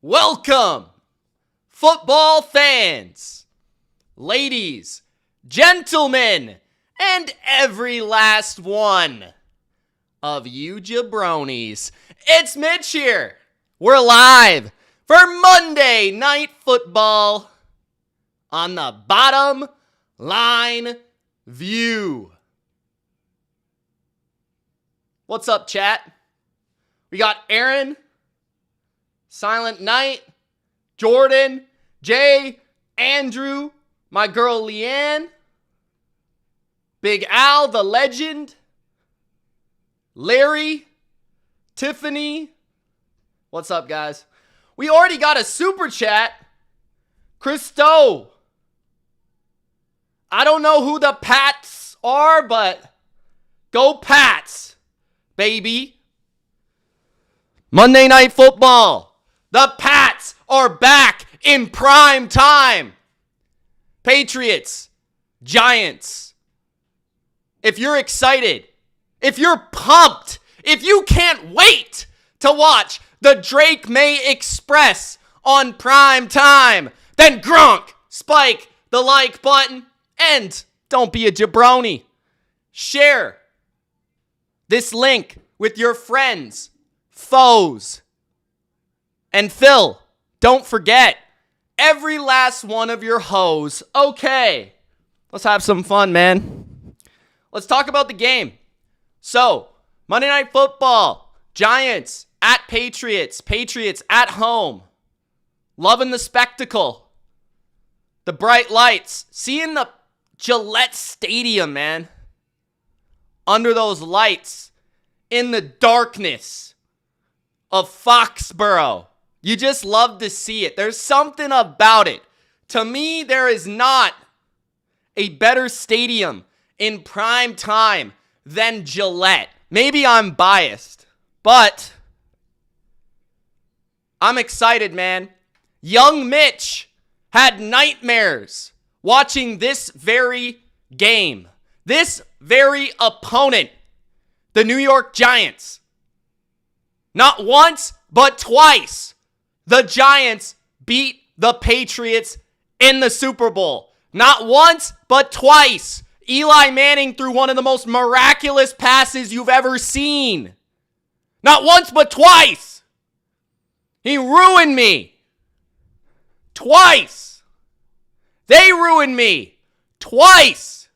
Welcome, football fans, ladies, gentlemen, and every last one of you jabronis. It's Mitch here. We're live for Monday Night Football on the Bottom Line View. What's up, chat? We got Aaron, Silent Night, Jordan, Jay, Andrew, my girl Leanne, Big Al, the legend, Larry, Tiffany. What's up, guys? We already got a super chat. Christo. I don't know who the Pats are, but go Pats, baby. Monday Night Football. The Pats are back in prime time. Patriots, Giants. If you're excited, if you're pumped, if you can't wait to watch the Drake Maye Express on prime time, then Grunk, spike the like button, and don't be a jabroni. Share this link with your friends, foes, and Phil, don't forget, every last one of your hoes. Okay, let's have some fun, man. Let's talk about the game. So, Monday Night Football, Giants at Patriots, Patriots at home. Loving the spectacle. The bright lights. Seeing the Gillette Stadium, man. Under those lights. In the darkness of Foxborough. You just love to see it. There's something about it. To me, there is not a better stadium in prime time than Gillette. Maybe I'm biased, but I'm excited, man. Young Mitch had nightmares watching this very game. This very opponent, the New York Giants. Not once, but twice. The Giants beat the Patriots in the Super Bowl. Not once, but twice. Eli Manning threw one of the most miraculous passes you've ever seen. Not once, but twice. He ruined me. Twice. They ruined me. Twice.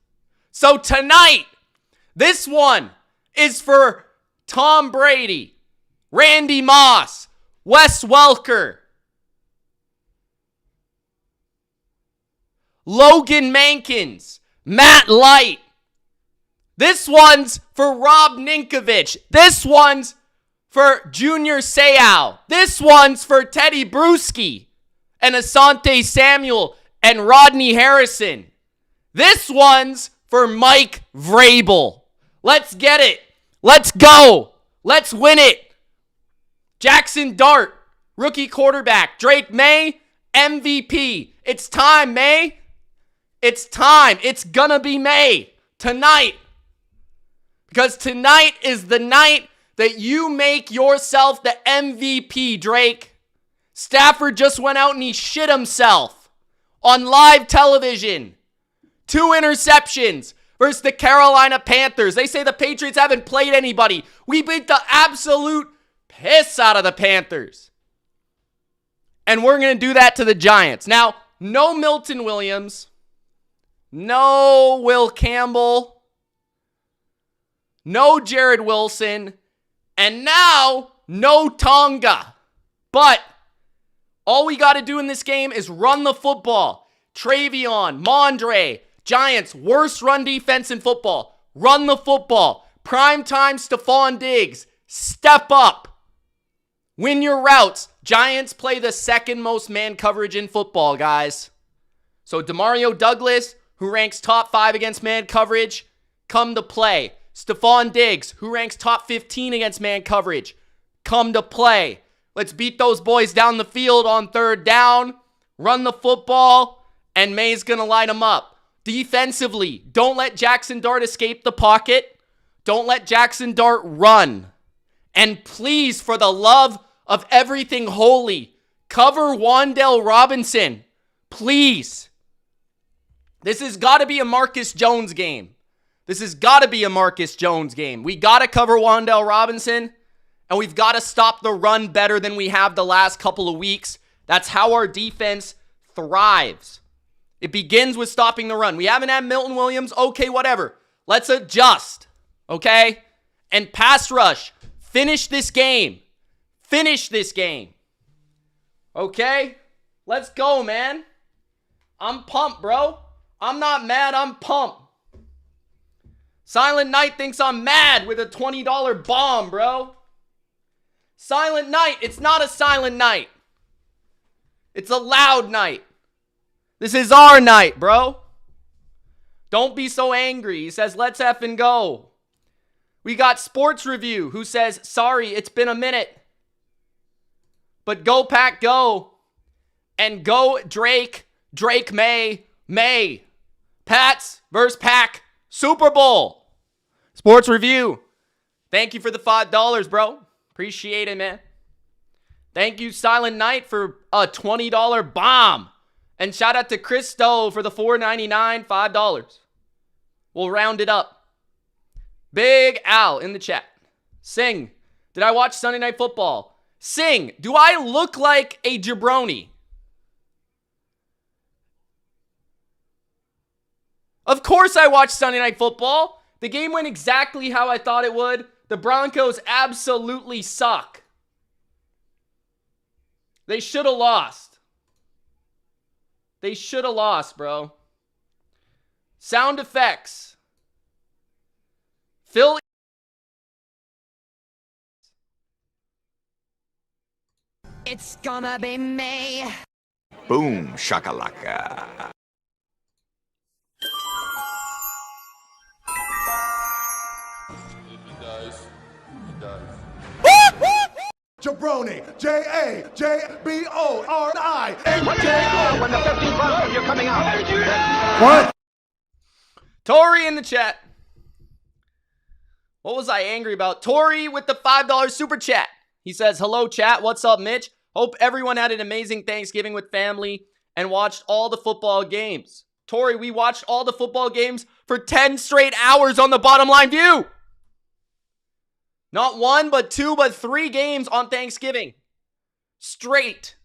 So tonight, this one is for Tom Brady, Randy Moss, Wes Welker, Logan Mankins, Matt Light. This one's for Rob Ninkovich. This one's for Junior Seau. This one's for Teddy Bruschi and Asante Samuel and Rodney Harrison. This one's for Mike Vrabel. Let's get it. Let's go. Let's win it. Jaxson Dart, rookie quarterback. Drake Maye, MVP. It's time, Maye. It's time. It's gonna be Maye tonight. Because tonight is the night that you make yourself the MVP, Drake. Stafford just went out and he shit himself on live television. 2 interceptions versus the Carolina Panthers. They say the Patriots haven't played anybody. We beat the absolute piss out of the Panthers. And we're going to do that to the Giants. Now, no Milton Williams. No Will Campbell. No Jared Wilson. And now, no Tonga. But all we got to do in this game is run the football. Travion, Mondre, Giants, worst run defense in football. Run the football. Primetime Stephon Diggs. Step up. Win your routes. Giants play the second most man coverage in football, guys. So Demario Douglas, who ranks top 5 against man coverage, come to play. Stephon Diggs, who ranks top 15 against man coverage, come to play. Let's beat those boys down the field on third down, run the football, and Maye's going to light them up. Defensively, don't let Jaxson Dart escape the pocket. Don't let Jaxson Dart run. And please, for the love of everything holy, Cover Wan'Dale Robinson. Please. This has got to be a Marcus Jones game. This has got to be a Marcus Jones game. We got to cover Wan'Dale Robinson, and we've got to stop the run better than we have the last couple of weeks. That's how our defense thrives. It begins with stopping the run. We haven't had Milton Williams. Okay, whatever. Let's adjust, okay? And pass rush. Finish this game. Finish this game. Okay? Let's go, man. I'm pumped, bro. I'm not mad. I'm pumped. Silent Night thinks I'm mad with a $20 bomb, bro. Silent Night. It's not a silent night. It's a loud night. This is our night, bro. Don't be so angry. He says, let's effing go. We got Sports Review who says, sorry, it's been a minute. But go Pack, go. And go Drake Maye, May. Pats versus Pack, Super Bowl. Sports Review. Thank you for the $5, bro. Appreciate it, man. Thank you, Silent Night, for a $20 bomb. And shout out to Christo for the $4.99, $5. We'll round it up. Big Al in the chat. Sing, did I watch Sunday Night Football? Sing, do I look like a jabroni? Of course I watched Sunday Night Football. The game went exactly how I thought it would. The Broncos absolutely suck. They should have lost. They should have lost, bro. Sound effects. Phil. It's gonna be me. Boom, shakalaka. Jabroni, Jabroni. When the 15th round, you're coming out. What? Tori in the chat. What was I angry about? Tori with the $5 super chat. He says, hello chat, what's up Mitch? Hope everyone had an amazing Thanksgiving with family and watched all the football games. Tori, we watched all the football games for 10 straight hours on the Bottom Line View. Not one, but two, but three games on Thanksgiving. Straight.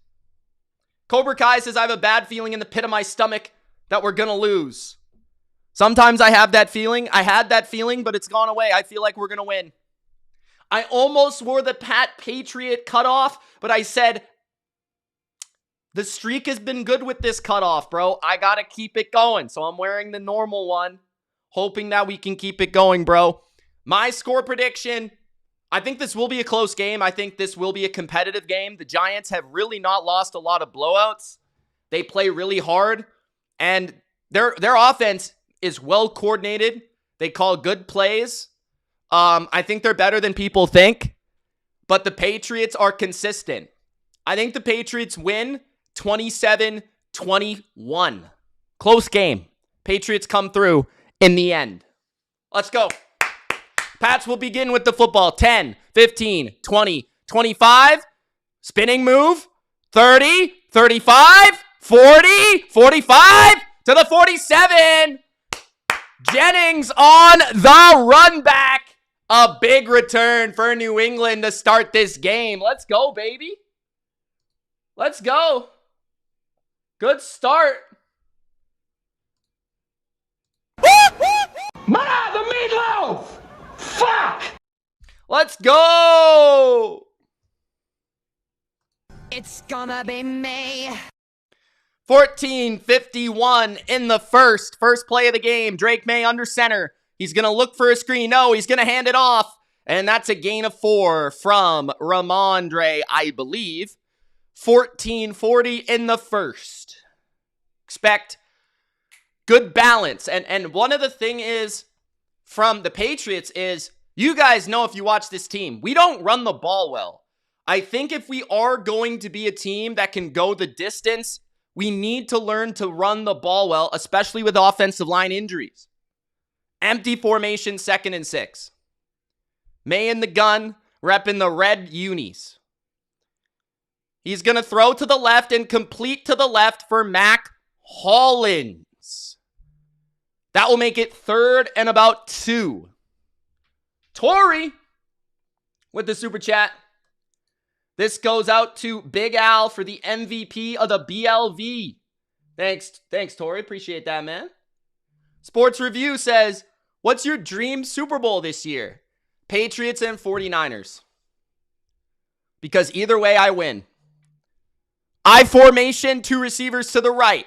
Cobra Kai says, I have a bad feeling in the pit of my stomach that we're going to lose. Sometimes I have that feeling. I had that feeling, but it's gone away. I feel like we're going to win. I almost wore the Patriot cutoff, but I said, the streak has been good with this cutoff, bro. I got to keep it going. So I'm wearing the normal one, hoping that we can keep it going, bro. My score prediction, I think this will be a close game. I think this will be a competitive game. The Giants have really not lost a lot of blowouts. They play really hard, and their offense is well coordinated. They call good plays. I think they're better than people think, but the Patriots are consistent. I think the Patriots win 27-21. Close game. Patriots come through in the end. Let's go. Pats will begin with the football. 10, 15, 20, 25. Spinning move. 30, 35, 40, 45 to the 47. Jennings on the run back. A big return for New England to start this game. Let's go, baby. Let's go. Good start. Mana, the meatloaf! Fuck! Let's go. It's gonna be me. 14:51 in the first play of the game. Drake Maye under center. He's going to look for a screen. No, he's going to hand it off. And that's a gain of 4 from Ramondre, I believe. 14:40 in the first. Expect good balance. And one of the thing is from the Patriots is, you guys know if you watch this team, we don't run the ball well. I think if we are going to be a team that can go the distance, we need to learn to run the ball well, especially with offensive line injuries. Empty formation, 2nd and 6. May in the gun, repping the red unis. He's going to throw to the left and complete to the left for Mac Hollins. That will make it 3rd and about 2. Tori with the super chat. This goes out to Big Al for the MVP of the BLV. Thanks, Tori. Appreciate that, man. Sports Review says, what's your dream Super Bowl this year? Patriots and 49ers. Because either way, I win. I formation, 2 receivers to the right.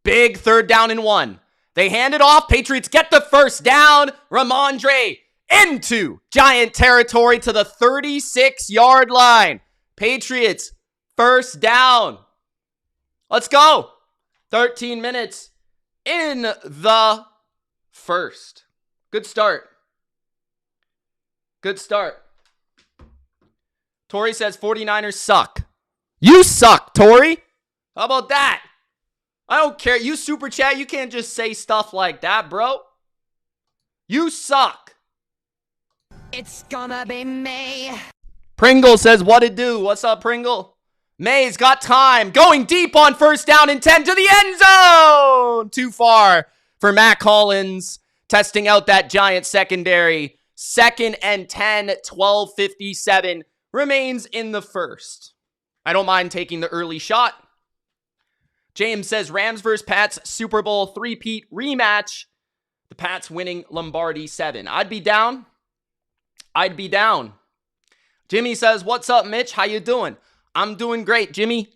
Big 3rd down and 1. They hand it off. Patriots get the 1st down. Ramondre into Giant territory to the 36-yard line. Patriots, 1st down. Let's go. 13 minutes in the 1st. Good start. Good start. Tori says 49ers suck. You suck, Tori. How about that? I don't care. You super chat, you can't just say stuff like that, bro. You suck. It's gonna be May. Pringle says, what it do? What's up, Pringle? May's got time. Going deep on 1st down and 10 to the end zone. Too far for Mac Hollins. Testing out that Giant secondary. 2nd and 10, 12:57. Remains in the 1st. I don't mind taking the early shot. James says, Rams vs. Pats Super Bowl 3-peat rematch. The Pats winning Lombardi 7. I'd be down. I'd be down. Jimmy says, what's up, Mitch? How you doing? I'm doing great, Jimmy.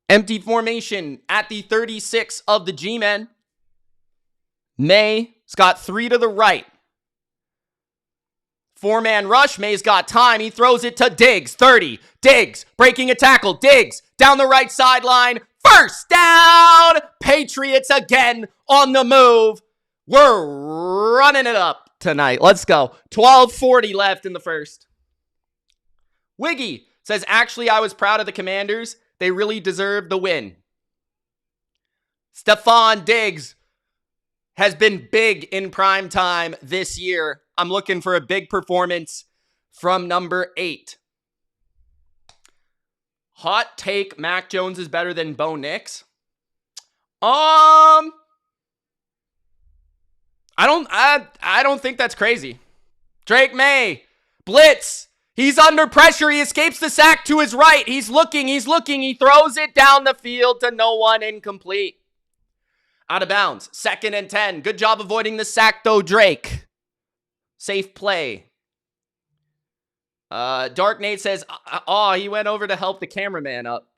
Empty formation at the 36 of the G-Men. May's got 3 to the right. 4-man rush. May's got time. He throws it to Diggs. 30. Diggs breaking a tackle. Diggs down the right sideline. 1st down. Patriots again on the move. We're running it up tonight. Let's go. 12:40 left in the 1st. Wiggy says, actually, I was proud of the Commanders. They really deserved the win. Stephon Diggs has been big in prime time this year. I'm looking for a big performance from number 8. Hot take, Mac Jones is better than Bo Nix. I don't think that's crazy. Drake Maye, blitz. He's under pressure. He escapes the sack to his right. He's looking. He throws it down the field to no one, incomplete. Out of bounds. 2nd and 10. Good job avoiding the sack, though, Drake. Safe play. Dark Nate says, he went over to help the cameraman up.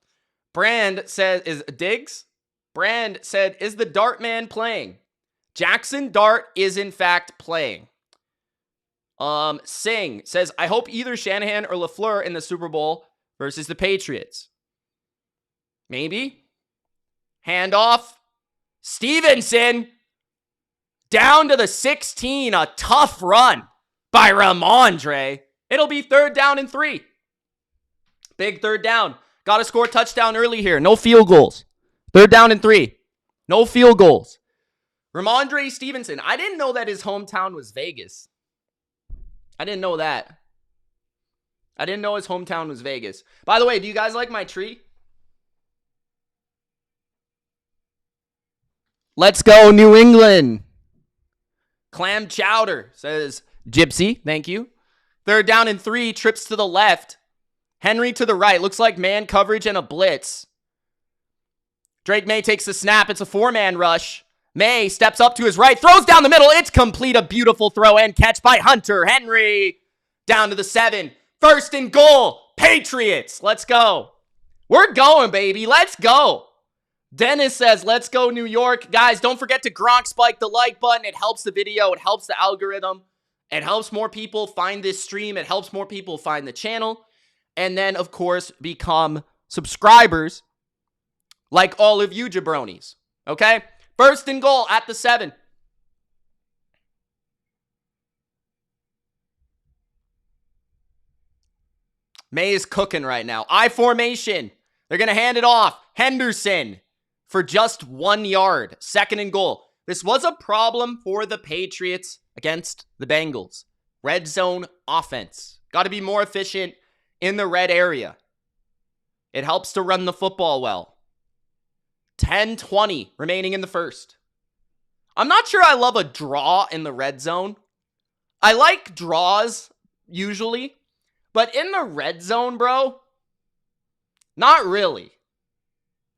Brand says, is Diggs? Brand said, is the Dart man playing? Jaxson Dart is in fact playing. Singh says, I hope either Shanahan or LaFleur in the Super Bowl versus the Patriots. Maybe. Handoff. Stevenson down to the 16. A tough run by Ramondre. It'll be 3rd down and 3. Big 3rd down. Got to score a touchdown early here. No field goals. 3rd down and 3. No field goals. Ramondre Stevenson. I didn't know that his hometown was Vegas. I didn't know that. I didn't know his hometown was Vegas. By the way, do you guys like my tree? Let's go, New England. Clam chowder, says Gypsy. Thank you. 3rd down and 3. Trips to the left. Henry to the right. Looks like man coverage and a blitz. Drake Maye takes the snap. It's a 4-man rush. Maye steps up to his right. Throws down the middle. It's complete. A beautiful throw and catch by Hunter Henry. Down to the 7. 1st and goal. Patriots. Let's go. We're going, baby. Let's go. Dennis says, let's go, New York. Guys, don't forget to Gronk spike the like button. It helps the video. It helps the algorithm. It helps more people find this stream. It helps more people find the channel. And then, of course, become subscribers like all of you jabronis. Okay? 1st and goal at the 7. Maye is cooking right now. I formation. They're going to hand it off. Henderson for just 1 yard. 2nd and goal. This was a problem for the Patriots against the Bengals. Red zone offense. Got to be more efficient in the red area. It helps to run the football well. 10-20 remaining in the first. I'm not sure I love a draw in the red zone. I like draws usually, but in the red zone, bro, not really.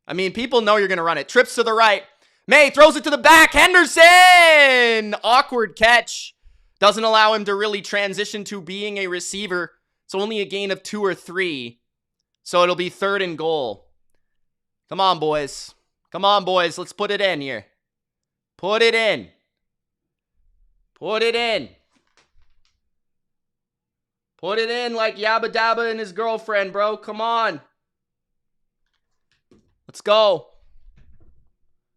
I mean, people know you're going to run it. Trips to the right. Maye throws it to the back. Henderson! Awkward catch. Doesn't allow him to really transition to being a receiver. It's only a gain of 2 or 3. So it'll be 3rd and goal. Come on, boys. Come on, boys. Let's put it in here. Put it in. Put it in. Put it in like Yabba Dabba and his girlfriend, bro. Come on. Let's go.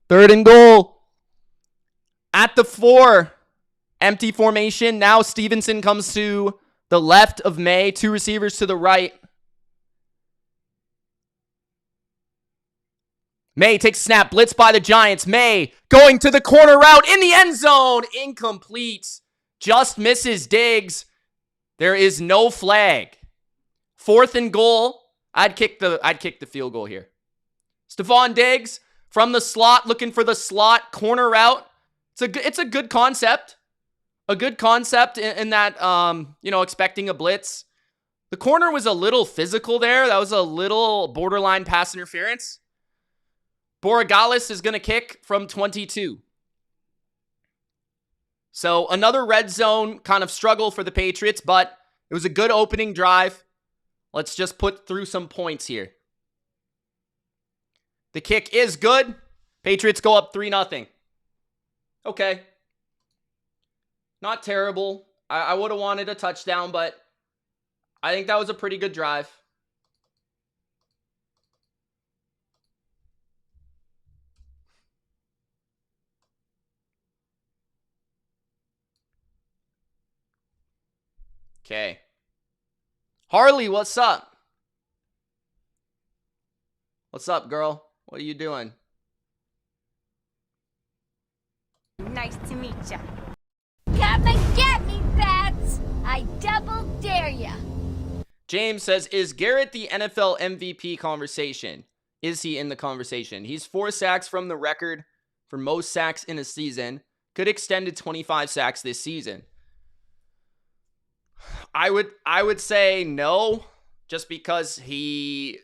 3rd and goal. At the 4. Empty formation. Now Stevenson comes to the left of Maye. 2 receivers to the right. Maye takes snap. Blitz by the Giants. Maye going to the corner route in the end zone. Incomplete. Just misses Diggs. There is no flag. 4th and goal. I'd kick the field goal here. Stephon Diggs from the slot, looking for the slot corner route. It's a good concept. A good concept in that, expecting a blitz. The corner was a little physical there. That was a little borderline pass interference. Borregales is going to kick from 22. So another red zone kind of struggle for the Patriots, but it was a good opening drive. Let's just put through some points here. The kick is good. Patriots go up 3-0. Okay. Not terrible. I would have wanted a touchdown, but I think that was a pretty good drive. Okay. Harley, what's up? What's up, girl? What are you doing? Nice to meet ya. Come and get me, Bats! I double dare ya. James says, is Garrett the NFL MVP conversation? Is he in the conversation? He's 4 sacks from the record for most sacks in a season. Could extend to 25 sacks this season. I would say no, just because he's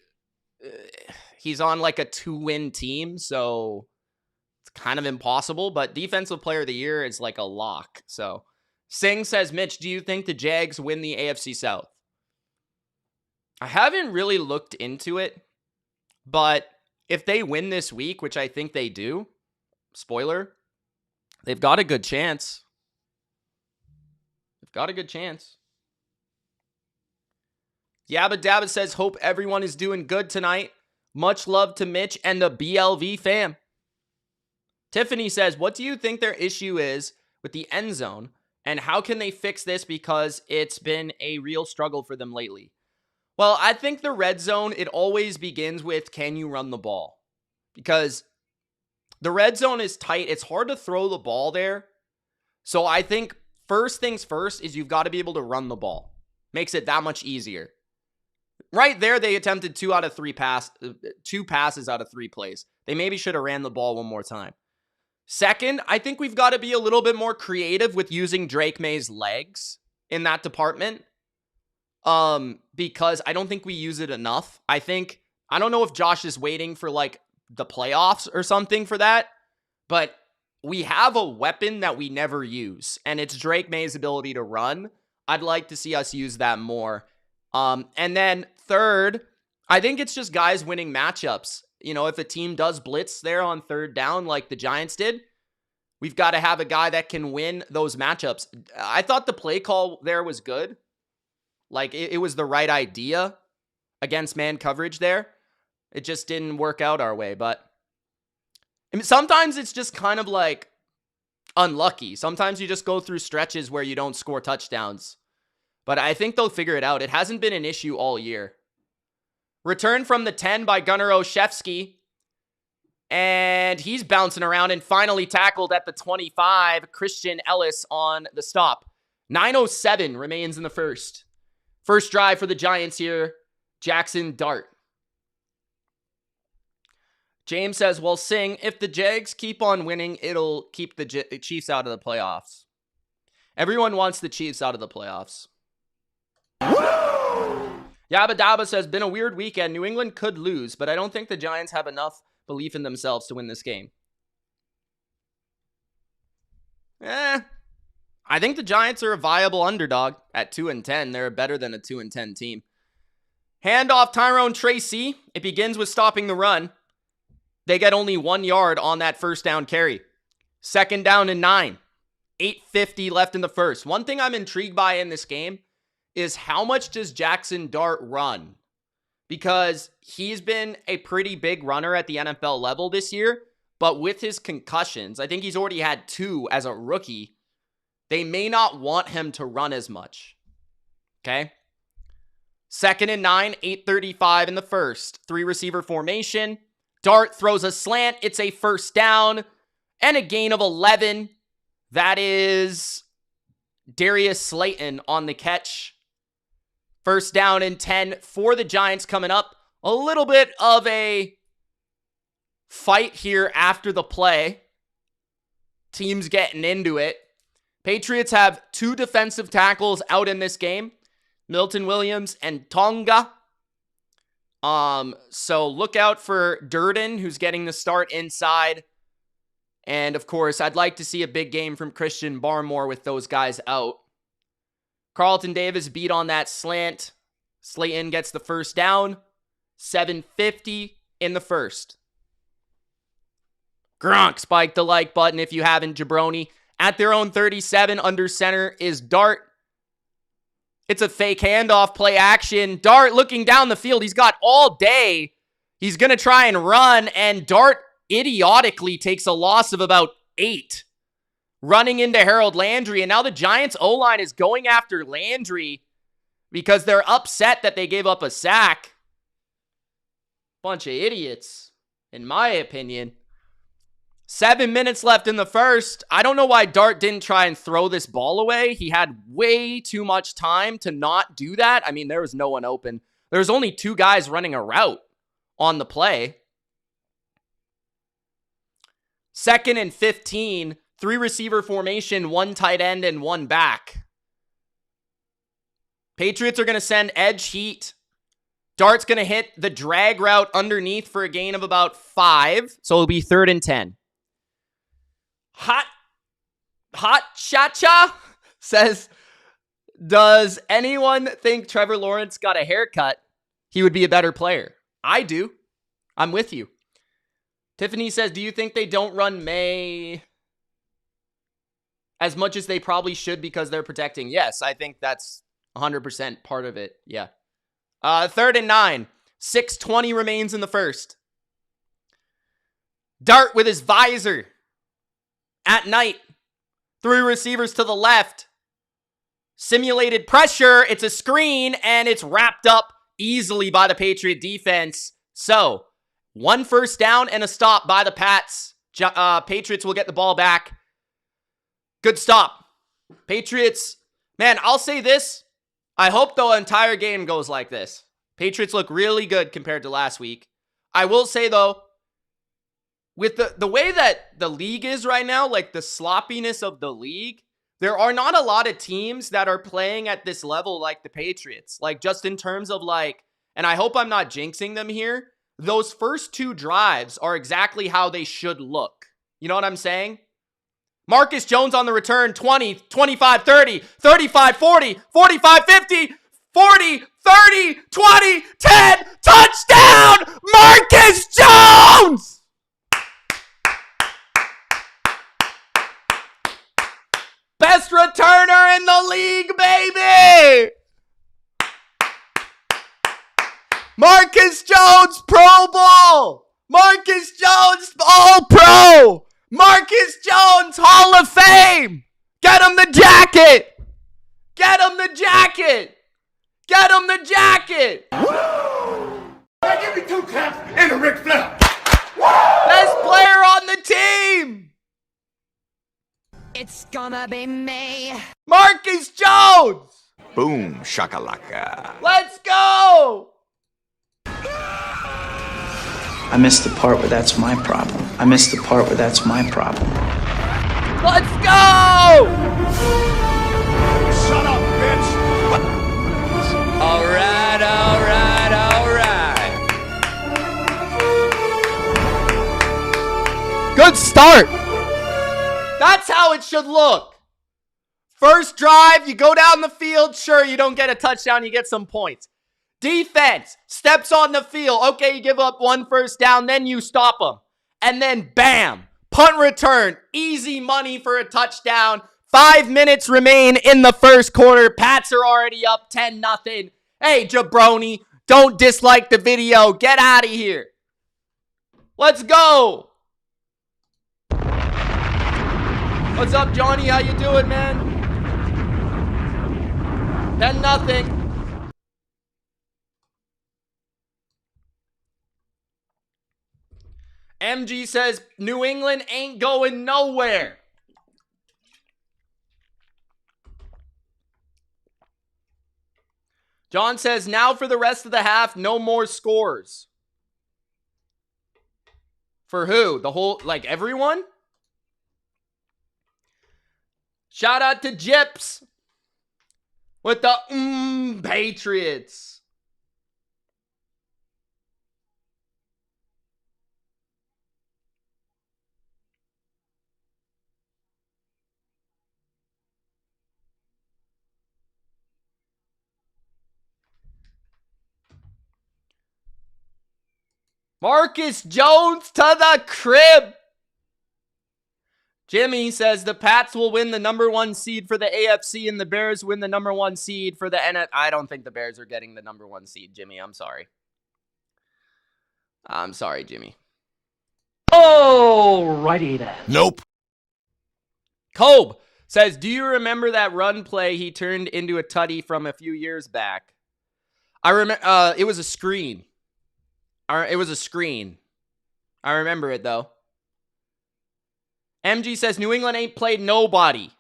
on like a 2-win team, so it's kind of impossible. But Defensive Player of the Year is like a lock. So Singh says, Mitch, do you think the Jags win the AFC South? I haven't really looked into it, but if they win this week, which I think they do, spoiler, they've got a good chance. They've got a good chance. Yabba Dabba says, hope everyone is doing good tonight. Much love to Mitch and the BLV fam. Tiffany says, what do you think their issue is with the end zone, and how can they fix this because it's been a real struggle for them lately? Well, I think the red zone, it always begins with, can you run the ball? Because the red zone is tight. It's hard to throw the ball there. So I think first things first is you've got to be able to run the ball. Makes it that much easier. Right there, they attempted 2 passes out of 3 plays. They maybe should have ran the ball one more time. Second, I think we've got to be a little bit more creative with using Drake Maye's legs in that department. Because I don't think we use it enough. I don't know if Josh is waiting for like the playoffs or something for that, but we have a weapon that we never use, and it's Drake Maye's ability to run. I'd like to see us use that more. And then third, I think it's just guys winning matchups. You know, if a team does blitz there on 3rd down like the Giants did, we've got to have a guy that can win those matchups. I thought the play call there was good. Like, it was the right idea against man coverage there. It just didn't work out our way. But I mean, sometimes it's just kind of like unlucky. Sometimes you just go through stretches where you don't score touchdowns. But I think they'll figure it out. It hasn't been an issue all year. Return from the 10 by Gunnar Olszewski. And he's bouncing around and finally tackled at the 25. Christian Ellis on the stop. 9:07 remains in the first. First drive for the Giants here. Jaxson Dart. James says, well, Sing, if the Jags keep on winning, it'll keep the Chiefs out of the playoffs. Everyone wants the Chiefs out of the playoffs. Yabba Dabba says, been a weird weekend. New England could lose, but I don't think the Giants have enough belief in themselves to win this game. I think the Giants are a viable underdog at 2-10. They're better than a 2-10 team. Handoff Tyrone Tracy. It begins with stopping the run. They get only 1 yard on that first down carry. 2nd down and 9. 8:50 left in the first. One thing I'm intrigued by in this game is how much does Jaxson Dart run? Because he's been a pretty big runner at the NFL level this year, but with his concussions, I think he's already had 2 as a rookie. They may not want him to run as much. Okay? 2nd and 9, 8:35 in the first. 3 receiver formation. Dart throws a slant. It's a first down and a gain of 11. That is Darius Slayton on the catch. 1st down and 10 for the Giants coming up. A little bit of a fight here after the play. Teams getting into it. Patriots have 2 defensive tackles out in this game. Milton Williams and Tonga. So look out for Durden, who's getting the start inside. And of course, I'd like to see a big game from Christian Barmore with those guys out. Carlton Davis beat on that slant. Slayton gets the first down. 7:50 in the first. Gronk spiked the like button if you haven't, jabroni. At their own 37, under center is Dart. It's a fake handoff, play action. Dart looking down the field. He's got all day. He's going to try and run, and Dart idiotically takes a loss of about 8. Running into Harold Landry, and now the Giants' O-line is going after Landry because they're upset that they gave up a sack. Bunch of idiots, in my opinion. 7 minutes left in the first. I don't know why Dart didn't try and throw this ball away. He had way too much time to not do that. I mean, there was no one open. There was only 2 guys running a route on the play. 2nd and 15. 3 receiver formation, 1 tight end, and 1 back. Patriots are going to send edge heat. Dart's going to hit the drag route underneath for a gain of about 5. So it'll be 3rd and 10. Hot Cha-Cha says, does anyone think Trevor Lawrence got a haircut? He would be a better player. I do. I'm with you. Tiffany says, do you think they don't run Maye as much as they probably should because they're protecting? Yes, I think that's 100% part of it. Yeah. 3rd and 9. 6:20 remains in the first. Dart with his visor. At night. 3 receivers to the left. Simulated pressure. It's a screen, and it's wrapped up easily by the Patriot defense. So, 1 first down and a stop by the Pats. Patriots will get the ball back. Good stop. Patriots, man, I'll say this. I hope the entire game goes like this. Patriots look really good compared to last week. I will say, though, with the way that the league is right now, like the sloppiness of the league, there are not a lot of teams that are playing at this level like the Patriots. Like, just in terms of like, and I hope I'm not jinxing them here, those first 2 drives are exactly how they should look. You know what I'm saying? Marcus Jones on the return, 20, 25, 30, 35, 40, 45, 50, 40, 30, 20, 10, touchdown, Marcus Jones! Best returner in the league, baby! Marcus Jones, Pro Bowl! Marcus Jones, All-Pro! Marcus Jones, Hall of Fame! Get him the jacket! Get him the jacket! Get him the jacket! Now give me 2 claps and a Ric Flair. Best player on the team! It's gonna be me. Marcus Jones! Boom shakalaka. Let's go! I missed the part where that's my problem. I missed the part where that's my problem. Let's go! Shut up, bitch! All right, all right, all right. Good start. That's how it should look. First drive, you go down the field. Sure, you don't get a touchdown. You get some points. Defense steps on the field. Okay, you give up 1 first down. Then you stop them. And then bam, punt return. Easy money for a touchdown. 5 minutes remain in the first quarter. Pats are already up 10-0. Hey, jabroni, don't dislike the video. Get out of here. Let's go. What's up, Johnny? How you doing, man? 10-0. MG says, New England ain't going nowhere. John says, now for the rest of the half, no more scores. For who? The whole, like everyone? Shout out to Jips with the Patriots. Marcus Jones to the crib. Jimmy says the Pats will win the #1 seed for the AFC and the Bears win the #1 seed for the NFL. I don't think the Bears are getting the #1 seed, Jimmy. I'm sorry. I'm sorry, Jimmy. Alrighty then. Nope. Kobe says, do you remember that run play he turned into a tutty from a few years back? I remember. It was a screen. It was a screen. I remember it, though. MG says, New England ain't played nobody.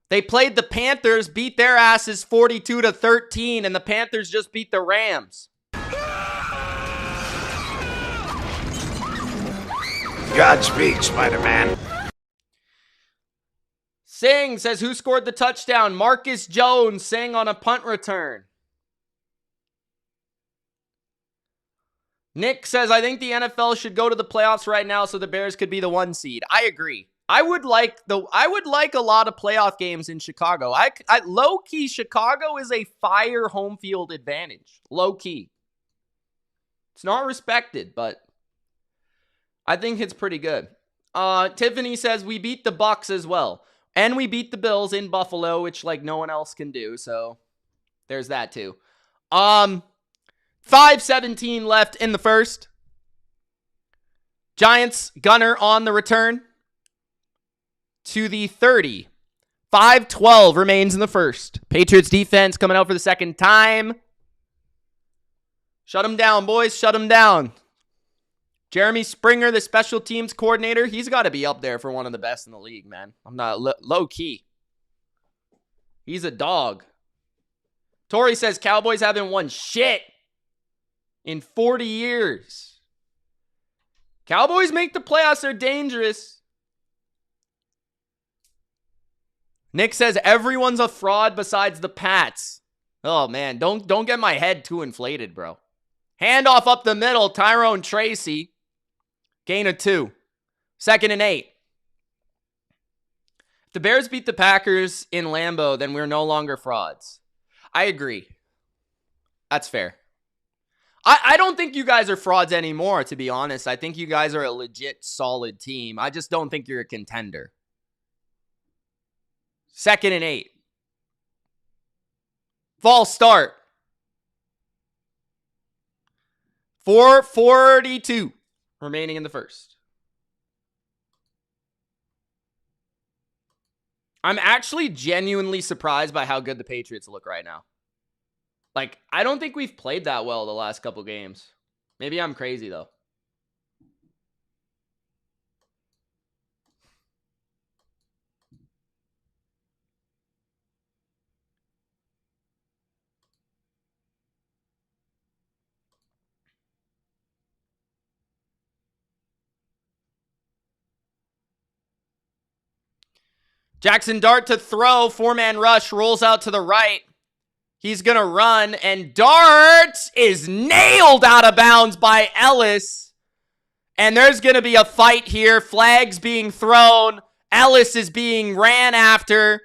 They played the Panthers, beat their asses 42-13, and the Panthers just beat the Rams. Godspeed, Spider-Man. Singh says, who scored the touchdown? Marcus Jones sang on a punt return. Nick says, I think the NFL should go to the playoffs right now so the Bears could be the 1 seed. I agree. I would like a lot of playoff games in Chicago. Low key, Chicago is a fire home field advantage. Low key. It's not respected, but I think it's pretty good. Tiffany says we beat the Bucks as well. And we beat the Bills in Buffalo, which like no one else can do. So there's that too. 5:17 left in the first. Giants gunner on the return to the 30. 5:12 remains in the first. Patriots defense coming out for the second time. Shut them down, boys. Shut them down. Jeremy Springer, the special teams coordinator, he's got to be up there for one of the best in the league, man. I'm not low key. He's a dog. Tori says Cowboys haven't won shit in 40 years. Cowboys make the playoffs. They're dangerous. Nick says everyone's a fraud besides the Pats. Oh, man. Don't get my head too inflated, bro. Handoff up the middle. Tyrone Tracy. Gain of 2. 2nd and 8. If the Bears beat the Packers in Lambeau, then we're no longer frauds. I agree. That's fair. I don't think you guys are frauds anymore, to be honest. I think you guys are a legit solid team. I just don't think you're a contender. 2nd and 8. False start. 4:42 remaining in the first. I'm actually genuinely surprised by how good the Patriots look right now. Like, I don't think we've played that well the last couple games. Maybe I'm crazy, though. Jaxson Dart to throw. 4-man rush. Rolls out to the right. He's going to run. And Dart is nailed out of bounds by Ellis. And there's going to be a fight here. Flags being thrown. Ellis is being ran after.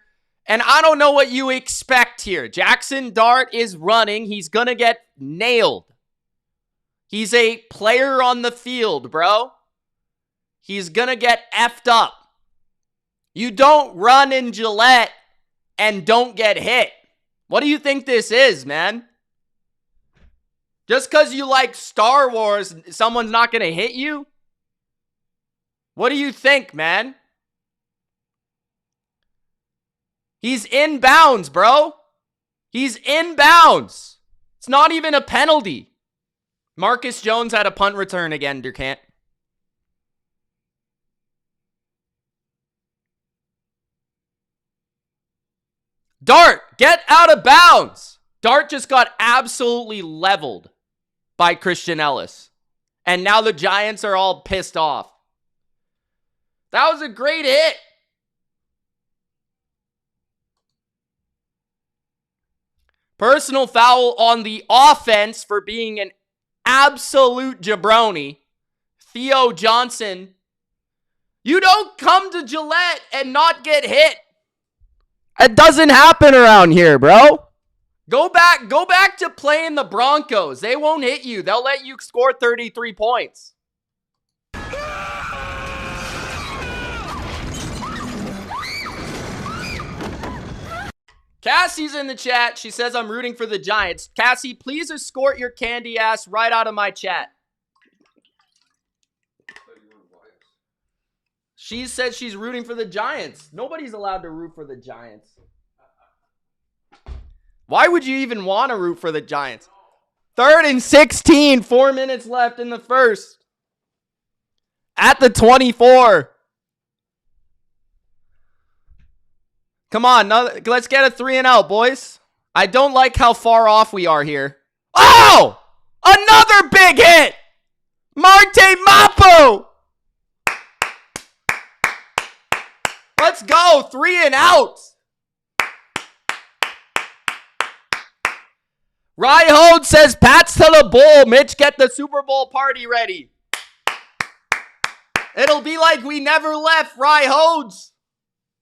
And I don't know what you expect here. Jaxson Dart is running. He's going to get nailed. He's a player on the field, bro. He's going to get effed up. You don't run in Gillette and don't get hit. What do you think this is, man? Just because you like Star Wars, someone's not going to hit you? What do you think, man? He's in bounds, bro. He's in bounds. It's not even a penalty. Marcus Jones had a punt return again, Durkant. Dart, get out of bounds. Dart just got absolutely leveled by Christian Ellis. And now the Giants are all pissed off. That was a great hit. Personal foul on the offense for being an absolute jabroni. Theo Johnson. You don't come to Gillette and not get hit. It doesn't happen around here, bro. Go back to playing the Broncos. They won't hit you. They'll let you score 33 points. Cassie's in the chat. She says, I'm rooting for the Giants. Cassie, please escort your candy ass right out of my chat. She said she's rooting for the Giants. Nobody's allowed to root for the Giants. Why would you even want to root for the Giants? 3rd and 16. 4 minutes left in the first. At the 24. Come on, let's get a 3-and-out, boys. I don't like how far off we are here. Oh! Another big hit! Marte Mapo! Let's go, 3-and-out. Ryhode says, Pats to the bull. Mitch, get the Super Bowl party ready. It'll be like we never left, Ryhodes.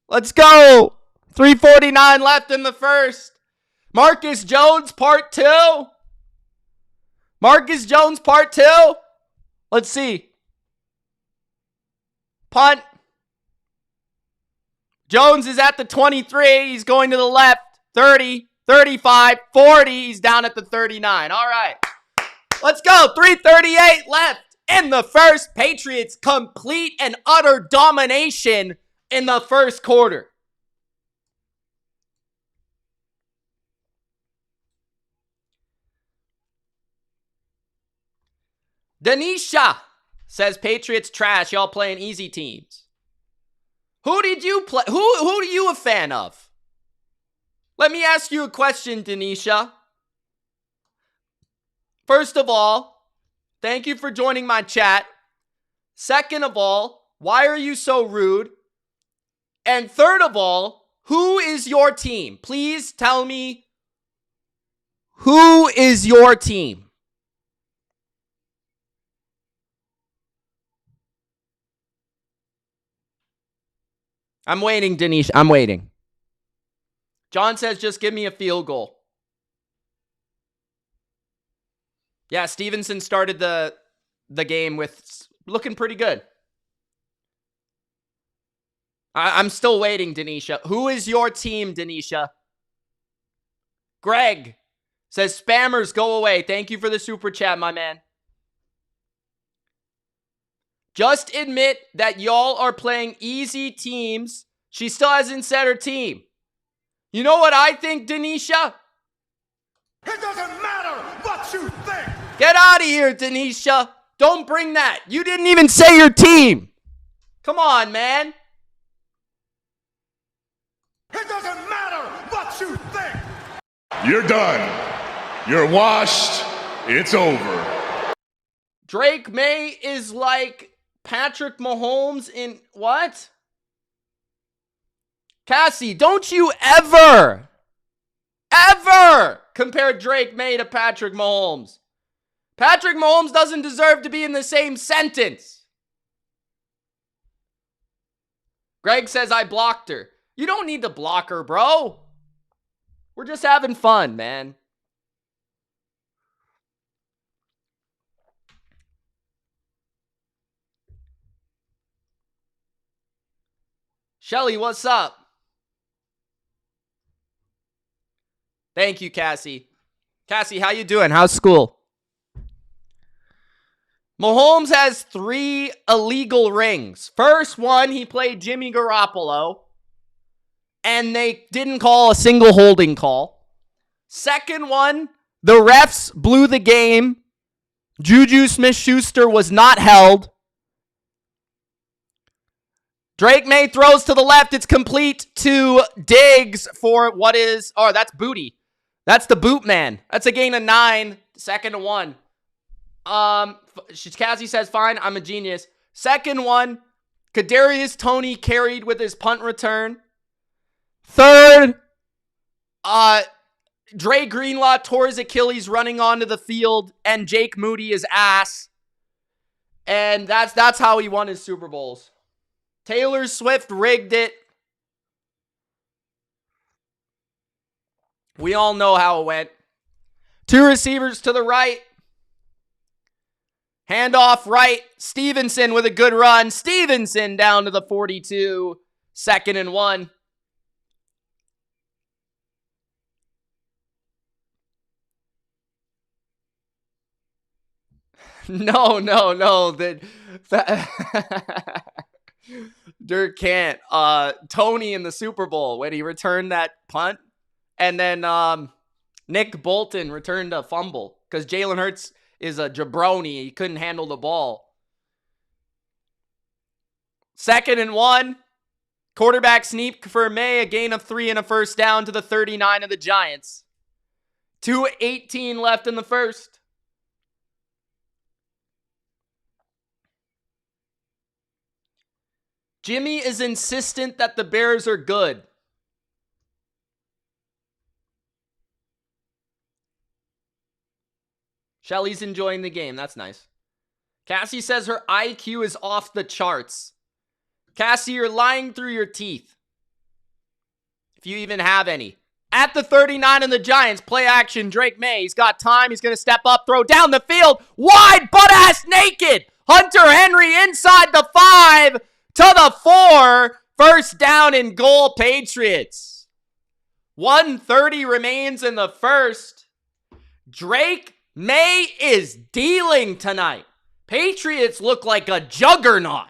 Let's go. 3:49 left in the first. Marcus Jones, part 2. Marcus Jones, part 2. Let's see. Punt. Jones is at the 23. He's going to the left. 30, 35, 40. He's down at the 39. All right. Let's go. 3:38 left in the first. Patriots complete and utter domination in the first quarter. Denisha says Patriots trash. Y'all playing easy teams. Who did you play? Who are you a fan of? Let me ask you a question, Denisha. First of all, thank you for joining my chat. Second of all, why are you so rude? And third of all, who is your team? Please tell me, who is your team? I'm waiting, Denisha. I'm waiting. John says, just give me a field goal. Yeah, Stevenson started the game with looking pretty good. I'm still waiting, Denisha. Who is your team, Denisha? Greg says, spammers, go away. Thank you for the super chat, my man. Just admit that y'all are playing easy teams. She still hasn't said her team. You know what I think, Denisha? It doesn't matter what you think. Get out of here, Denisha. Don't bring that. You didn't even say your team. Come on, man. It doesn't matter what you think. You're done. You're washed. It's over. Drake Maye is like Patrick Mahomes in what? Cassie, don't you ever compare Drake Maye to Patrick Mahomes. Patrick Mahomes doesn't deserve to be in the same sentence. Greg says I blocked her. You don't need to block her, bro. We're just having fun, man. Shelly, what's up? Thank you, Cassie. Cassie, how you doing? How's school? Mahomes has 3 illegal rings. First one, he played Jimmy Garoppolo, and they didn't call a single holding call. Second one, the refs blew the game. Juju Smith-Schuster was not held. Drake Maye throws to the left. It's complete to Diggs for what is... Oh, that's Booty. That's the boot man. That's a gain of 9. 2nd and 1. Cassie says, fine, I'm a genius. Second one, Kadarius Toney carried with his punt return. Third, Dre Greenlaw tore his Achilles running onto the field, and Jake Moody is ass. And that's how he won his Super Bowls. Taylor Swift rigged it. We all know how it went. 2 receivers to the right. Handoff right. Stevenson with a good run. Stevenson down to the 42. 2nd and 1. No. Dirk can't. Tony in the Super Bowl when he returned that punt. And then Nick Bolton returned a fumble because Jalen Hurts is a jabroni. He couldn't handle the ball. 2nd and 1. Quarterback sneak for Maye. A gain of 3 and a first down to the 39 of the Giants. 2:18 left in the first. Jimmy is insistent that the Bears are good. Shelly's enjoying the game. That's nice. Cassie says her IQ is off the charts. Cassie, you're lying through your teeth. If you even have any. At the 39 of the Giants, play action, Drake Maye. He's got time. He's going to step up, throw down the field. Wide, butt-ass naked. Hunter Henry inside the 5 to the 4. First down and goal, Patriots. 1:30 remains in the first. Drake Maye is dealing tonight. Patriots look like a juggernaut.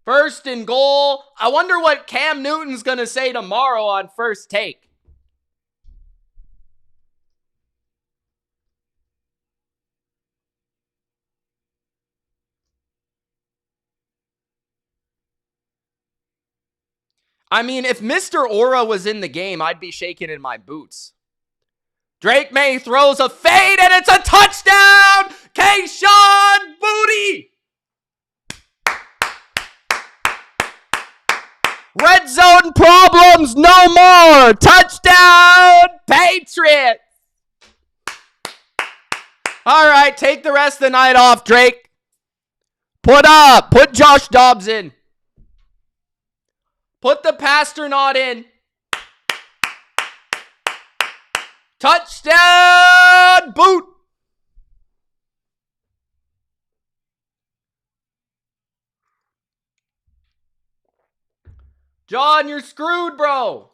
1st and goal. I wonder what Cam Newton's going to say tomorrow on First Take. I mean, if Mr. Aura was in the game, I'd be shaking in my boots. Drake Maye throws a fade, and it's a touchdown! Kayshon Boutte! Red zone problems no more! Touchdown, Patriots! All right, take the rest of the night off, Drake. Put Josh Dobbs in. Put the Pasternaut in. Touchdown, boot. John, you're screwed, bro.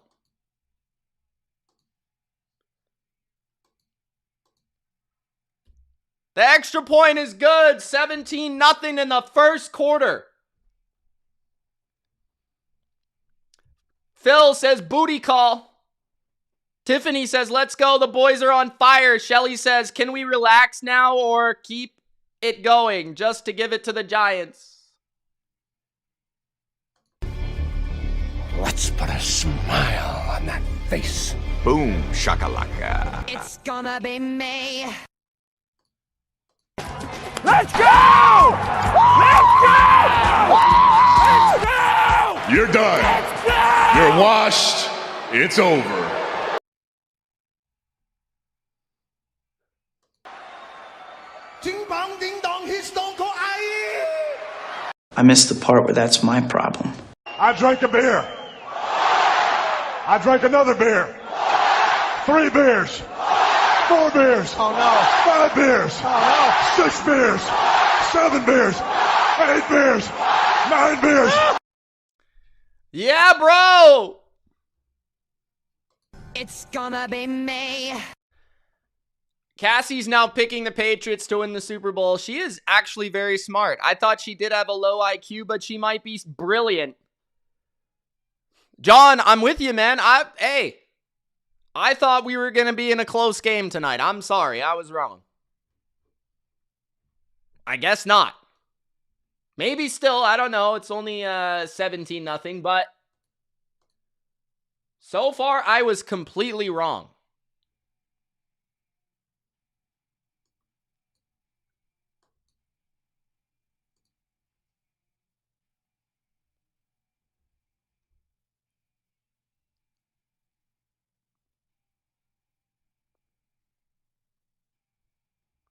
The extra point is good. 17-0 in the first quarter. Phil says booty call. Tiffany says, let's go. The boys are on fire. Shelly says, can we relax now or keep it going just to give it to the Giants? Let's put a smile on that face. Boom, shakalaka. It's gonna be me. Let's go! Let's go! Let's go! You're done. Let's go! You're washed. It's over. I missed the part where that's my problem. I drank a beer. I drank another beer. 3 beers. 4 beers. Oh no. 5 beers. Oh no. 6 beers. 7 beers. 8 beers. 9 beers. Yeah, bro. It's gonna be me. Cassie's now picking the Patriots to win the Super Bowl. She is actually very smart. I thought she did have a low IQ, but she might be brilliant. John, I'm with you, man. I thought we were going to be in a close game tonight. I'm sorry. I was wrong. I guess not. Maybe still. I don't know. It's only 17-0, but so far I was completely wrong.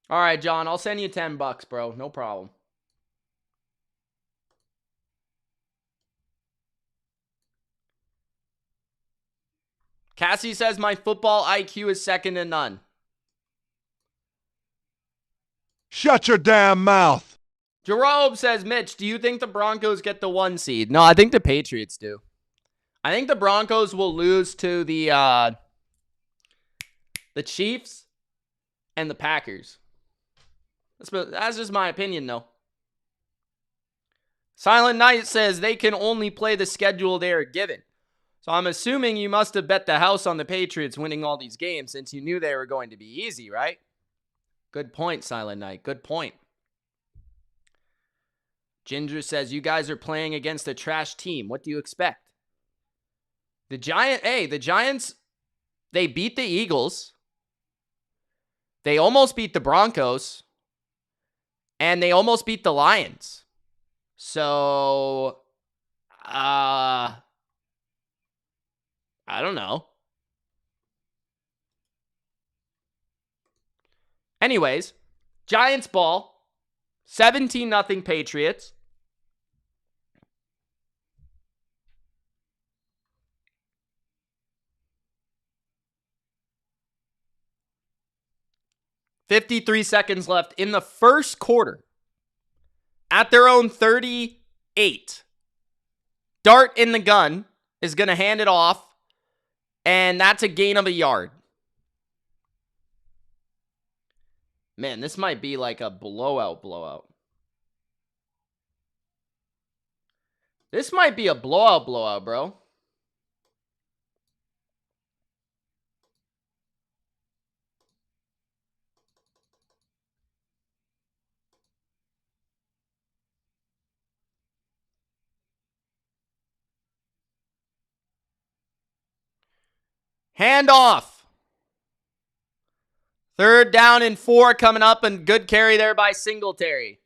All right, John, I'll send you $10, bro. No problem. Cassie says my football IQ is second to none. Shut your damn mouth. Jerome says, Mitch, do you think the Broncos get the 1 seed? No, I think the Patriots do. I think the Broncos will lose to the Chiefs and the Packers. That's just my opinion, though. Silent Knight says they can only play the schedule they are given. So I'm assuming you must have bet the house on the Patriots winning all these games since you knew they were going to be easy, right? Good point, Silent Knight. Good point. Ginger says, you guys are playing against a trash team. What do you expect? The Giants, they beat the Eagles. They almost beat the Broncos. And they almost beat the Lions. So, I don't know. Anyways, Giants ball. 17-0 Patriots. $53 left in the first quarter. At their own 38. Dart in the gun is going to hand it off. And that's a gain of a yard. Man, this might be like a blowout. This might be a blowout, bro. Handoff. 3rd down and 4 coming up, and good carry there by Singletary.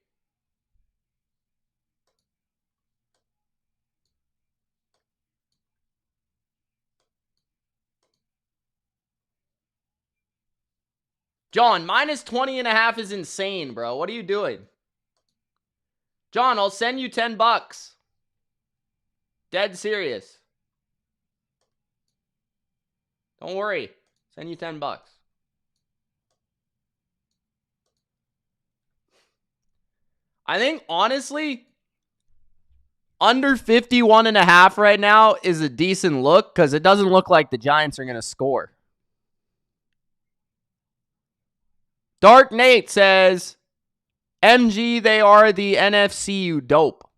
John, minus 20.5 is insane, bro. What are you doing? John, I'll send you $10. Dead serious. Don't worry. Send you $10. I think, honestly, under 51.5 right now is a decent look because it doesn't look like the Giants are going to score. Dark Nate says, MG, they are the NFC, you dope.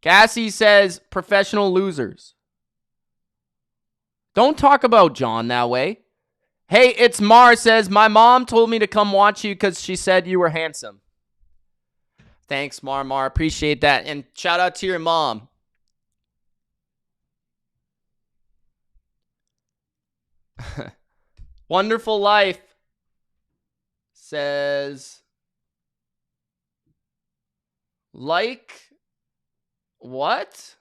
Cassie says, professional losers. Don't talk about John that way. Hey, it's Mar says, my mom told me to come watch you because she said you were handsome. Thanks, Mar. Appreciate that. And shout out to your mom. Wonderful Life says, like What?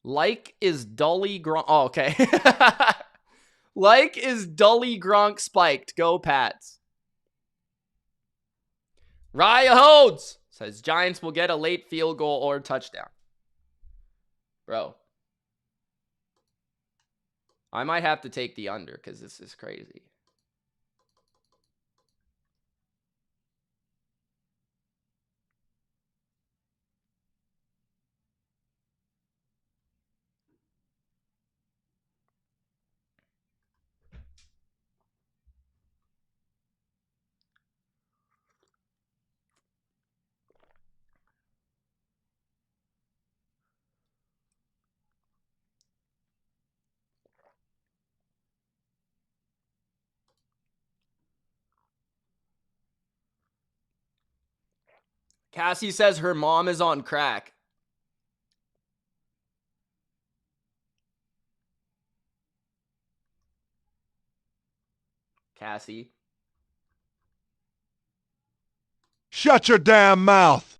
Like is dully Gronk. Oh, okay. Like is dully Gronk spiked. Go Pats. Raya Hodes says Giants will get a late field goal or touchdown. Bro. I might have to take the under because this is crazy. Cassie says her mom is on crack. Cassie. Shut your damn mouth.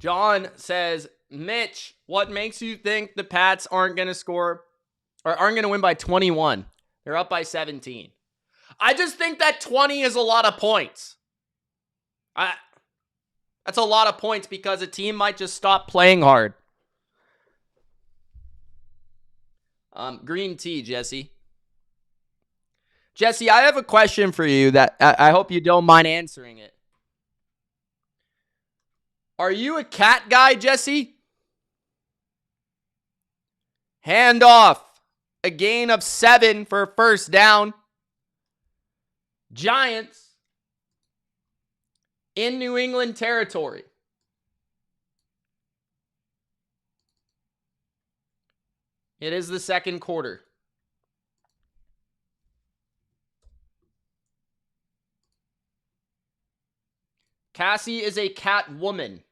John says, Mitch, what makes you think the Pats aren't going to score or aren't going to win by 21? They're up by 17. I just think that 20 is a lot of points. That's a lot of points because a team might just stop playing hard. Green tea, Jesse. Jesse, I have a question for you that I hope you don't mind answering it. Are you a cat guy, Jesse? Handoff. A gain of 7 for a first down. Giants in New England territory. It is the second quarter. Cassie is a cat woman.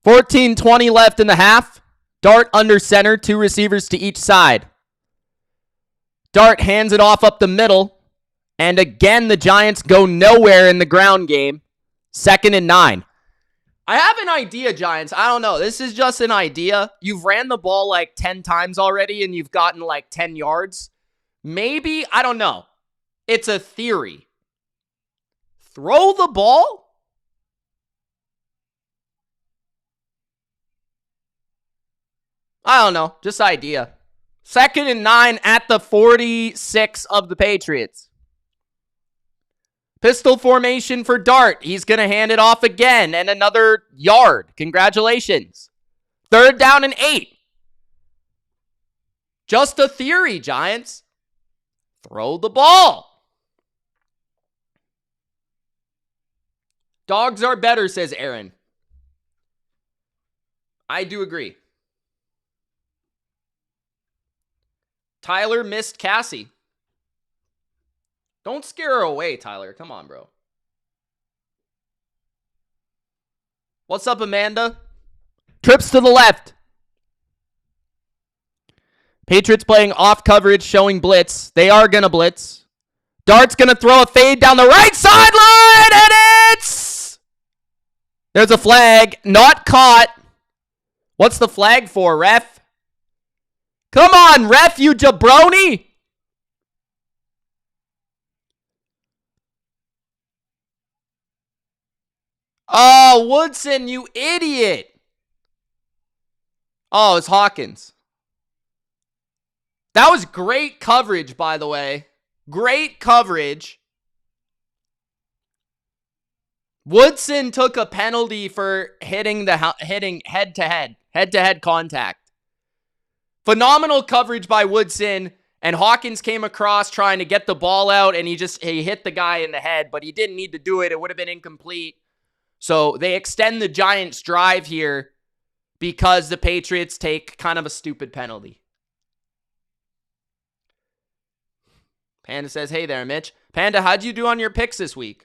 14:20 left in the half. Dart under center, 2 receivers to each side. Dart hands it off up the middle. And again, the Giants go nowhere in the ground game. 2nd and 9. I have an idea, Giants. I don't know. This is just an idea. You've ran the ball like 10 times already and you've gotten like 10 yards. Maybe, I don't know. It's a theory. Throw the ball? I don't know. Just idea. 2nd and 9 at the 46 of the Patriots. Pistol formation for Dart. He's going to hand it off again and another yard. Congratulations. 3rd down and 8. Just a theory, Giants. Throw the ball. Dogs are better, says Aaron. I do agree. Tyler missed Cassie. Don't scare her away, Tyler. Come on, bro. What's up, Amanda? Trips to the left. Patriots playing off coverage, showing blitz. They are going to blitz. Dart's going to throw a fade down the right sideline, and it's... There's a flag. Not caught. What's the flag for, ref? Come on, ref, you jabroni. Oh, Woodson, you idiot. Oh, it's Hawkins. That was great coverage, by the way. Great coverage. Woodson took a penalty for hitting head-to-head contact. Phenomenal coverage by Woodson, and Hawkins came across trying to get the ball out, and he hit the guy in the head, but he didn't need to do it. It would have been incomplete. So they extend the Giants' drive here because the Patriots take kind of a stupid penalty. Panda says, hey there, Mitch. Panda, how'd you do on your picks this week?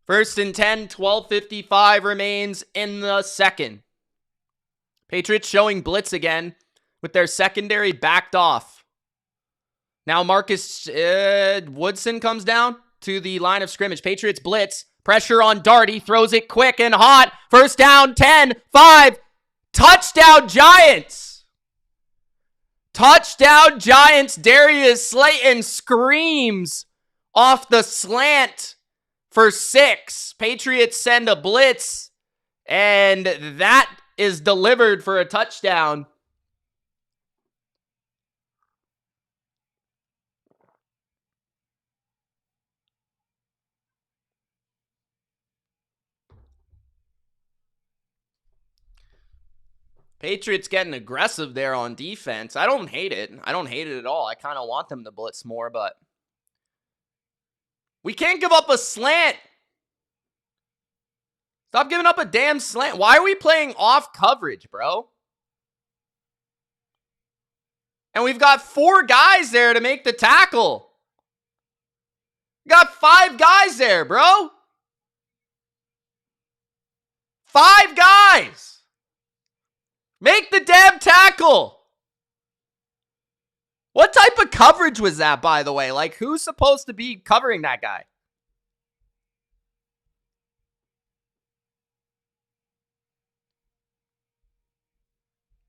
First and 10, 12:55 remains in the second. Patriots showing blitz again with their secondary backed off. Now Marcus Woodson comes down to the line of scrimmage. Patriots blitz. Pressure on Dart. He throws it quick and hot. First down, 10, 5. Touchdown Giants. Touchdown Giants. Darius Slayton screams off the slant for 6. Patriots send a blitz, and that is delivered for a touchdown. Patriots getting aggressive there on defense. I don't hate it. I don't hate it at all. I kind of want them to blitz more, but we can't give up a slant. Stop giving up a damn slant. Why are we playing off coverage, bro? And we've got 4 guys there to make the tackle. We got 5 guys there, bro. 5 guys. Make the damn tackle. What type of coverage was that, by the way? Like, who's supposed to be covering that guy?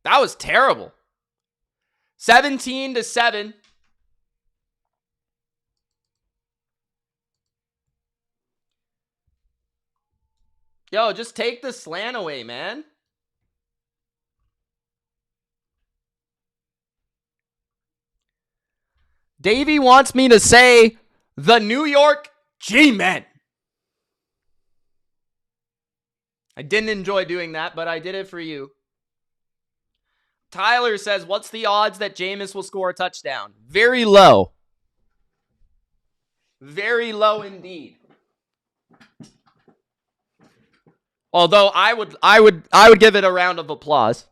That was terrible. 17-7. Yo, just take the slant away, man. Davey wants me to say the New York G-Men. I didn't enjoy doing that, but I did it for you. Tyler says, what's the odds that Jameis will score a touchdown? Very low. Very low indeed. Although I would give it a round of applause.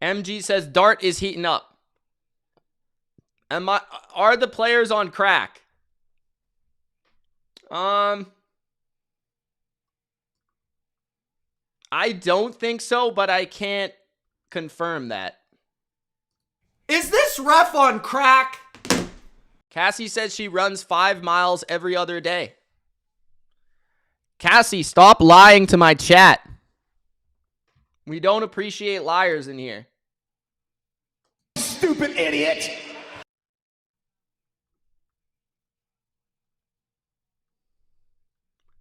MG says Dart is heating up. Are the players on crack? I don't think so, but I can't confirm that. Is this ref on crack? Cassie says she runs 5 miles every other day. Cassie, stop lying to my chat. We don't appreciate liars in here. Stupid idiot!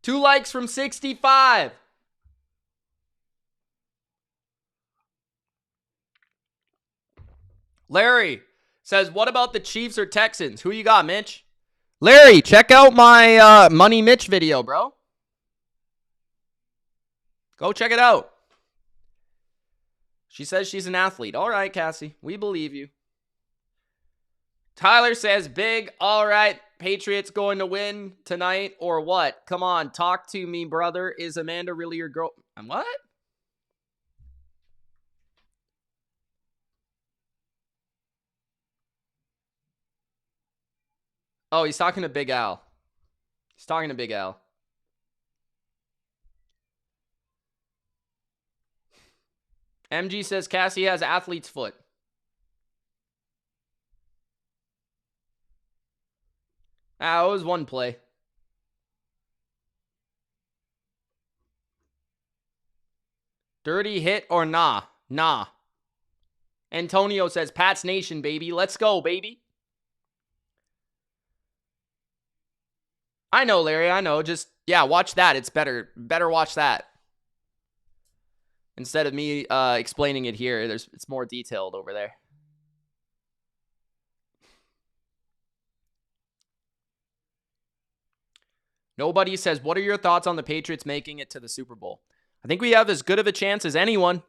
Two likes from 65. Larry says, what about the Chiefs or Texans? Who you got, Mitch? Larry, check out my Money Mitch video, bro. Go check it out. She says she's an athlete. All right, Cassie. We believe you. Tyler says, big. All right. Patriots going to win tonight or what? Come on. Talk to me, brother. Is Amanda really your girl? What? Oh, he's talking to Big Al. He's talking to Big Al. MG says Cassie has athlete's foot. It was one play. Dirty hit or nah? Nah. Antonio says, Pats Nation, baby. Let's go, baby. I know, Larry. I know. Just, yeah, watch that. It's better. Better watch that. Instead of me explaining it here, it's more detailed over there. Nobody says, what are your thoughts on the Patriots making it to the Super Bowl? I think we have as good of a chance as anyone.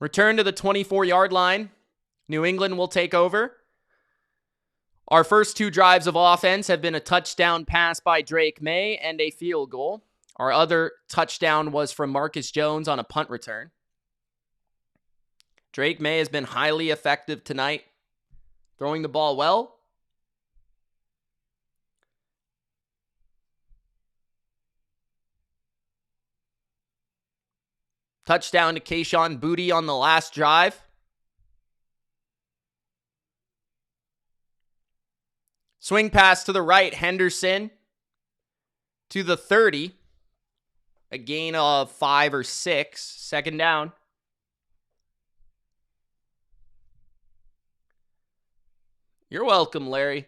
Return to the 24-yard line. New England will take over. Our first 2 drives of offense have been a touchdown pass by Drake Maye and a field goal. Our other touchdown was from Marcus Jones on a punt return. Drake Maye has been highly effective tonight, throwing the ball well. Touchdown to Kayshon Boutte on the last drive. Swing pass to the right, Henderson to the 30. A gain of 5 or 6. Second down. You're welcome, Larry.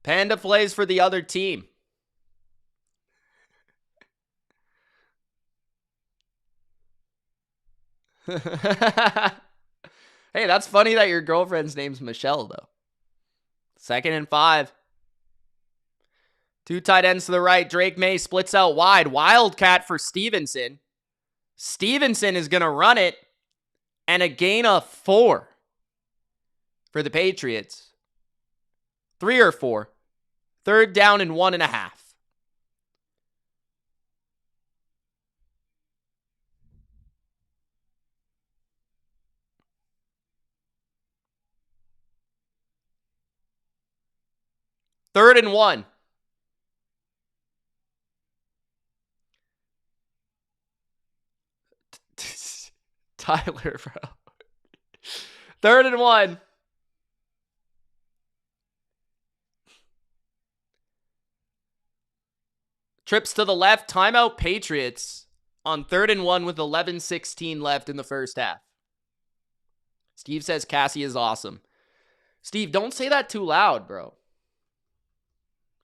Panda plays for the other team. Hey, that's funny that your girlfriend's name's Michelle, though. 2nd and 5. 2 tight ends to the right. Drake Maye splits out wide. Wildcat for Stevenson. Stevenson is going to run it. And a gain of 4 for the Patriots. 3 or 4. 3rd down and 1.5. Third and 1. Tyler, bro. 3rd and 1. Trips to the left. Timeout Patriots on 3rd and 1 with 11:16 left in the first half. Steve says Cassie is awesome. Steve, don't say that too loud, bro.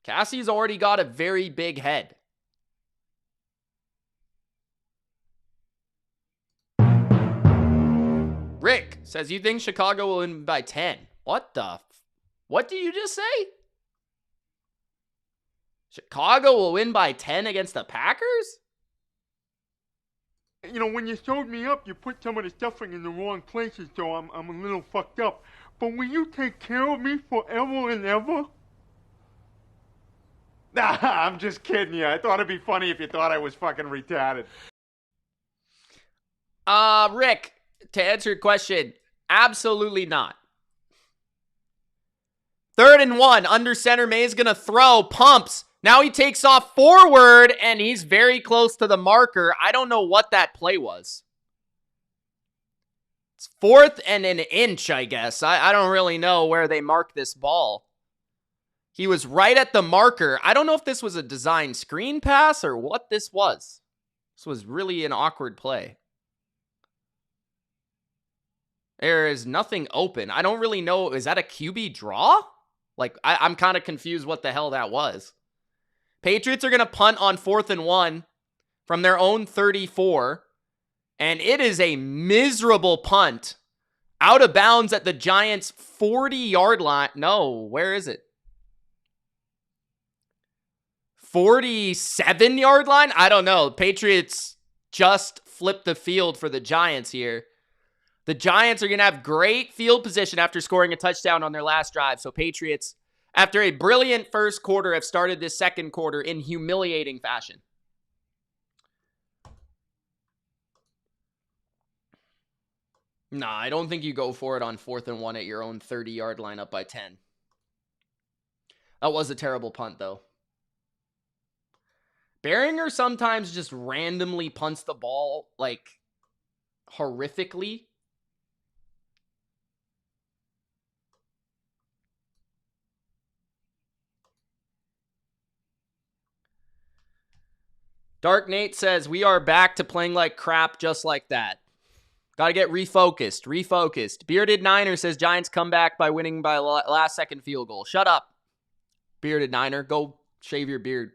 Cassie's already got a very big head. Rick says, you think Chicago will win by 10? What do you just say? Chicago will win by 10 against the Packers? You know, when you showed me up, you put some of the stuffing in the wrong places, so I'm a little fucked up. But will you take care of me forever and ever? Nah, I'm just kidding you. I thought it'd be funny if you thought I was fucking retarded. Rick, to answer your question, absolutely not. 3rd and 1, under center, Maye's gonna throw, pumps. Now he takes off forward, and he's very close to the marker. I don't know what that play was. It's 4th and an inch, I guess. I don't really know where they marked this ball. He was right at the marker. I don't know if this was a design screen pass or what this was. This was really an awkward play. There is nothing open. I don't really know. Is that a QB draw? Like, I'm kind of confused what the hell that was. Patriots are going to punt on 4th and 1 from their own 34. And it is a miserable punt. Out of bounds at the Giants' 40-yard line. No, where is it? 47-yard line? I don't know. Patriots just flipped the field for the Giants here. The Giants are going to have great field position after scoring a touchdown on their last drive. So Patriots, after a brilliant first quarter, have started this second quarter in humiliating fashion. Nah, I don't think you go for it on 4th and 1 at your own 30-yard line up by 10. That was a terrible punt, though. Behringer sometimes just randomly punts the ball, like, horrifically. Dark Nate says, we are back to playing like crap just like that. Got to get refocused. Bearded Niner says, Giants come back by winning by last second field goal. Shut up, Bearded Niner. Go shave your beard.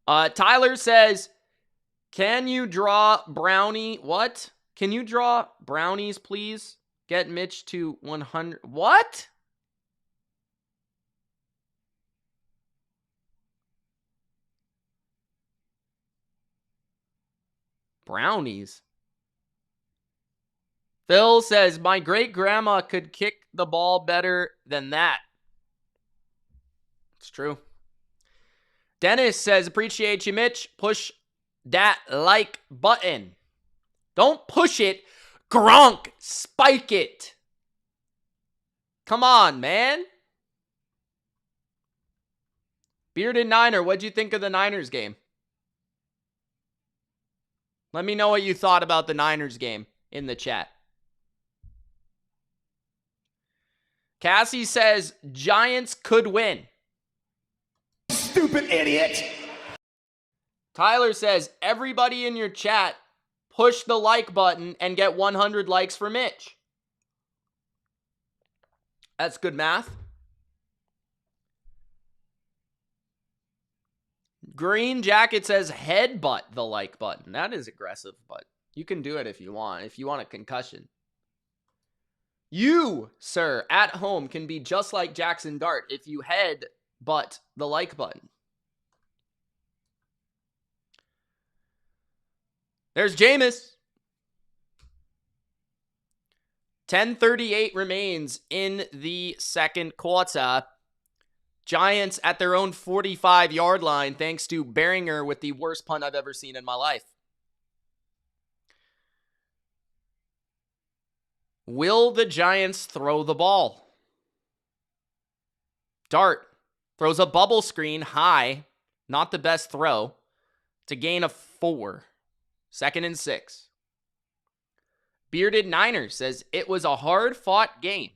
Tyler says, can you draw brownie? What? Can you draw brownies, please? Get Mitch to 100. What? Brownies. Phil says, my great-grandma could kick the ball better than that. It's true. Dennis says, appreciate you, Mitch. Push that like button. Don't push it. Gronk, spike it. Come on, man. Bearded Niner, what'd you think of the Niners game? Let me know what you thought about the Niners game in the chat. Cassie says Giants could win. Stupid idiot! Tyler says everybody in your chat push the like button and get 100 likes for Mitch. That's good math. Green Jacket says headbutt the like button. That is aggressive, but you can do it if you want. If you want a concussion. You, sir, at home can be just like Jaxson Dart if you headbutt the like button. There's Jameis. 10:38 remains in the second quarter. Giants at their own 45-yard line thanks to Beringer with the worst punt I've ever seen in my life. Will the Giants throw the ball? Dart throws a bubble screen high, not the best throw, to gain a 4. 2nd and 6. Bearded Niners says it was a hard-fought game,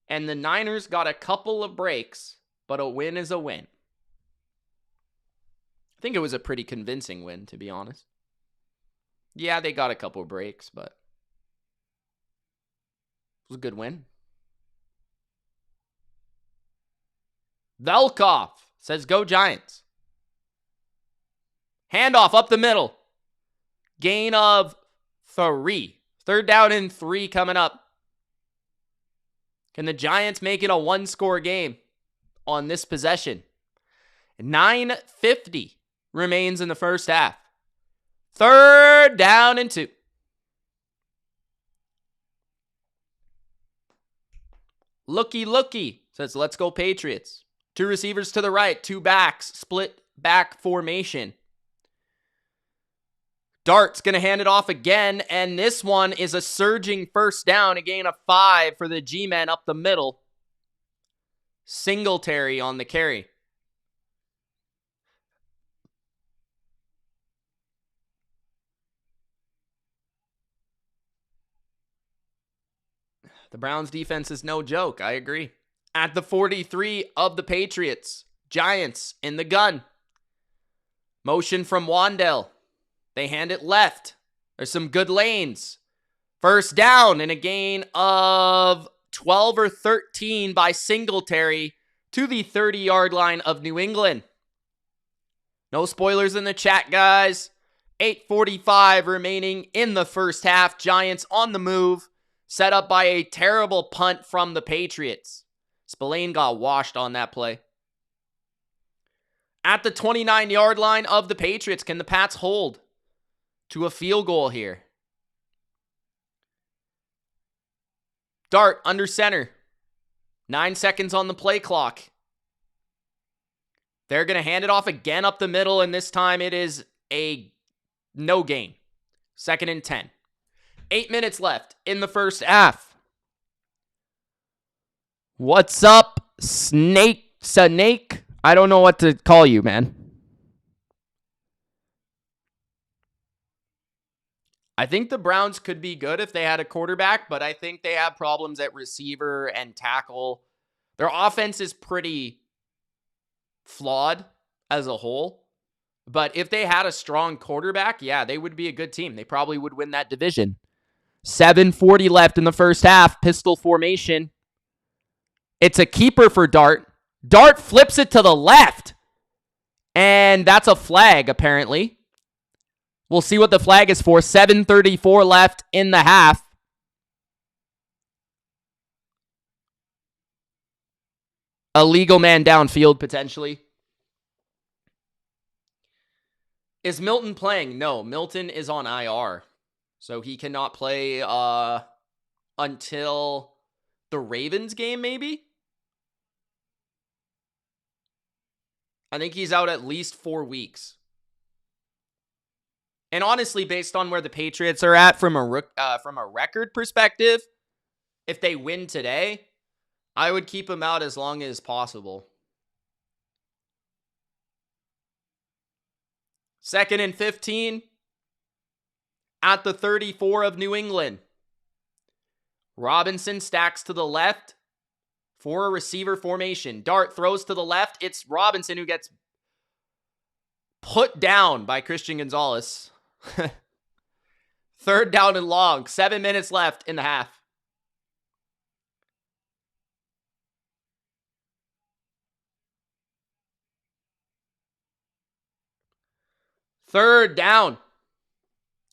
and the Niners got a couple of breaks, but a win is a win. I think it was a pretty convincing win, to be honest. Yeah, they got a couple of breaks, but it was a good win. Velkoff says, go Giants. Handoff up the middle. Gain of 3. 3rd down and 3 coming up. Can the Giants make it a 1-score game on this possession? 9:50 remains in the first half. 3rd down and 2. Looky says, let's go Patriots. 2 receivers to the right, 2 backs, split back formation. Dart's going to hand it off again, and this one is a surging 1st down, a gain of 5 for the G-men up the middle. Singletary on the carry. The Browns defense is no joke, I agree. At the 43 of the Patriots, Giants in the gun. Motion from Wandell. They hand it left. There's some good lanes. 1st down and a gain of 12 or 13 by Singletary to the 30-yard line of New England. No spoilers in the chat, guys. 8:45 remaining in the first half. Giants on the move. Set up by a terrible punt from the Patriots. Spillane got washed on that play. At the 29-yard line of the Patriots, can the Pats hold to a field goal here? Dart under center. 9 seconds on the play clock. They're going to hand it off again up the middle, and this time it is a no gain. 2nd and 10. 8 minutes left in the first half. What's up, Snake? I don't know what to call you, man. I think the Browns could be good if they had a quarterback, but I think they have problems at receiver and tackle. Their offense is pretty flawed as a whole. But if they had a strong quarterback, yeah, they would be a good team. They probably would win that division. 7:40 left in the first half. Pistol formation. It's a keeper for Dart. Dart flips it to the left. And that's a flag, apparently. We'll see what the flag is for. 7:34 left in the half. A legal man downfield, potentially. Is Milton playing? No, Milton is on IR. So he cannot play until the Ravens game, maybe? I think he's out at least 4 weeks. And honestly, based on where the Patriots are at from a record perspective, if they win today, I would keep him out as long as possible. 2nd and 15 at the 34 of New England. Robinson stacks to the left for a receiver formation. Dart throws to the left. It's Robinson who gets put down by Christian Gonzalez. 3rd down and long. 7 minutes left in the half. Third down.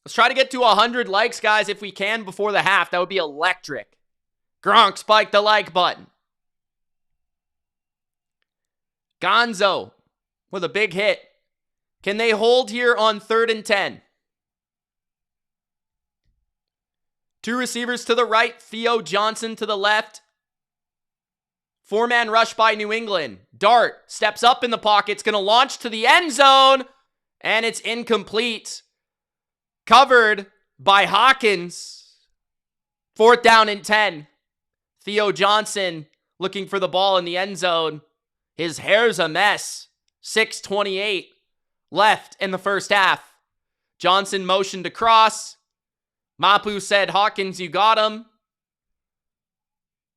Let's try to get to 100 likes, guys, if we can before the half. That would be electric. Gronk spiked the like button. Gonzo with a big hit. Can they hold here on 3rd and 10? 2 receivers to the right. Theo Johnson to the left. 4-man rush by New England. Dart steps up in the pocket. It's going to launch to the end zone. And it's incomplete. Covered by Hawkins. 4th down and 10. Theo Johnson looking for the ball in the end zone. His hair's a mess. 6:28 left in the first half. Johnson motioned across. Mapu said, Hawkins, you got him.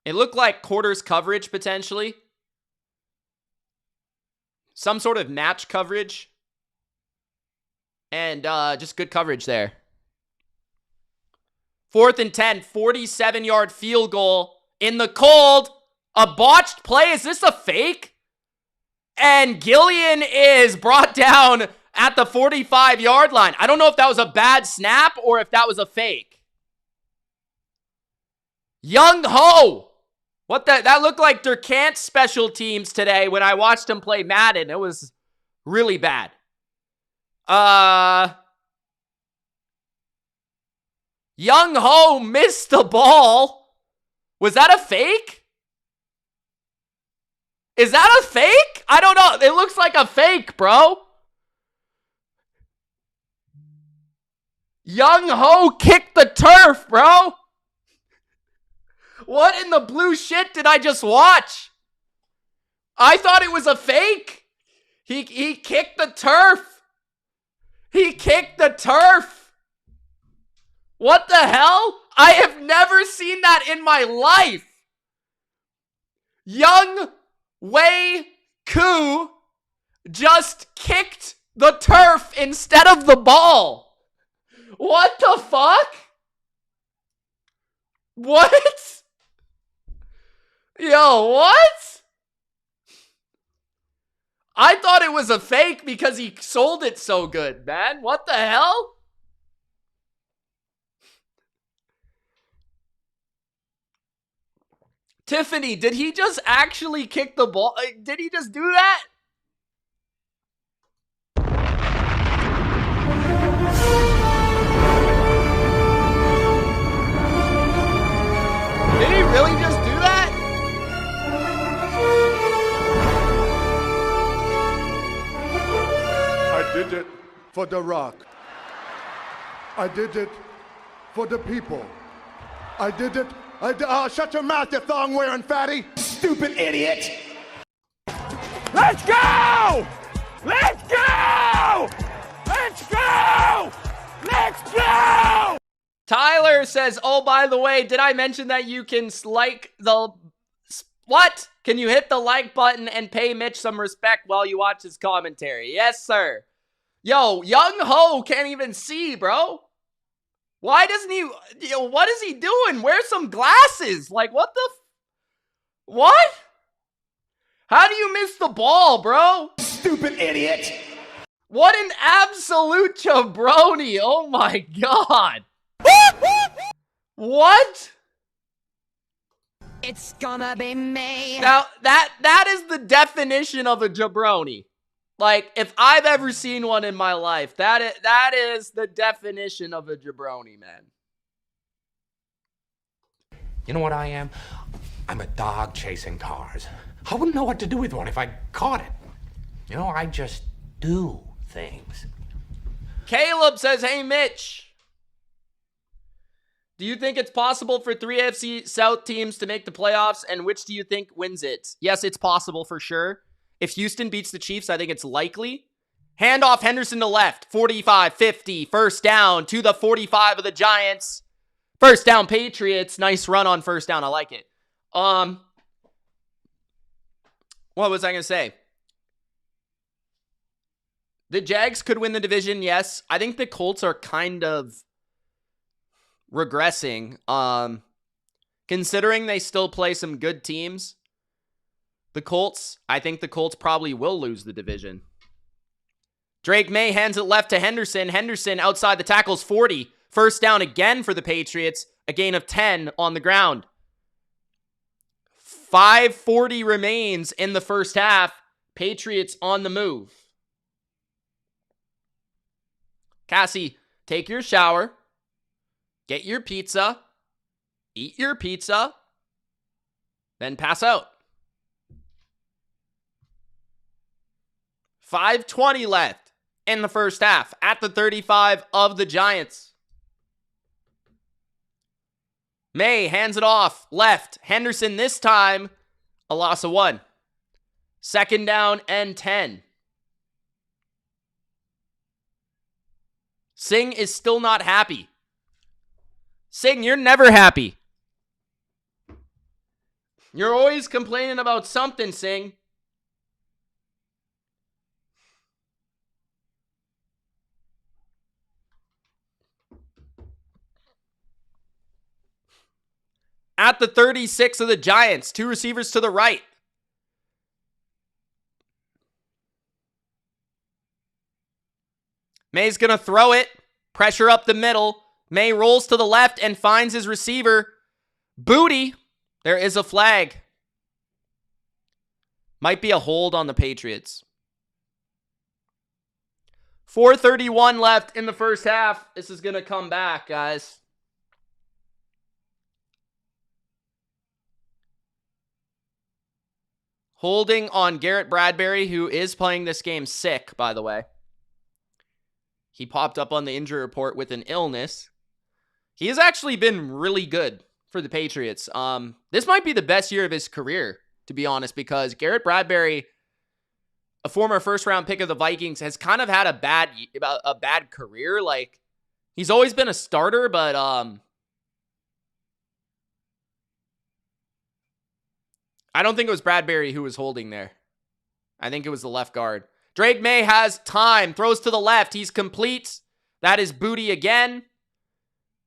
It looked like quarters coverage potentially. Some sort of match coverage. And just good coverage there. 4th and 10, 47-yard field goal in the cold. A botched play. Is this a fake? And Gillian is brought down at the 45-yard line. I don't know if that was a bad snap or if that was a fake. Young Ho. What the? That looked like Durkant's special teams today when I watched him play Madden. It was really bad. Young Ho missed the ball. Was that a fake? Is that a fake? I don't know. It looks like a fake, bro. Young Ho kicked the turf, bro. What in the blue shit did I just watch? I thought it was a fake. He kicked the turf. He kicked the turf. What the hell? I have never seen that in my life. Young Wei Koo just kicked the turf instead of the ball. What the fuck? What? Yo, what? I thought it was a fake because he sold it so good, man. What the hell? Tiffany, did he just actually kick the ball? Did he just do that? Did he really just do that? I did it for The Rock. I did it for the people. I did it. Shut your mouth, you thong-wearing fatty. Stupid idiot. Let's go! Let's go! Let's go! Let's go! Tyler says, oh, by the way, did I mention that you can like the... What? Can you hit the like button and pay Mitch some respect while you watch his commentary? Yes, sir. Yo, Young Ho can't even see, bro. Why doesn't he... what is he doing? Wear some glasses. Like, what the... What? How do you miss the ball, bro? Stupid idiot. What an absolute jabroni. Oh, my God. What? It's gonna be me. Now, that is the definition of a jabroni. Like, if I've ever seen one in my life, that is the definition of a jabroni, man. You know what I am? I'm a dog chasing cars. I wouldn't know what to do with one if I caught it. You know, I just do things. Caleb says, hey, Mitch. Do you think it's possible for 3 AFC South teams to make the playoffs, and which do you think wins it? Yes, it's possible for sure. If Houston beats the Chiefs, I think it's likely. Handoff Henderson to left, 45-50, first down to the 45 of the Giants. First down, Patriots. Nice run on first down. I like it. What was I going to say? The Jags could win the division, yes. I think the Colts are kind of regressing. Considering they still play some good teams, I think the Colts probably will lose the division. Drake Maye hands it left to Henderson. Henderson outside the tackles, 40. First down again for the Patriots. A gain of 10 on the ground. 5:40 remains in the first half. Patriots on the move. Cassie, take your shower. Get your pizza. Eat your pizza. Then pass out. 5:20 left in the first half at the 35 of the Giants. Maye hands it off left. Henderson this time, a loss of 1. Second down and 10. Singh is still not happy. Singh, you're never happy. You're always complaining about something, Singh. At the 36 of the Giants, 2 receivers to the right. Maye's going to throw it. Pressure up the middle. Maye rolls to the left and finds his receiver. Booty. There is a flag. Might be a hold on the Patriots. 4:31 left in the first half. This is going to come back, guys. Holding on Garrett Bradbury, who is playing this game sick, by the way. He popped up on the injury report with an illness. He has actually been really good for the Patriots. This might be the best year of his career, to be honest, because Garrett Bradbury, a former first-round pick of the Vikings, has kind of had a bad career. Like, he's always been a starter, but I don't think it was Bradbury who was holding there. I think it was the left guard. Drake Maye has time. Throws to the left. He's complete. That is Booty again.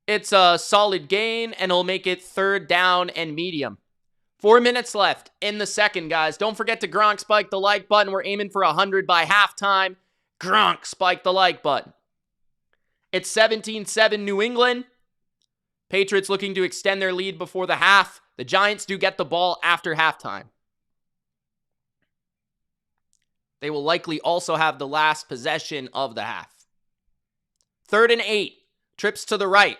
It's a solid gain, and it'll make it third down and medium. 4 minutes left in the second, guys. Don't forget to Gronk spike the like button. We're aiming for 100 by halftime. Gronk spike the like button. It's 17-7 New England. Patriots looking to extend their lead before the half. The Giants do get the ball after halftime. They will likely also have the last possession of the half. 3rd and 8. Trips to the right.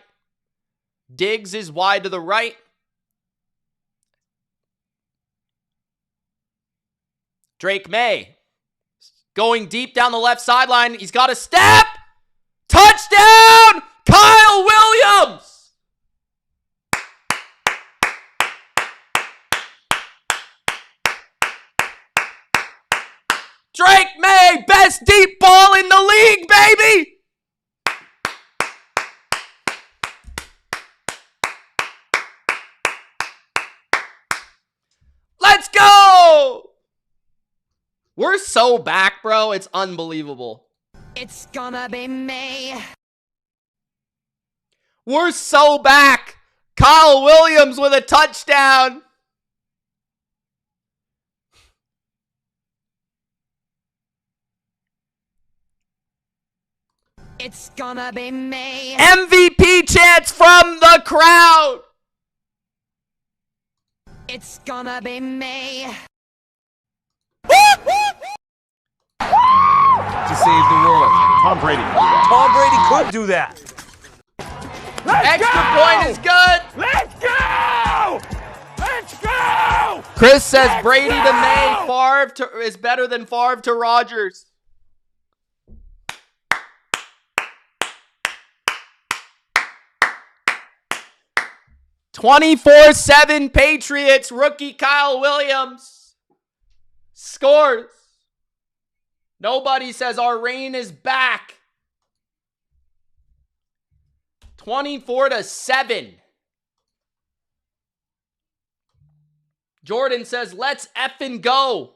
Diggs is wide to the right. Drake Maye going deep down the left sideline. He's got a step. Touchdown! Kyle Williams! Drake Maye, best deep ball in the league, baby! Let's go! We're so back, bro. It's unbelievable. It's gonna be me. We're so back. Kyle Williams with a touchdown. It's gonna be me. MVP chants from the crowd. It's gonna be me. To save the world. Tom Brady. Tom Brady could do that. Extra point is good. Let's go! Let's go! Chris says Brady to Maye, Favre is better than Favre to Rodgers. 24-7 Patriots. Rookie Kyle Williams scores. Nobody says our reign is back. 24-7. Jordan says, let's effing go.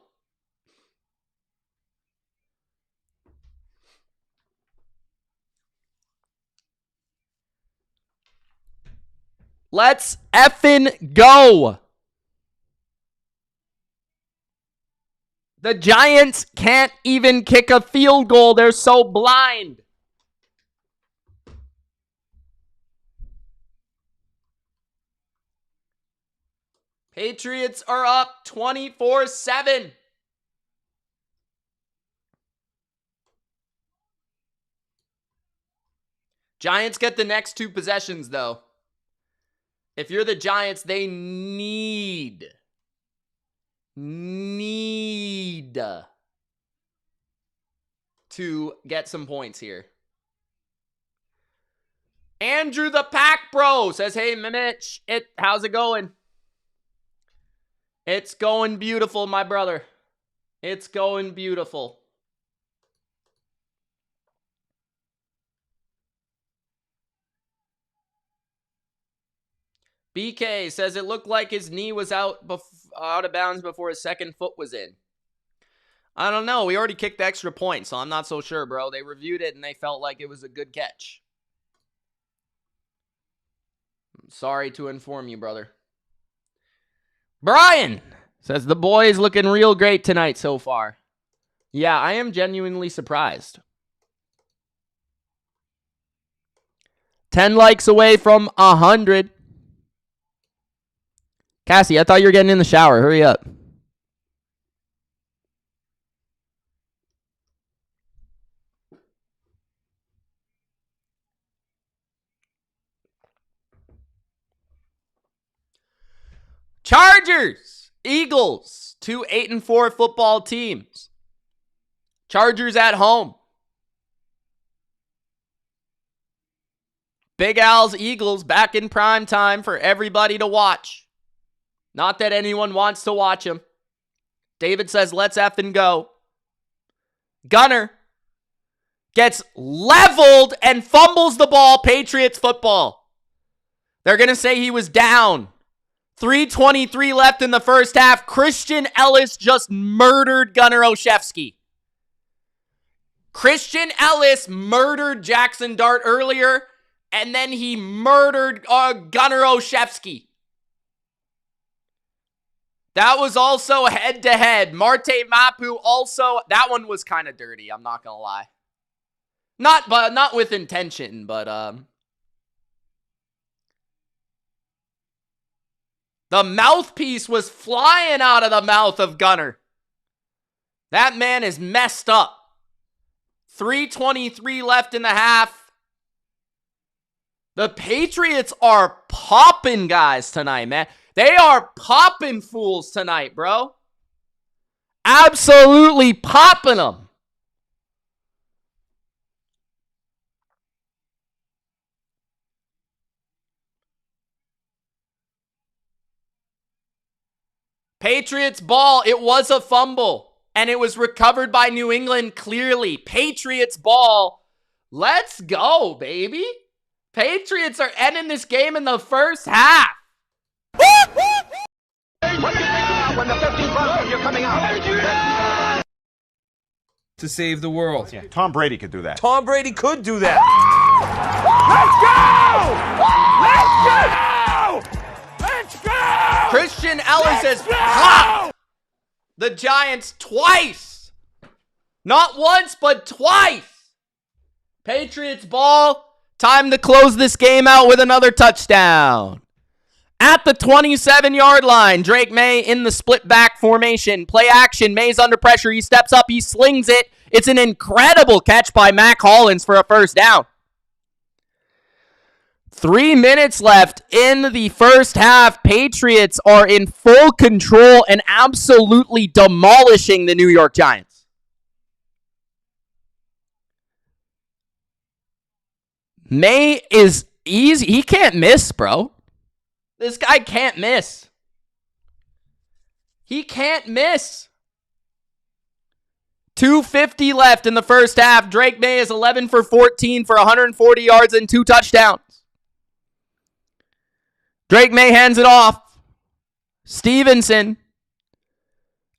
Let's effing go. The Giants can't even kick a field goal. They're so blind. Patriots are up 24-7. Giants get the next 2 possessions, though. If you're the Giants, they need to get some points here. Andrew the Pack Bro says, hey, Mitch, how's it going? It's going beautiful, my brother. It's going beautiful. BK says it looked like his knee was out of bounds before his second foot was in. I don't know. We already kicked the extra point, so I'm not so sure, bro. They reviewed it, and they felt like it was a good catch. I'm sorry to inform you, brother. Brian says the boys looking real great tonight so far. Yeah, I am genuinely surprised. 10 likes away from 100. Cassie, I thought you were getting in the shower. Hurry up. Chargers, Eagles, 2 8-4 football teams. Chargers at home. Big Al's Eagles back in prime time for everybody to watch. Not that anyone wants to watch him. David says, let's effing go. Gunner gets leveled and fumbles the ball. Patriots football. They're going to say he was down. 3:23 left in the first half. Christian Ellis just murdered Gunner Olszewski. Christian Ellis murdered Jaxson Dart earlier, and then he murdered Gunner Olszewski. That was also head-to-head. Marte Mapu also, that one was kind of dirty, I'm not going to lie. Not with intention, but the mouthpiece was flying out of the mouth of Gunner. That man is messed up. 3:23 left in the half. The Patriots are popping guys tonight, man. They are popping fools tonight, bro. Absolutely popping them. Patriots ball, it was a fumble, and it was recovered by New England clearly. Patriots ball, let's go, baby. Patriots are ending this game in the first half. When the 15 bucks, you're coming out. To save the world. Yeah, Tom Brady could do that. Tom Brady could do that. Let's go! Let's go! Christian Ellis has popped the Giants twice. Not once, but twice. Patriots ball. Time to close this game out with another touchdown. At the 27-yard line, Drake Maye in the split back formation. Play action. Maye's under pressure. He steps up. He slings it. It's an incredible catch by Mac Hollins for a first down. 3 minutes left in the first half. Patriots are in full control and absolutely demolishing the New York Giants. Maye is easy. He can't miss, bro. This guy can't miss. He can't miss. 2:50 left in the first half. Drake Maye is 11 for 14 for 140 yards and 2 touchdowns. Drake Maye hands it off. Stevenson,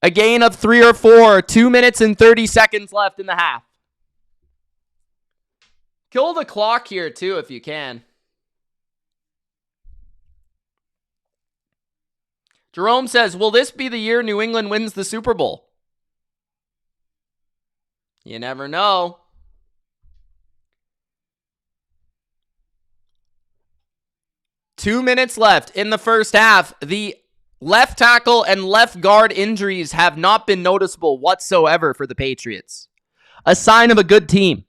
a gain of 3 or 4. 2 minutes and 30 seconds left in the half. Kill the clock here too if you can. Jerome says, will this be the year New England wins the Super Bowl? You never know. Two minutes left in the first half. The left tackle and left guard injuries have not been noticeable whatsoever for the Patriots. A sign of a good team.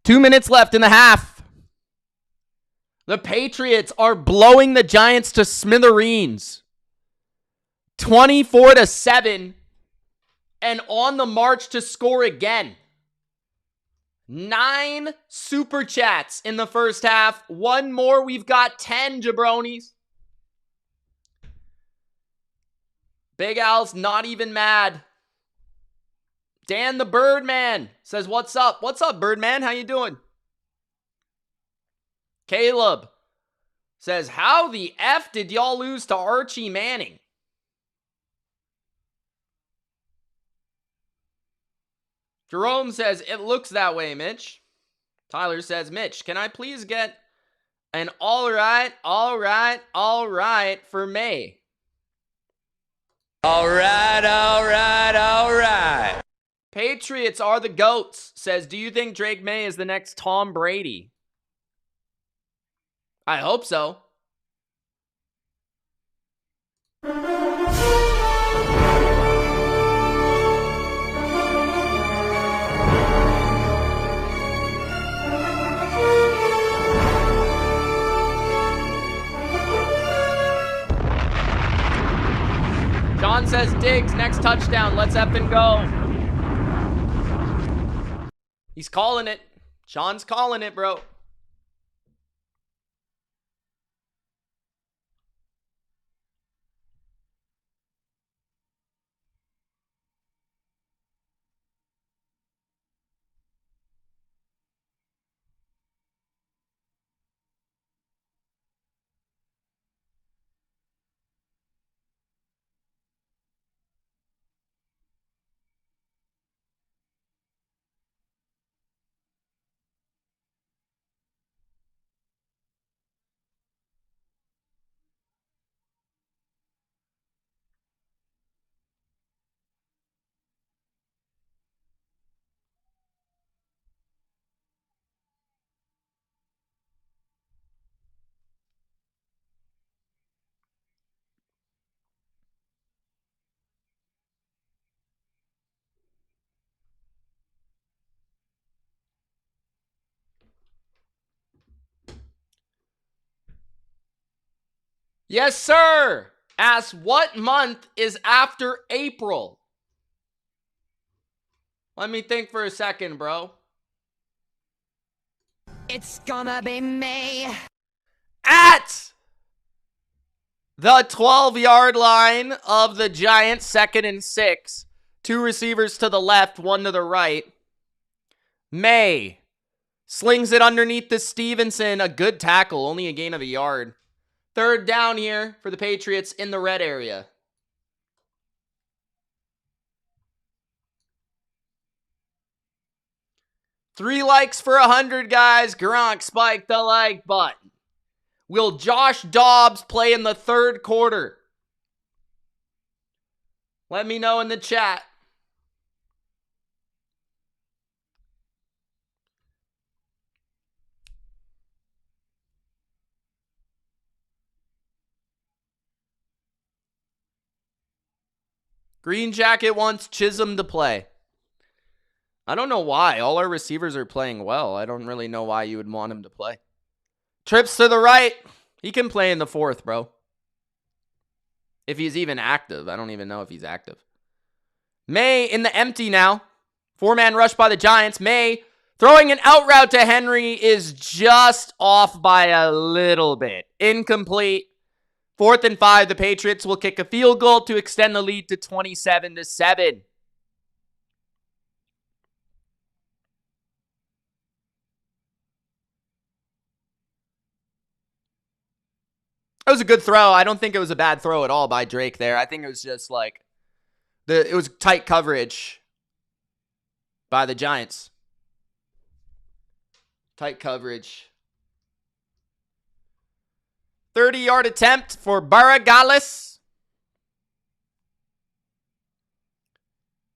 2 minutes left in the half. The Patriots are blowing the Giants to smithereens. 24-7. And on the march to score again. 9 super chats in the first half. One more, we've got 10 jabronis. Big Al's not even mad. Dan the Birdman says, what's up? What's up, Birdman? How you doing? Caleb says, how the F did y'all lose to Archie Manning? Jerome says, it looks that way, Mitch. Tyler says, Mitch, can I please get an all right for May? All right. Patriots are the GOATs, says, do you think Drake Maye is the next Tom Brady? I hope so. Sean says, Diggs, next touchdown. Let's effing go. He's calling it. Sean's calling it, bro. Yes, sir. Ask what month is after April? Let me think for a second, bro. It's gonna be May. At the 12-yard line of the Giants, 2nd and 6. 2 receivers to the left, 1 to the right. May slings it underneath the Stevenson. A good tackle, only a gain of a yard. 3rd down here for the Patriots in the red area. Three likes for 100, guys. Gronk spiked the like button. Will Josh Dobbs play in the 3rd quarter? Let me know in the chat. Green Jacket wants Chisholm to play. I don't know why. All our receivers are playing well. I don't really know why you would want him to play. Trips to the right. He can play in the 4th, bro. If he's even active. I don't even know if he's active. May in the empty now. 4-man rush by the Giants. May throwing an out route to Henry is just off by a little bit. Incomplete. 4th and 5, the Patriots will kick a field goal to extend the lead to 27-7. It was a good throw. I don't think it was a bad throw at all by Drake there. I think it was just like it was tight coverage by the Giants. Tight coverage. 30-yard attempt for Baragales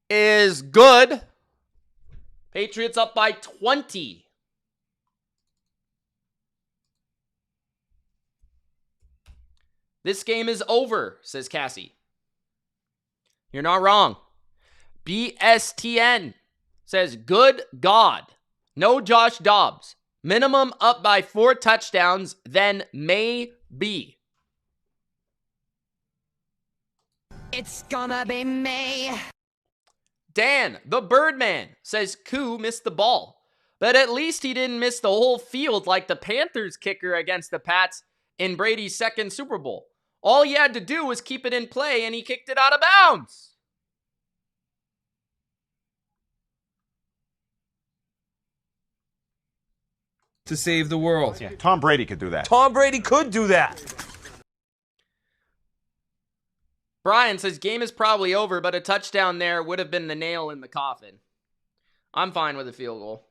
is good. Patriots up by 20. This game is over, says Cassie. You're not wrong. BSTN says, good God. No Josh Dobbs. Minimum up by 4 touchdowns, then maybe. It's gonna be May. Dan, the Birdman, says Koo missed the ball. But at least he didn't miss the whole field like the Panthers kicker against the Pats in Brady's second Super Bowl. All he had to do was keep it in play, and he kicked it out of bounds. To save the world. Yeah, Tom Brady could do that. Tom Brady could do that. Brian says, game is probably over, but a touchdown there would have been the nail in the coffin. I'm fine with a field goal.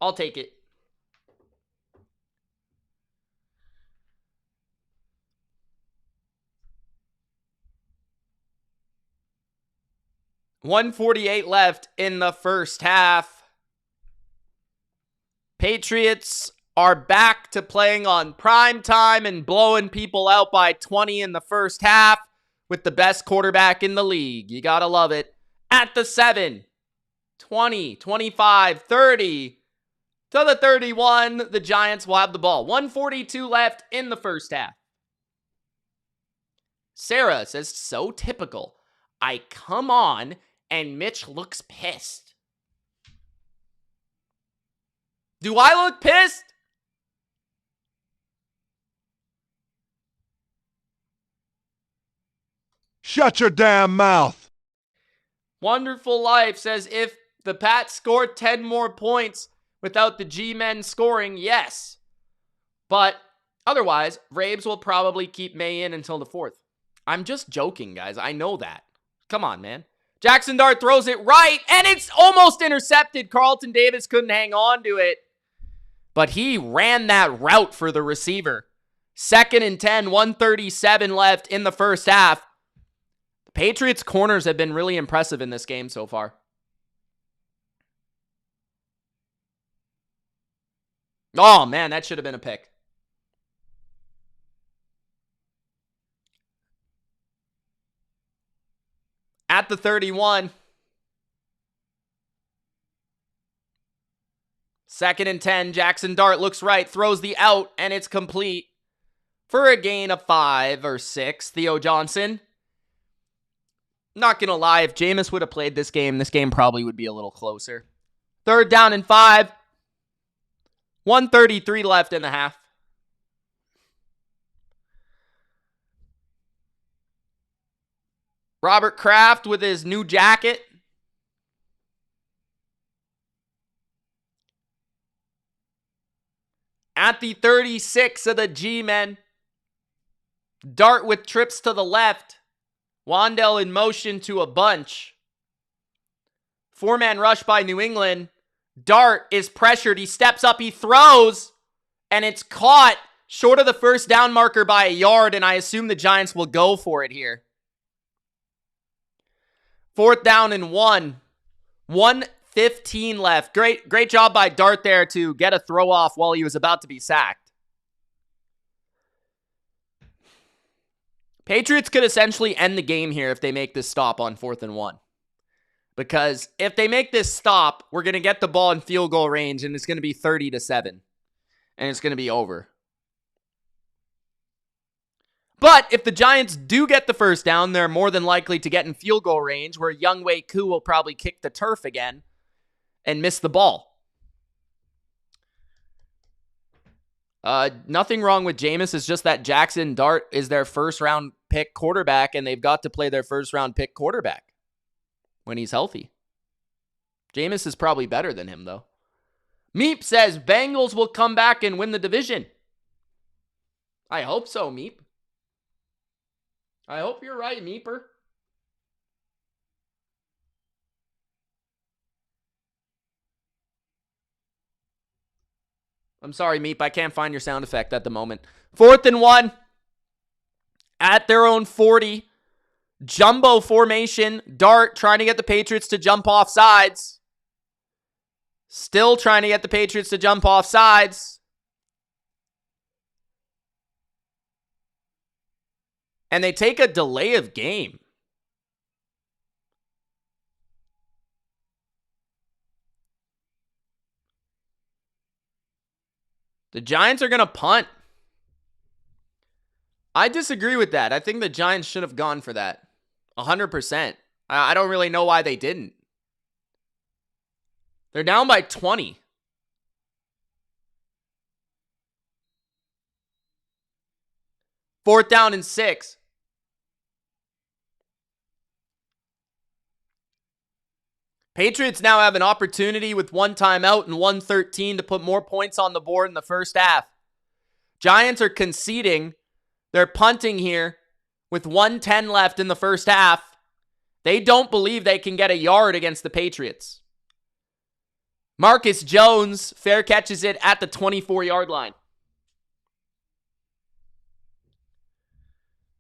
I'll take it. .148 left in the first half. Patriots are back to playing on prime time and blowing people out by 20 in the first half with the best quarterback in the league. You gotta love it. At the 7, 20, 25, 30, to the 31, the Giants will have the ball. 142 left in the first half. Sarah says, so typical. I come on and Mitch looks pissed. Do I look pissed? Shut your damn mouth. Wonderful Life says, if the Pats scored 10 more points without the G-men scoring, yes. But otherwise, Rabes will probably keep May in until the 4th. I'm just joking, guys. I know that. Come on, man. Jaxson Dart throws it right, and it's almost intercepted. Carlton Davis couldn't hang on to it. But he ran that route for the receiver. 2nd and 10, 137 left in the first half. The Patriots' corners have been really impressive in this game so far. Oh, man, that should have been a pick. At the 31. 2nd and 10, Jaxson Dart looks right, throws the out, and it's complete for a gain of 5 or 6. Theo Johnson. Not going to lie, if Jameis would have played this game probably would be a little closer. 3rd down and 5. 1:33 left in the half. Robert Kraft with his new jacket. At the 36 of the G-men. Dart with trips to the left. Wandell in motion to a bunch. 4-man rush by New England. Dart is pressured. He steps up. He throws. And it's caught short of the first down marker by a yard. And I assume the Giants will go for it here. 4th down and 1. 1:15 left. Great job by Dart there to get a throw off while he was about to be sacked. Patriots could essentially end the game here if they make this stop on 4th and 1. Because if they make this stop, we're going to get the ball in field goal range and it's going to be 30-7. And it's going to be over. But if the Giants do get the first down, they're more than likely to get in field goal range where Younghoe Koo will probably kick the turf again and miss the ball. Nothing wrong with Jameis. It's just that Jaxson Dart is their first-round pick quarterback, and they've got to play their first-round pick quarterback when he's healthy. Jameis is probably better than him, though. Meep says Bengals will come back and win the division. I hope so, Meep. I hope you're right, Meeper. I'm sorry, Meep. I can't find your sound effect at the moment. 4th and 1. At their own 40. Jumbo formation. Dart trying to get the Patriots to jump off sides. Still trying to get the Patriots to jump off sides. And they take a delay of game. The Giants are going to punt. I disagree with that. I think the Giants should have gone for that. 100%. I don't really know why they didn't. They're down by 20. Fourth down and 6. Patriots now have an opportunity with 1 timeout and 1:13 to put more points on the board in the first half. Giants are conceding. They're punting here with 1:10 left in the first half. They don't believe they can get a yard against the Patriots. Marcus Jones fair catches it at the 24-yard line.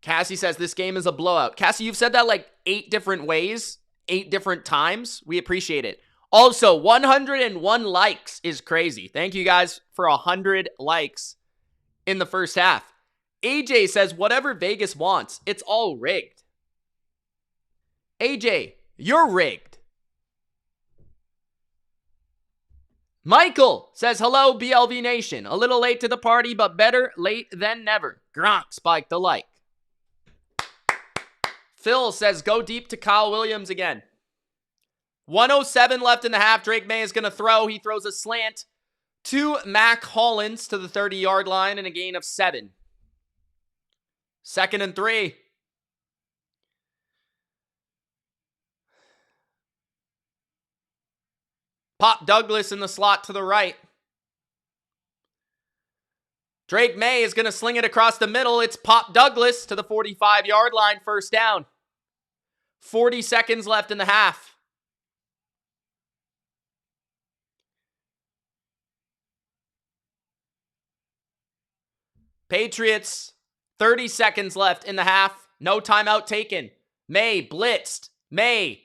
Cassie says this game is a blowout. Cassie, you've said that like 8 different ways. 8 different times. We appreciate it. Also, 101 likes is crazy. Thank you guys for 100 likes in the first half. AJ says, whatever Vegas wants, it's all rigged. AJ, you're rigged. Michael says, hello, BLV Nation. A little late to the party, but better late than never. Gronk spiked the like. Phil says, go deep to Kyle Williams again. 1:07 left in the half. Drake Maye is going to throw. He throws a slant to Mac Hollins to the 30-yard line and a gain of 7. 2nd and 3. Pop Douglas in the slot to the right. Drake Maye is going to sling it across the middle. It's Pop Douglas to the 45-yard line. First down. 40 seconds left in the half. Patriots, 30 seconds left in the half. No timeout taken. Maye blitzed. Maye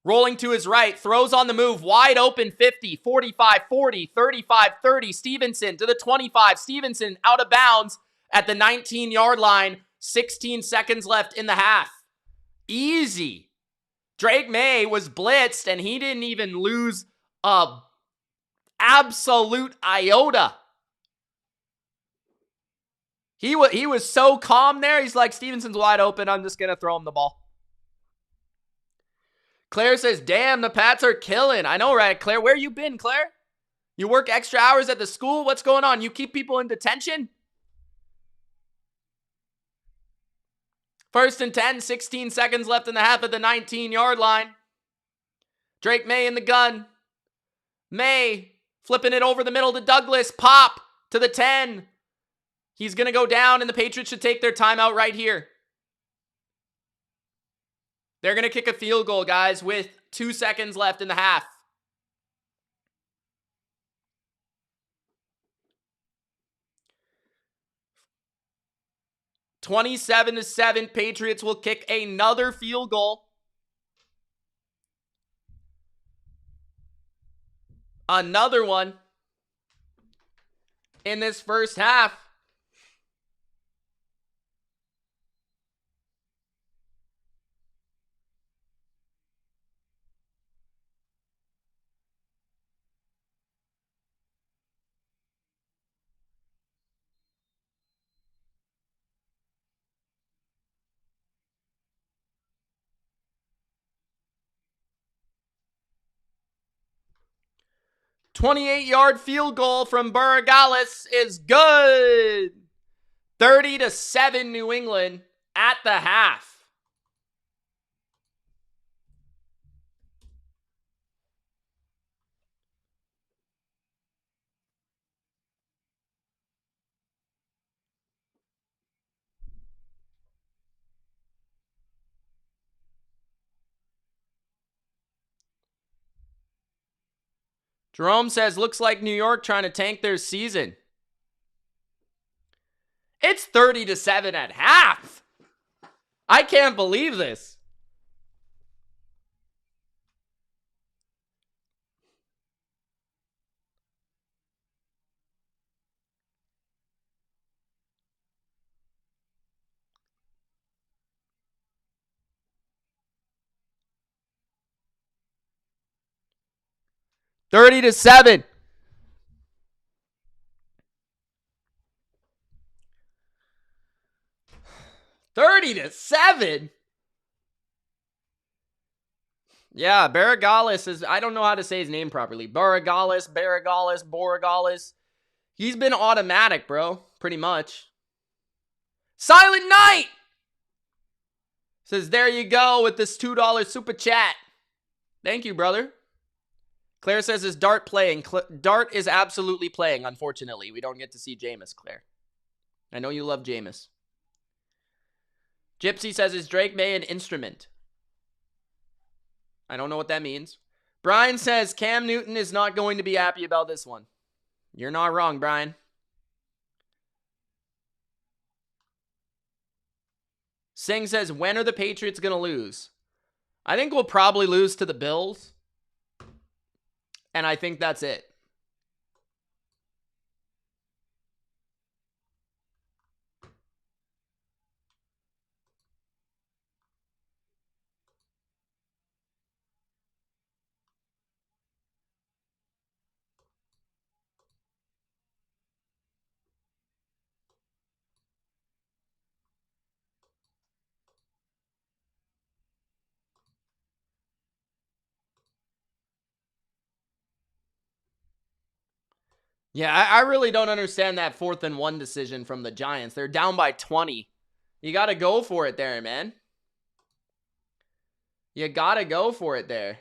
rolling to his right. Throws on the move. Wide open 50, 45, 40, 35, 30. Stevenson to the 25. Stevenson out of bounds at the 19-yard line. 16 seconds left in the half. Easy. Drake Maye was blitzed and he didn't even lose a absolute iota. He was so calm there. He's like, Stevenson's wide open. I'm just going to throw him the ball. Claire says, damn, the Pats are killing. I know, right, Claire? Where you been, Claire? You work extra hours at the school? What's going on? You keep people in detention? 1st and 10, 16 seconds left in the half at the 19-yard line. Drake Maye in the gun. Maye flipping it over the middle to Douglas. Pop to the 10. He's going to go down, and the Patriots should take their timeout right here. They're going to kick a field goal, guys, with 2 seconds left in the half. (27-7). Patriots will kick another field goal. Another one in this first half. 28-yard field goal from Burgales is good. 30-7 New England at the half. Jerome says, looks like New York trying to tank their season. It's 30-7 at half. I can't believe this. $30-7. $30-7. Yeah, Barragales is, I don't know how to say his name properly. Barragales. He's been automatic, bro. Pretty much. Silent Night says, there you go with this $2 super chat. Thank you, brother. Claire says, is Dart playing? Dart is absolutely playing, unfortunately. We don't get to see Jameis, Claire. I know you love Jameis. Gypsy says, is Drake Maye an instrument? I don't know what that means. Brian says, Cam Newton is not going to be happy about this one. You're not wrong, Brian. Singh says, when are the Patriots going to lose? I think we'll probably lose to the Bills. And I think that's it. Yeah, I really don't understand that 4th and 1 decision from the Giants. They're down by 20. You got to go for it there, man. You got to go for it there.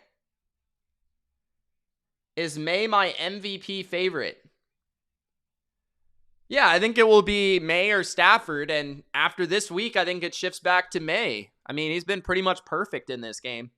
Is Maye my MVP favorite? Yeah, I think it will be Maye or Stafford. And after this week, I think it shifts back to Maye. I mean, he's been pretty much perfect in this game.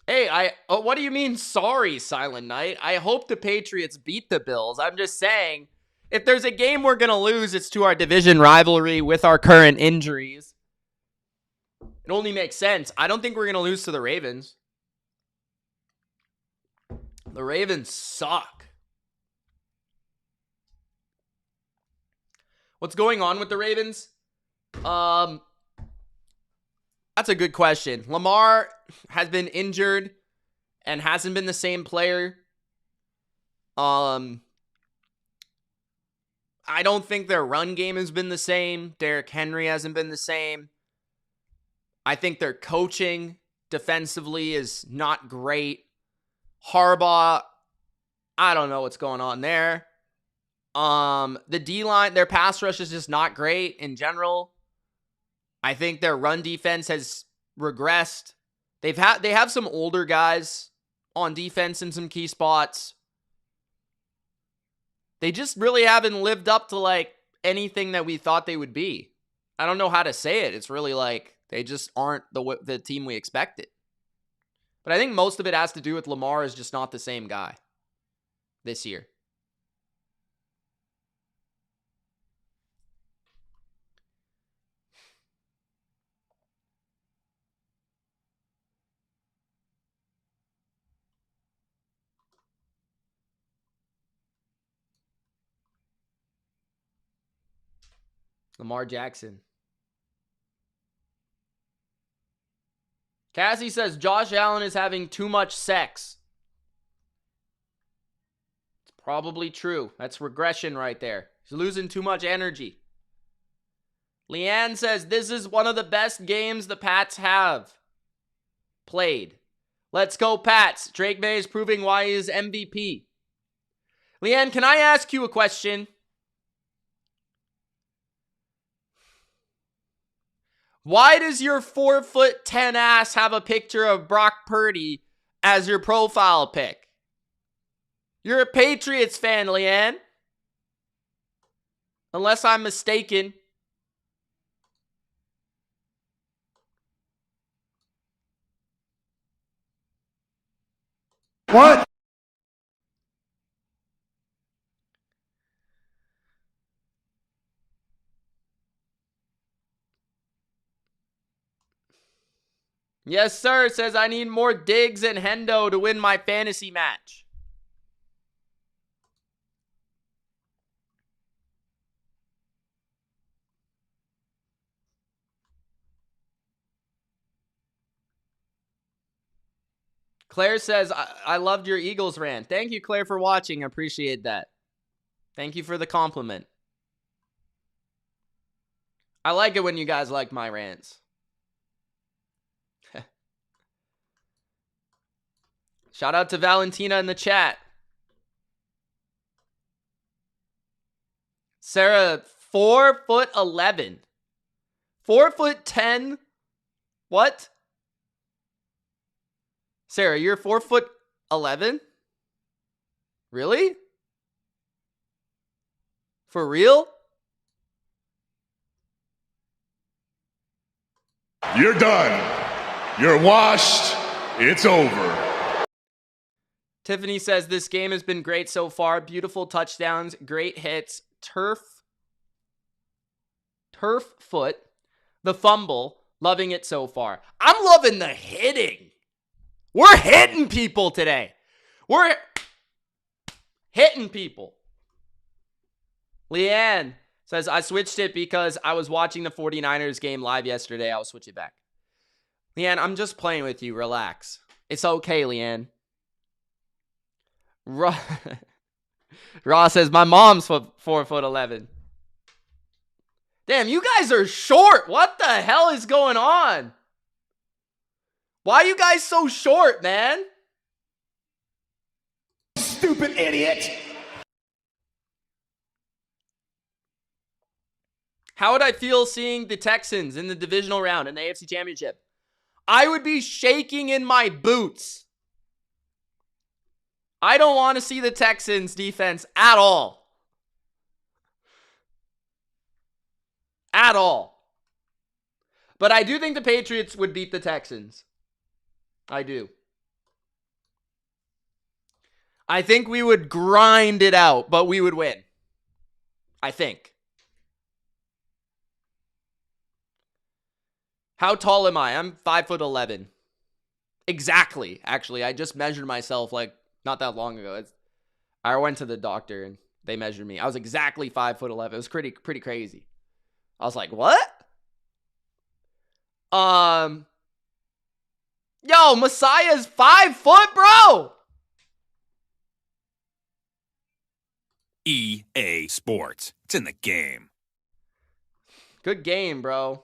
Hey, what do you mean, sorry, Silent Night? I hope the Patriots beat the Bills. I'm just saying, if there's a game we're going to lose, it's to our division rivalry with our current injuries. It only makes sense. I don't think we're going to lose to the Ravens. The Ravens suck. What's going on with the Ravens? That's a good question. Lamar has been injured and hasn't been the same player. I don't think their run game has been the same. Derrick Henry hasn't been the same. I think their coaching defensively is not great. Harbaugh, I don't know what's going on there. The D-line, their pass rush is just not great in general. I think their run defense has regressed. They have some older guys on defense in some key spots. They just really haven't lived up to like anything that we thought they would be. I don't know how to say it. It's really like they just aren't the team we expected. But I think most of it has to do with Lamar is just not the same guy this year. Lamar Jackson. Cassie says Josh Allen is having too much sex. It's probably true. That's regression right there. He's losing too much energy. Leanne says this is one of the best games the Pats have played. Let's go Pats. Drake Maye is proving why he is MVP. Leanne, can I ask you a question? Why does your 4'10" ass have a picture of Brock Purdy as your profile pic? You're a Patriots fan, Leanne. Unless I'm mistaken. What? Yes, sir. Says I need more Diggs and Hendo to win my fantasy match. Claire says, I loved your Eagles rant. Thank you, Claire, for watching. I appreciate that. Thank you for the compliment. I like it when you guys like my rants. Shout out to Valentina in the chat. Sarah, 4'11". 4'10". What? Sarah, you're 4'11"? Really? For real? You're done. You're washed. It's over. Tiffany says this game has been great so far. Beautiful touchdowns, great hits, turf foot, the fumble. Loving it so far. I'm loving the hitting. We're hitting people today. We're hitting people. Leanne says, I switched it because I was watching the 49ers game live yesterday. I'll switch it back. Leanne, I'm just playing with you. Relax. It's okay, Leanne. Raw says, my mom's 4'11". Damn, you guys are short. What the hell is going on? Why are you guys so short, man? Stupid idiot. How would I feel seeing the Texans in the divisional round in the AFC Championship? I would be shaking in my boots. I don't want to see the Texans defense at all. At all. But I do think the Patriots would beat the Texans. I do. I think we would grind it out, but we would win. I think. How tall am I? I'm 5'11". Exactly. Actually, I just measured myself like not that long ago. I went to the doctor and they measured me. I was exactly 5'11". It was pretty crazy. I was like, what? Yo, Messiah's 5 foot, bro. EA Sports. It's in the game. Good game, bro.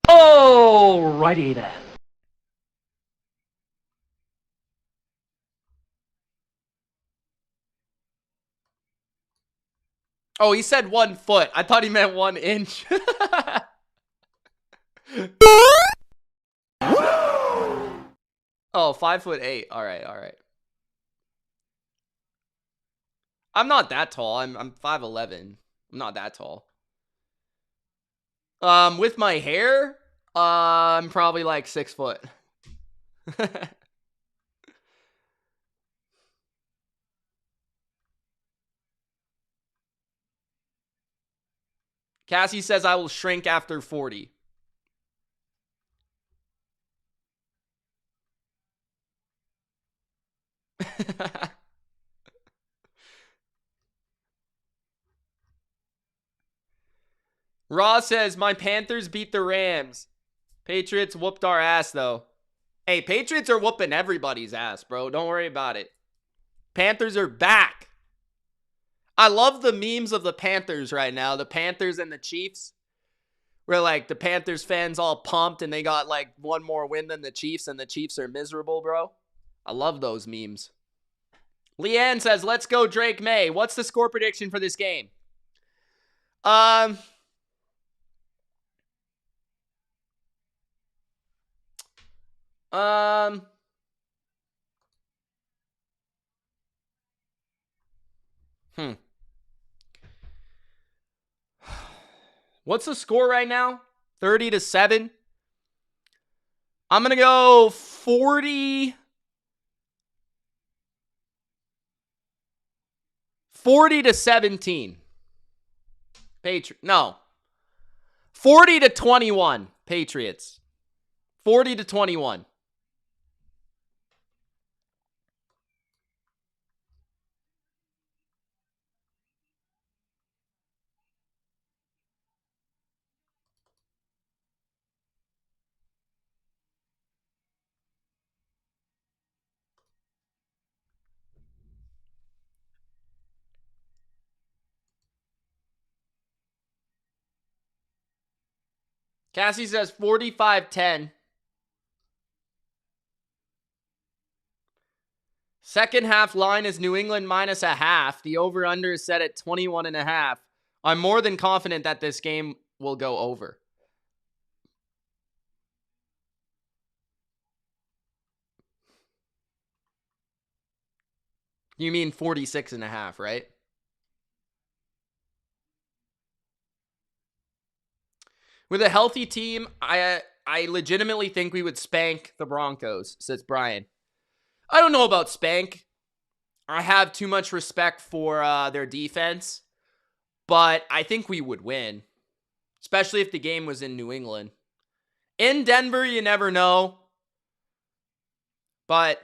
Alrighty then. Oh, he said 1 foot. I thought he meant 1 inch. Oh, 5'8". All right. I'm not that tall. I'm 5'11". I'm not that tall. With my hair, I'm probably like 6 foot. Cassie says I will shrink after 40. Ross says, my Panthers beat the Rams. Patriots whooped our ass, though. Hey, Patriots are whooping everybody's ass, bro. Don't worry about it. Panthers are back. I love the memes of the Panthers right now. The Panthers and the Chiefs. Where, like, the Panthers fans all pumped and they got, like, one more win than the Chiefs and the Chiefs are miserable, bro. I love those memes. Leanne says, let's go Drake Maye. What's the score prediction for this game? What's the score right now? 30-7. I'm going to go 40 to 17. No. 40 to 21 Patriots. 40 to 21. Cassie says 45-10. Second half line is New England -0.5. The over-under is set at 21.5. I'm more than confident that this game will go over. You mean 46.5, right? With a healthy team, I legitimately think we would spank the Broncos, says Brian. I don't know about spank. I have too much respect for their defense, but I think we would win, especially if the game was in New England. In Denver, you never know, but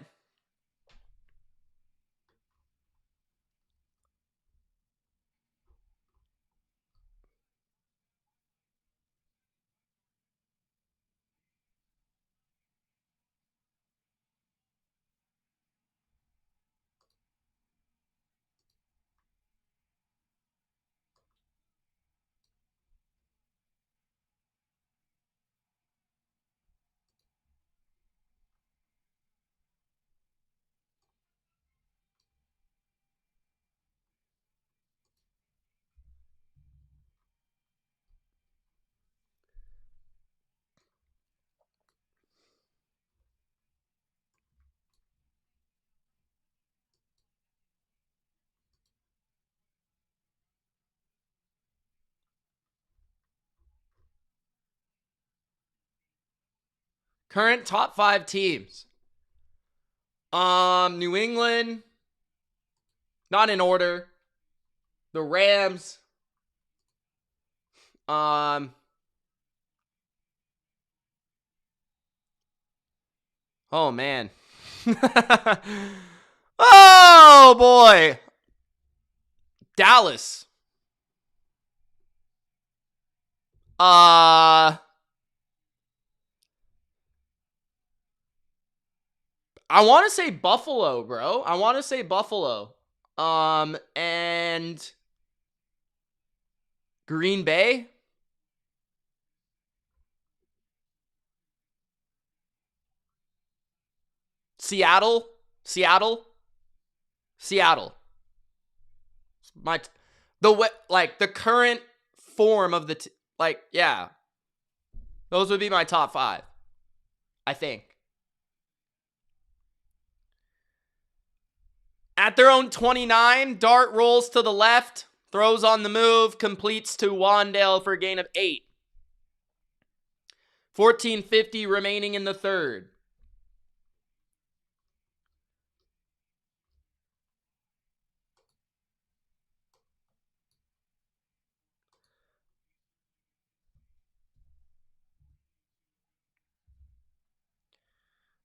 current top 5 teams. New England, not in order. The Rams. Oh man. Oh boy. Dallas. I want to say Buffalo, bro. I want to say Buffalo. And Green Bay. Seattle. The current form of the yeah. Those would be my top 5. I think. At their own 29, Dart rolls to the left, throws on the move, completes to Wandale for a gain of 8. 14:50 remaining in the third.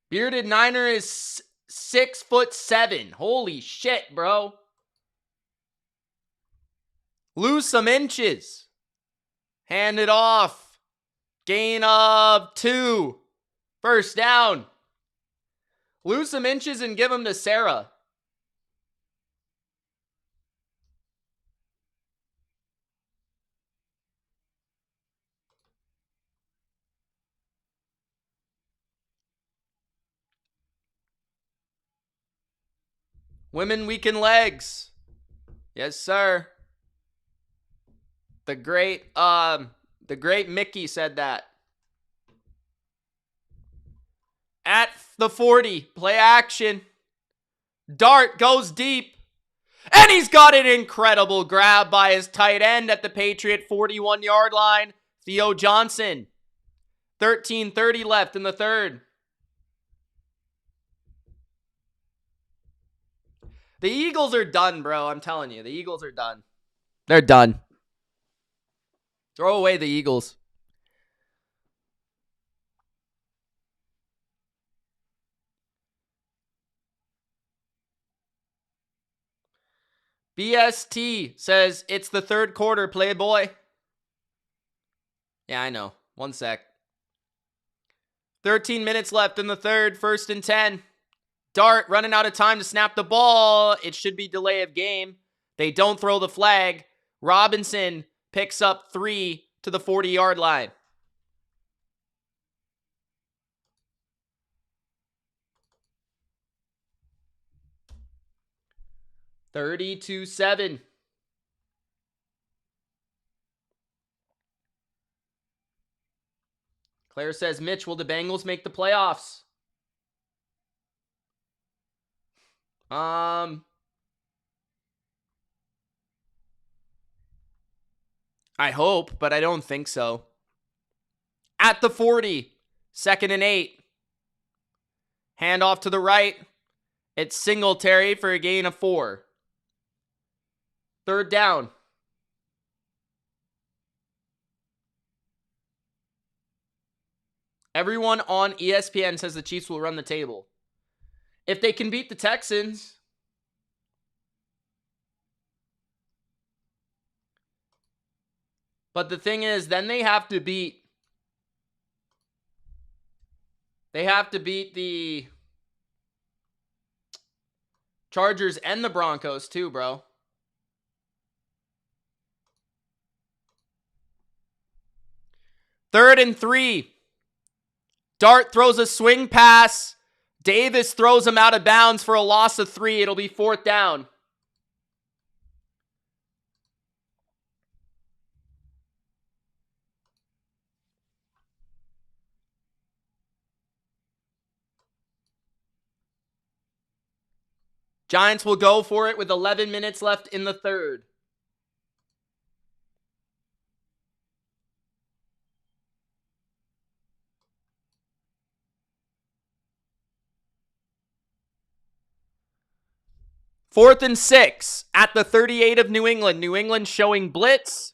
Bearded Niner is 6'7". Holy shit, bro. Lose some inches. Hand it off. Gain of 2. First down. Lose some inches and give them to Sarah. Women weaken legs. Yes, sir. The great Mickey said that. At the 40, play action. Dart goes deep. And he's got an incredible grab by his tight end at the Patriot 41-yard line, Theo Johnson. 13:30 left in the third. The Eagles are done, bro. I'm telling you, the Eagles are done. They're done. Throw away the Eagles. BST says, it's the third quarter, playboy. Yeah, I know. 1 sec. 13 minutes left in the third, 1st and 10. Dart running out of time to snap the ball. It should be delay of game. They don't throw the flag. Robinson picks up 3 to the 40-yard line. $32-7. Claire says, Mitch, will the Bengals make the playoffs? I hope, but I don't think so. At the 40, 2nd and 8. Hand off to the right. It's Singletary for a gain of 4. 3rd down. Everyone on ESPN says the Chiefs will run the table. If they can beat the Texans. But the thing is, then they have to beat the Chargers and the Broncos too, bro. Third and 3. Dart throws a swing pass. Davis throws him out of bounds for a loss of 3. It'll be 4th down. Giants will go for it with 11 minutes left in the third. Fourth and 6 at the 38 of New England. New England showing blitz.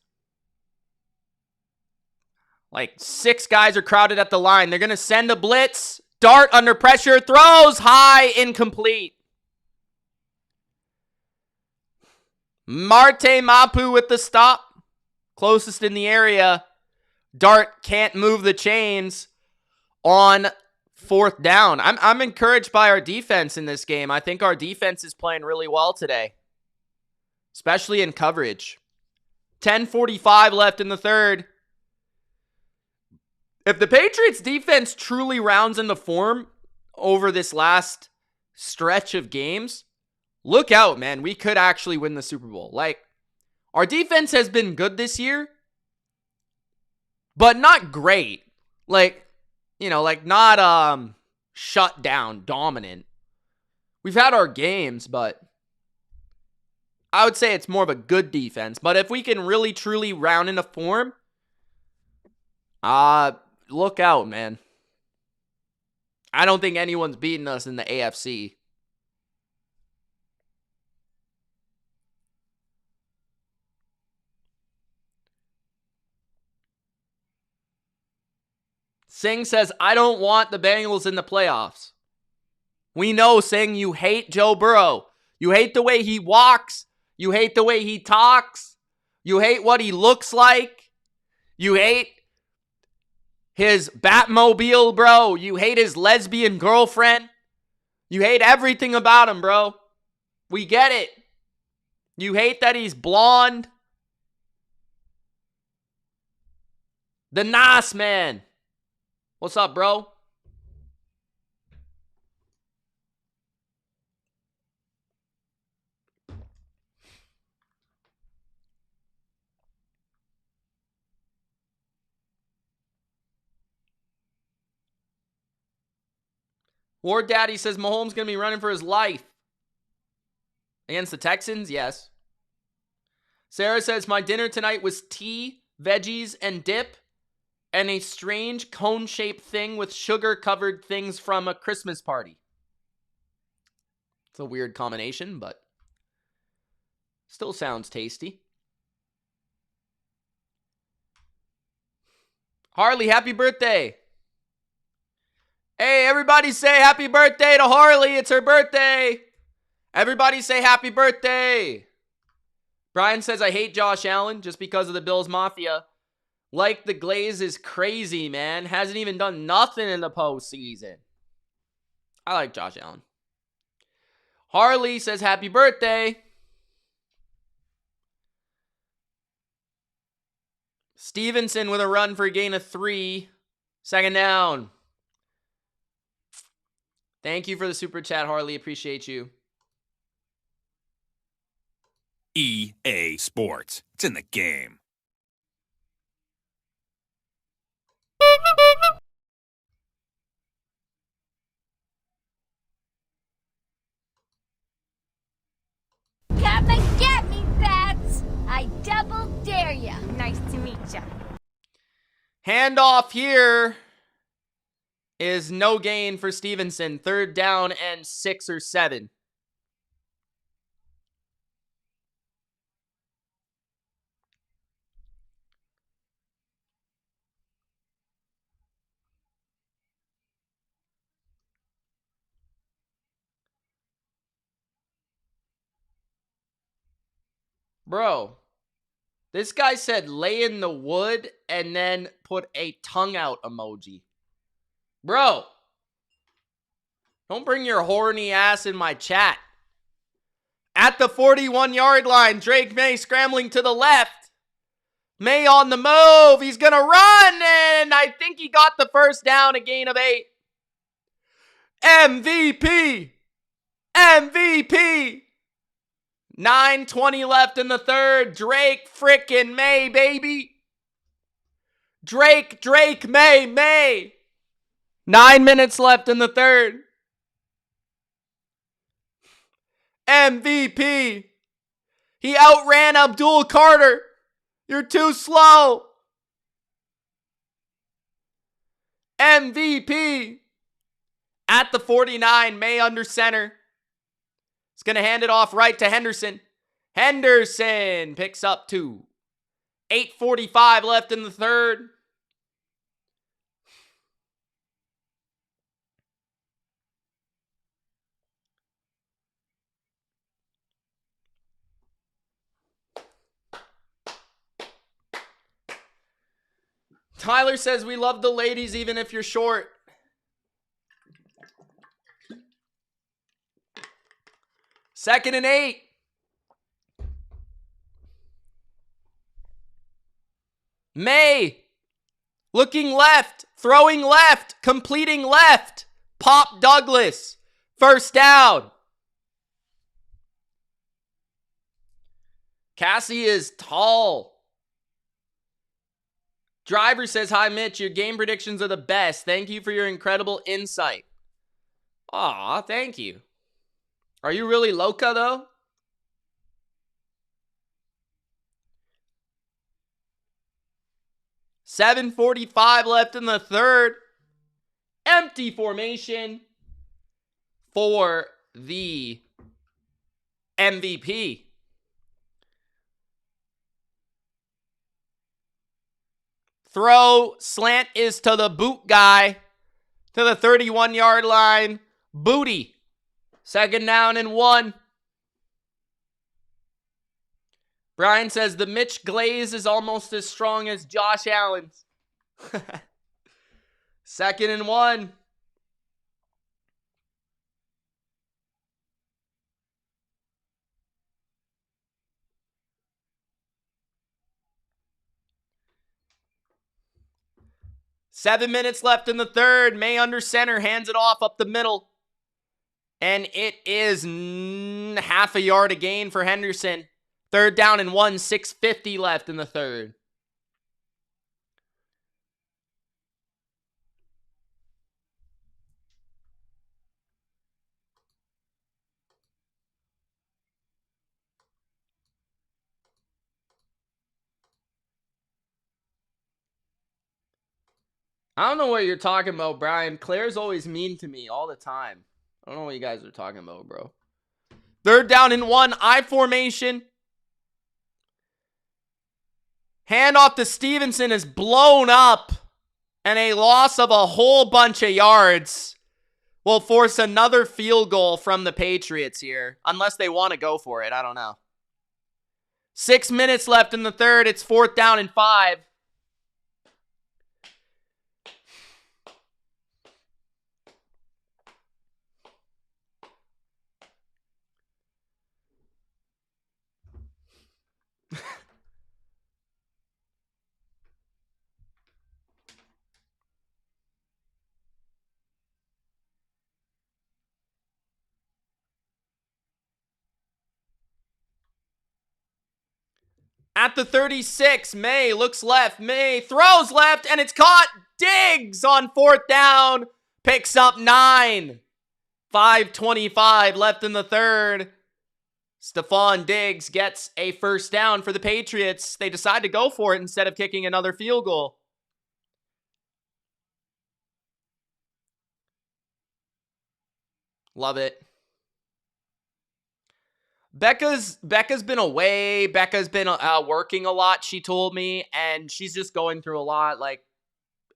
Like 6 guys are crowded at the line. They're going to send a blitz. Dart under pressure. Throws high. Incomplete. Marte Mapu with the stop. Closest in the area. Dart can't move the chains on 4th down. I'm encouraged by our defense in this game. I think our defense is playing really well today, especially in coverage. 10:45 left in the third. If the Patriots defense truly rounds into form over this last stretch of games, look out, man. We could actually win the Super Bowl. Like, our defense has been good this year, but not great. Like, you know, like not shut down, dominant. We've had our games, but I would say it's more of a good defense. But if we can really, truly round into form, look out, man. I don't think anyone's beating us in the AFC. Singh says, I don't want the Bengals in the playoffs. We know, Singh, you hate Joe Burrow. You hate the way he walks. You hate the way he talks. You hate what he looks like. You hate his Batmobile, bro. You hate his lesbian girlfriend. You hate everything about him, bro. We get it. You hate that he's blonde. The Nas man. What's up, bro? War Daddy says Mahomes going to be running for his life. Against the Texans? Yes. Sarah says, my dinner tonight was tea, veggies, and dip, and a strange cone-shaped thing with sugar-covered things from a Christmas party. It's a weird combination, but still sounds tasty. Harley, happy birthday. Hey, everybody say happy birthday to Harley. It's her birthday. Everybody say happy birthday. Brian says, I hate Josh Allen just because of the Bills Mafia. Like the Glaze is crazy, man. Hasn't even done nothing in the postseason. I like Josh Allen. Harley says, happy birthday. Stevenson with a run for a gain of 3. Second down. Thank you for the super chat, Harley. Appreciate you. EA Sports. It's in the game. Come and get me, bats! I double dare ya. Nice to meet ya. Handoff here is no gain for Stevenson. Third down and 6 or 7. Bro, this guy said lay in the wood and then put a tongue out emoji. Bro, don't bring your horny ass in my chat. At the 41-yard line, Drake Maye scrambling to the left. Maye on the move. He's going to run, and I think he got the first down, a gain of 8. MVP. MVP. 9:20 left in the third. Drake frickin' Maye, baby. Drake Maye. 9 minutes left in the third. MVP. He outran Abdul Carter. You're too slow. MVP. At the 49, Maye under center. He's going to hand it off right to Henderson. Henderson picks up 2. 8:45 left in the third. Tyler says we love the ladies even if you're short. Second and 8. Maye looking left, throwing left, completing left. Pop Douglas. First down. Cassie is tall. Driver says, hi, Mitch. Your game predictions are the best. Thank you for your incredible insight. Aw, thank you. Are you really loca, though? 7:45 left in the third. Empty formation for the MVP. Throw, slant is to the boot guy to the 31-yard line. Booty. 2nd down and 1. Brian says the Mitch glaze is almost as strong as Josh Allen's. 2nd and 1. Seven minutes left in the third. Maye under center, hands it off up the middle. And it is half a yard a gain for Henderson. 3rd down and 1, 6:50 left in the third. I don't know what you're talking about, Brian. Claire's always mean to me all the time. I don't know what you guys are talking about, bro. 3rd down and 1, I formation. Handoff to Stevenson is blown up. And a loss of a whole bunch of yards will force another field goal from the Patriots here. Unless they want to go for it. I don't know. 6 minutes left in the third. It's 4th down and 5. At the 36, Maye looks left. Maye throws left, and it's caught. Diggs on 4th down. Picks up 9. 5:25 left in the third. Stephon Diggs gets a 1st down for the Patriots. They decide to go for it instead of kicking another field goal. Love it. Becca's been away. Becca's been working a lot, she told me, and she's just going through a lot, like,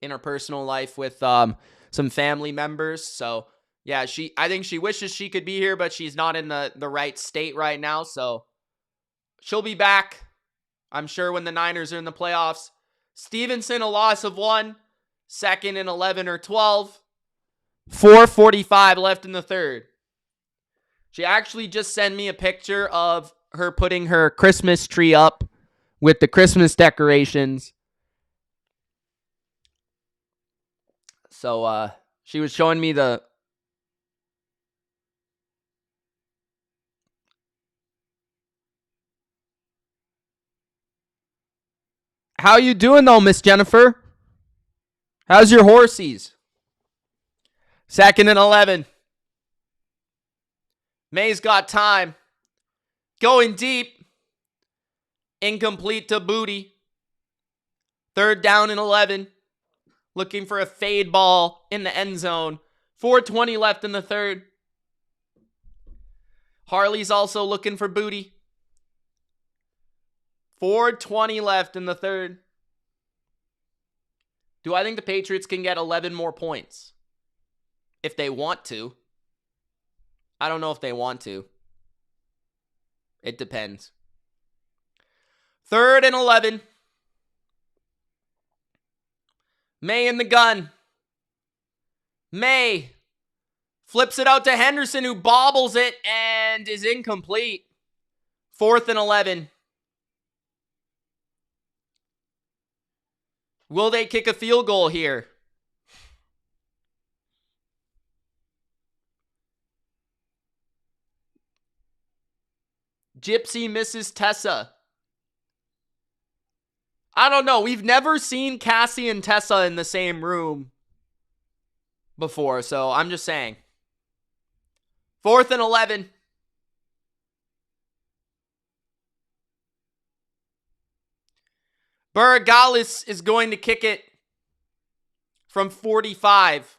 in her personal life with some family members. So, yeah, I think she wishes she could be here, but she's not in the right state right now. So, she'll be back, I'm sure, when the Niners are in the playoffs. Stevenson, a loss of 1. 2nd and 11 or 12. 4:45 left in the third. She actually just sent me a picture of her putting her Christmas tree up with the Christmas decorations. So, she was showing me the... How you doing, though, Miss Jennifer? How's your horsies? 2nd and 11. Maye's got time. Going deep. Incomplete to Booty. 3rd down and 11. Looking for a fade ball in the end zone. 4:20 left in the third. Harley's also looking for Booty. 4:20 left in the third. Do I think the Patriots can get 11 more points? If they want to. I don't know if they want to. It depends. 3rd and 11. Maye in the gun. Maye flips it out to Henderson, who bobbles it and is incomplete. 4th and 11. Will they kick a field goal here? Gypsy misses Tessa. I don't know. We've never seen Cassie and Tessa in the same room before, so I'm just saying. 4th and 11. Burgalis is going to kick it from 45.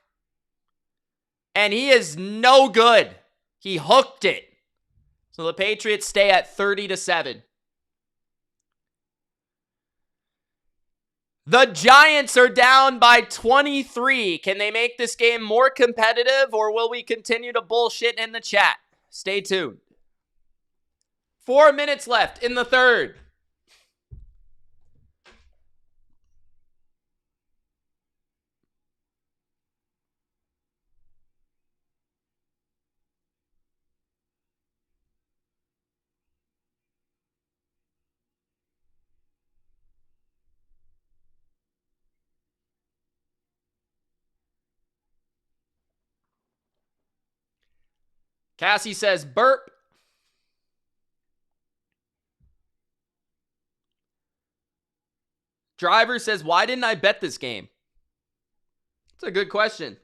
And he is no good. He hooked it. So the Patriots stay at 30-7. The Giants are down by 23. Can they make this game more competitive, or will we continue to bullshit in the chat? Stay tuned. 4 minutes left in the third. Cassie says burp. Driver says, why didn't I bet this game? That's a good question.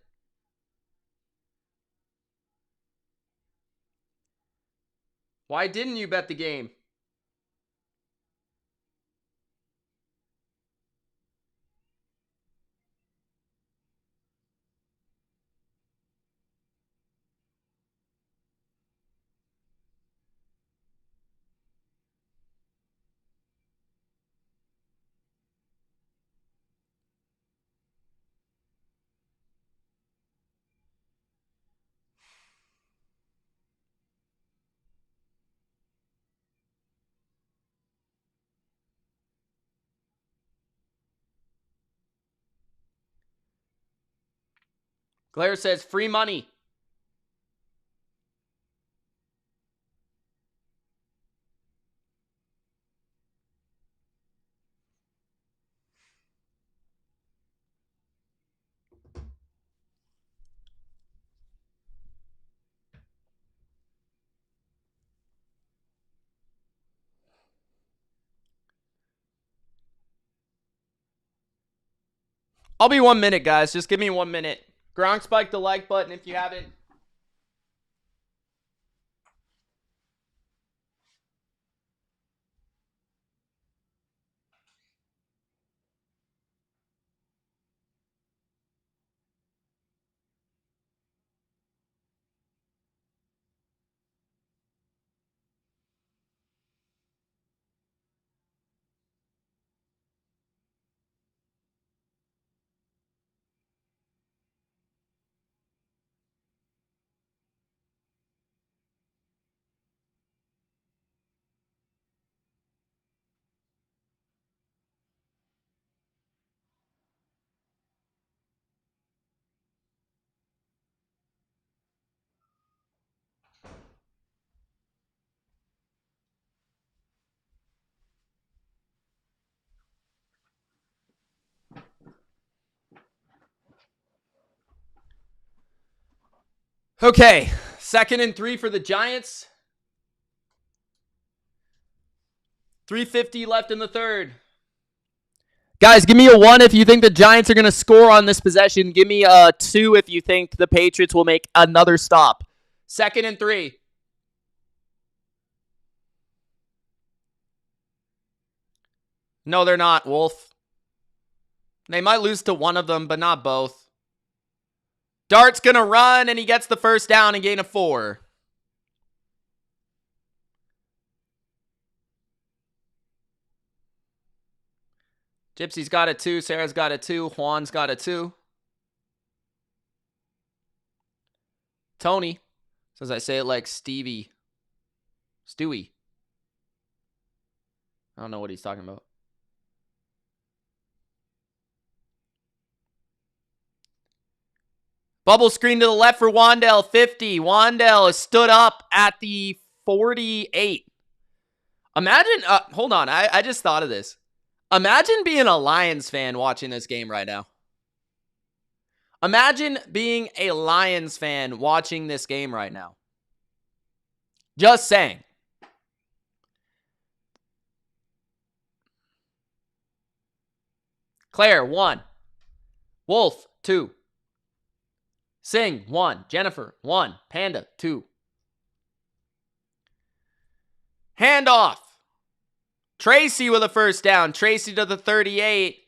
Why didn't you bet the game? Claire says free money. I'll be 1 minute, guys. Just give me 1 minute. Gronk spike the like button if you haven't. Okay, 2nd and 3 for the Giants. 3:50 left in the third. Guys, give me a 1 if you think the Giants are going to score on this possession. Give me a 2 if you think the Patriots will make another stop. 2nd and 3. No, they're not, Wolf. They might lose to one of them, but not both. Dart's going to run, and he gets the first down and gain of 4. Gypsy's got a 2. Sarah's got a 2. Juan's got a 2. Tony says I say it like Stevie. Stewie. I don't know what he's talking about. Bubble screen to the left for Wandell, 50. Wandell is stood up at the 48. Imagine, hold on, I just thought of this. Imagine being a Lions fan watching this game right now. Imagine being a Lions fan watching this game right now. Just saying. Claire, 1. Wolf, 2. Sing, 1. Jennifer, 1. Panda, 2. Handoff. Tracy with a first down. Tracy to the 38.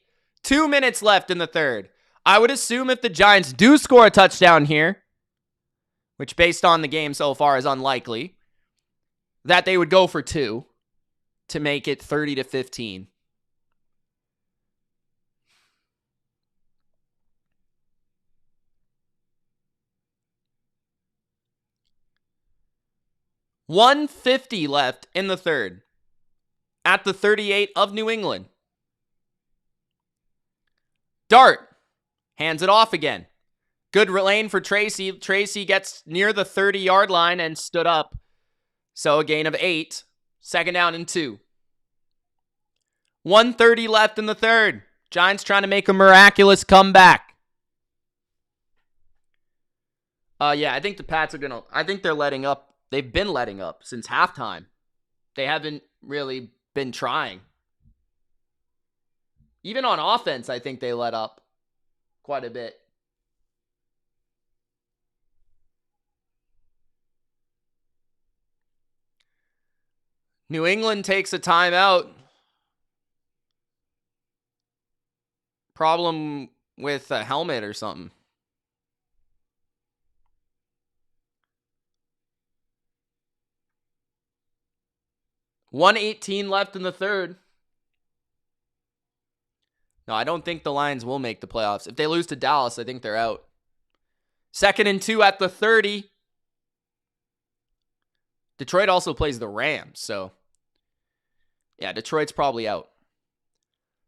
2 minutes left in the third. I would assume if the Giants do score a touchdown here, which based on the game so far is unlikely, that they would go for 2 to make it 30-15. $150 left in the third at the 38 of New England. Dart hands it off again. Good lane for Tracy. Tracy gets near the 30-yard line and stood up. So a gain of 8. Second down and 2. 1:30 left in the third. Giants trying to make a miraculous comeback. Yeah, I think the Pats are going to... I think they're letting up. They've been letting up since halftime. They haven't really been trying. Even on offense, I think they let up quite a bit. New England takes a timeout. Problem with a helmet or something. $118 left in the third. No, I don't think the Lions will make the playoffs. If they lose to Dallas, I think they're out. 2nd and 2 at the 30. Detroit also plays the Rams, so yeah, Detroit's probably out.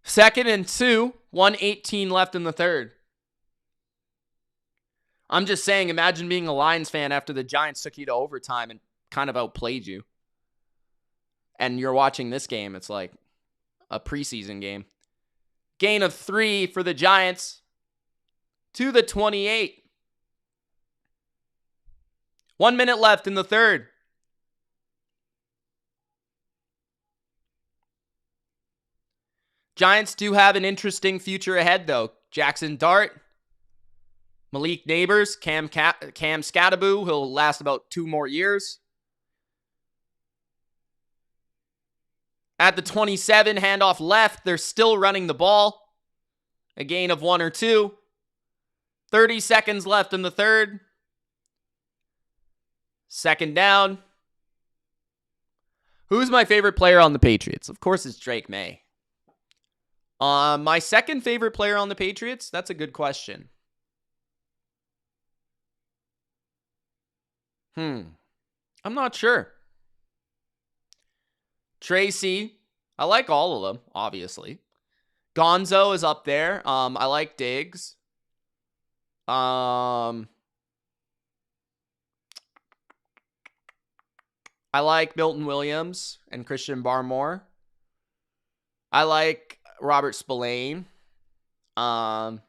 2nd and 2, 1:18 left in the third. I'm just saying, imagine being a Lions fan after the Giants took you to overtime and kind of outplayed you. And you're watching this game, it's like a preseason game. Gain of 3 for the Giants to the 28. 1 minute left in the third. Giants do have an interesting future ahead, though. Jaxson Dart, Malik Neighbors, Cam Skattebo, who'll last about 2 more years. At the 27, handoff left. They're still running the ball. A gain of 1 or 2. 30 seconds left in the third. Second down. Who's my favorite player on the Patriots? Of course, it's Drake Maye. My second favorite player on the Patriots? That's a good question. I'm not sure. Tracy. I like all of them, obviously. Gonzo is up there. I like Diggs. I like Milton Williams and Christian Barmore. I like Robert Spillane. Carlton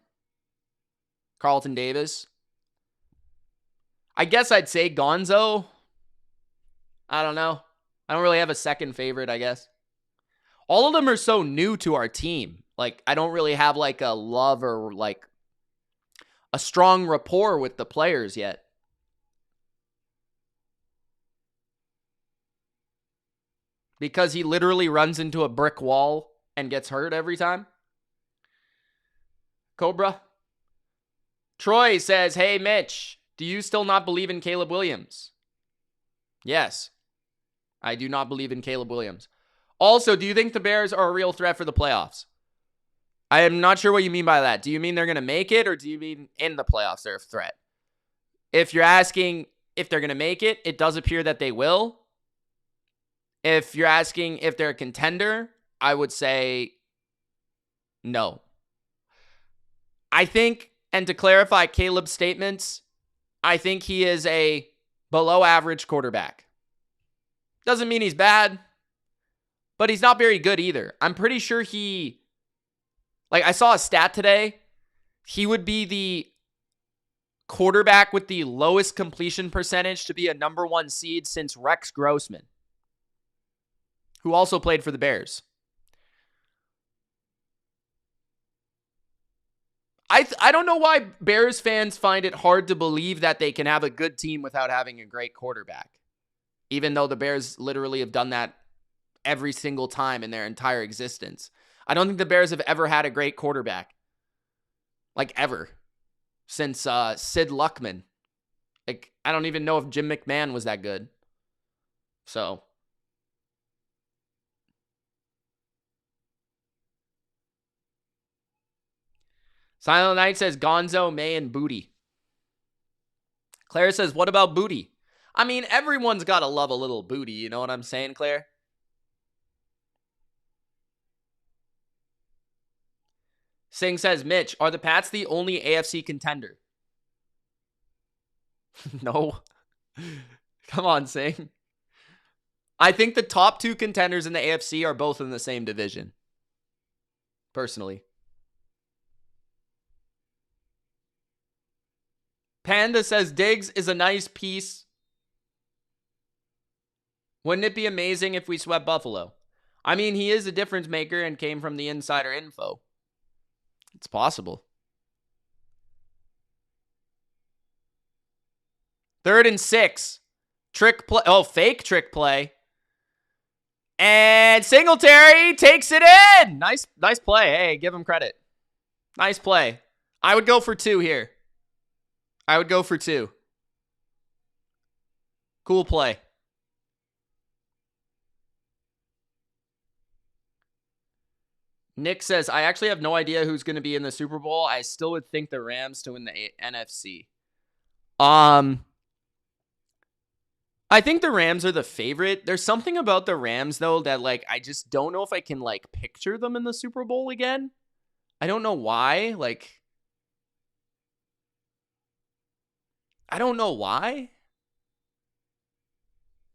Davis. I guess I'd say Gonzo. I don't know. I don't really have a second favorite, I guess. All of them are so new to our team. Like, I don't really have like a love or like a strong rapport with the players yet. Because he literally runs into a brick wall and gets hurt every time. Cobra. Troy says, hey, Mitch, do you still not believe in Caleb Williams? Yes. I do not believe in Caleb Williams. Also, do you think the Bears are a real threat for the playoffs? I am not sure what you mean by that. Do you mean they're going to make it, or do you mean in the playoffs they're a threat? If you're asking if they're going to make it, it does appear that they will. If you're asking if they're a contender, I would say no. I think, and to clarify Caleb's statements, I think he is a below average quarterback. Doesn't mean he's bad, but he's not very good either. I'm pretty sure I saw a stat today. He would be the quarterback with the lowest completion percentage to be a number 1 seed since Rex Grossman, who also played for the Bears. I don't know why Bears fans find it hard to believe that they can have a good team without having a great quarterback. Even though the Bears literally have done that every single time in their entire existence. I don't think the Bears have ever had a great quarterback. Like, ever. Since Sid Luckman. Like, I don't even know if Jim McMahon was that good. So. Silent Night says Gonzo, May, and Booty. Claire says, what about Booty? I mean, everyone's got to love a little booty. You know what I'm saying, Claire? Singh says, Mitch, are the Pats the only AFC contender? No. Come on, Singh. I think the top 2 contenders in the AFC are both in the same division. Personally. Panda says, Diggs is a nice piece. Wouldn't it be amazing if we swept Buffalo? I mean, he is a difference maker and came from the insider info. It's possible. 3rd and 6. Trick play. Oh, fake trick play. And Singletary takes it in. Nice play. Hey, give him credit. Nice play. I would go for 2 here. I would go for 2. Cool play. Nick says, I actually have no idea who's going to be in the Super Bowl. I still would think the Rams to win the NFC. I think the Rams are the favorite. There's something about the Rams, though, that, like, I just don't know if I can, like, picture them in the Super Bowl again. I don't know why. Like, I don't know why.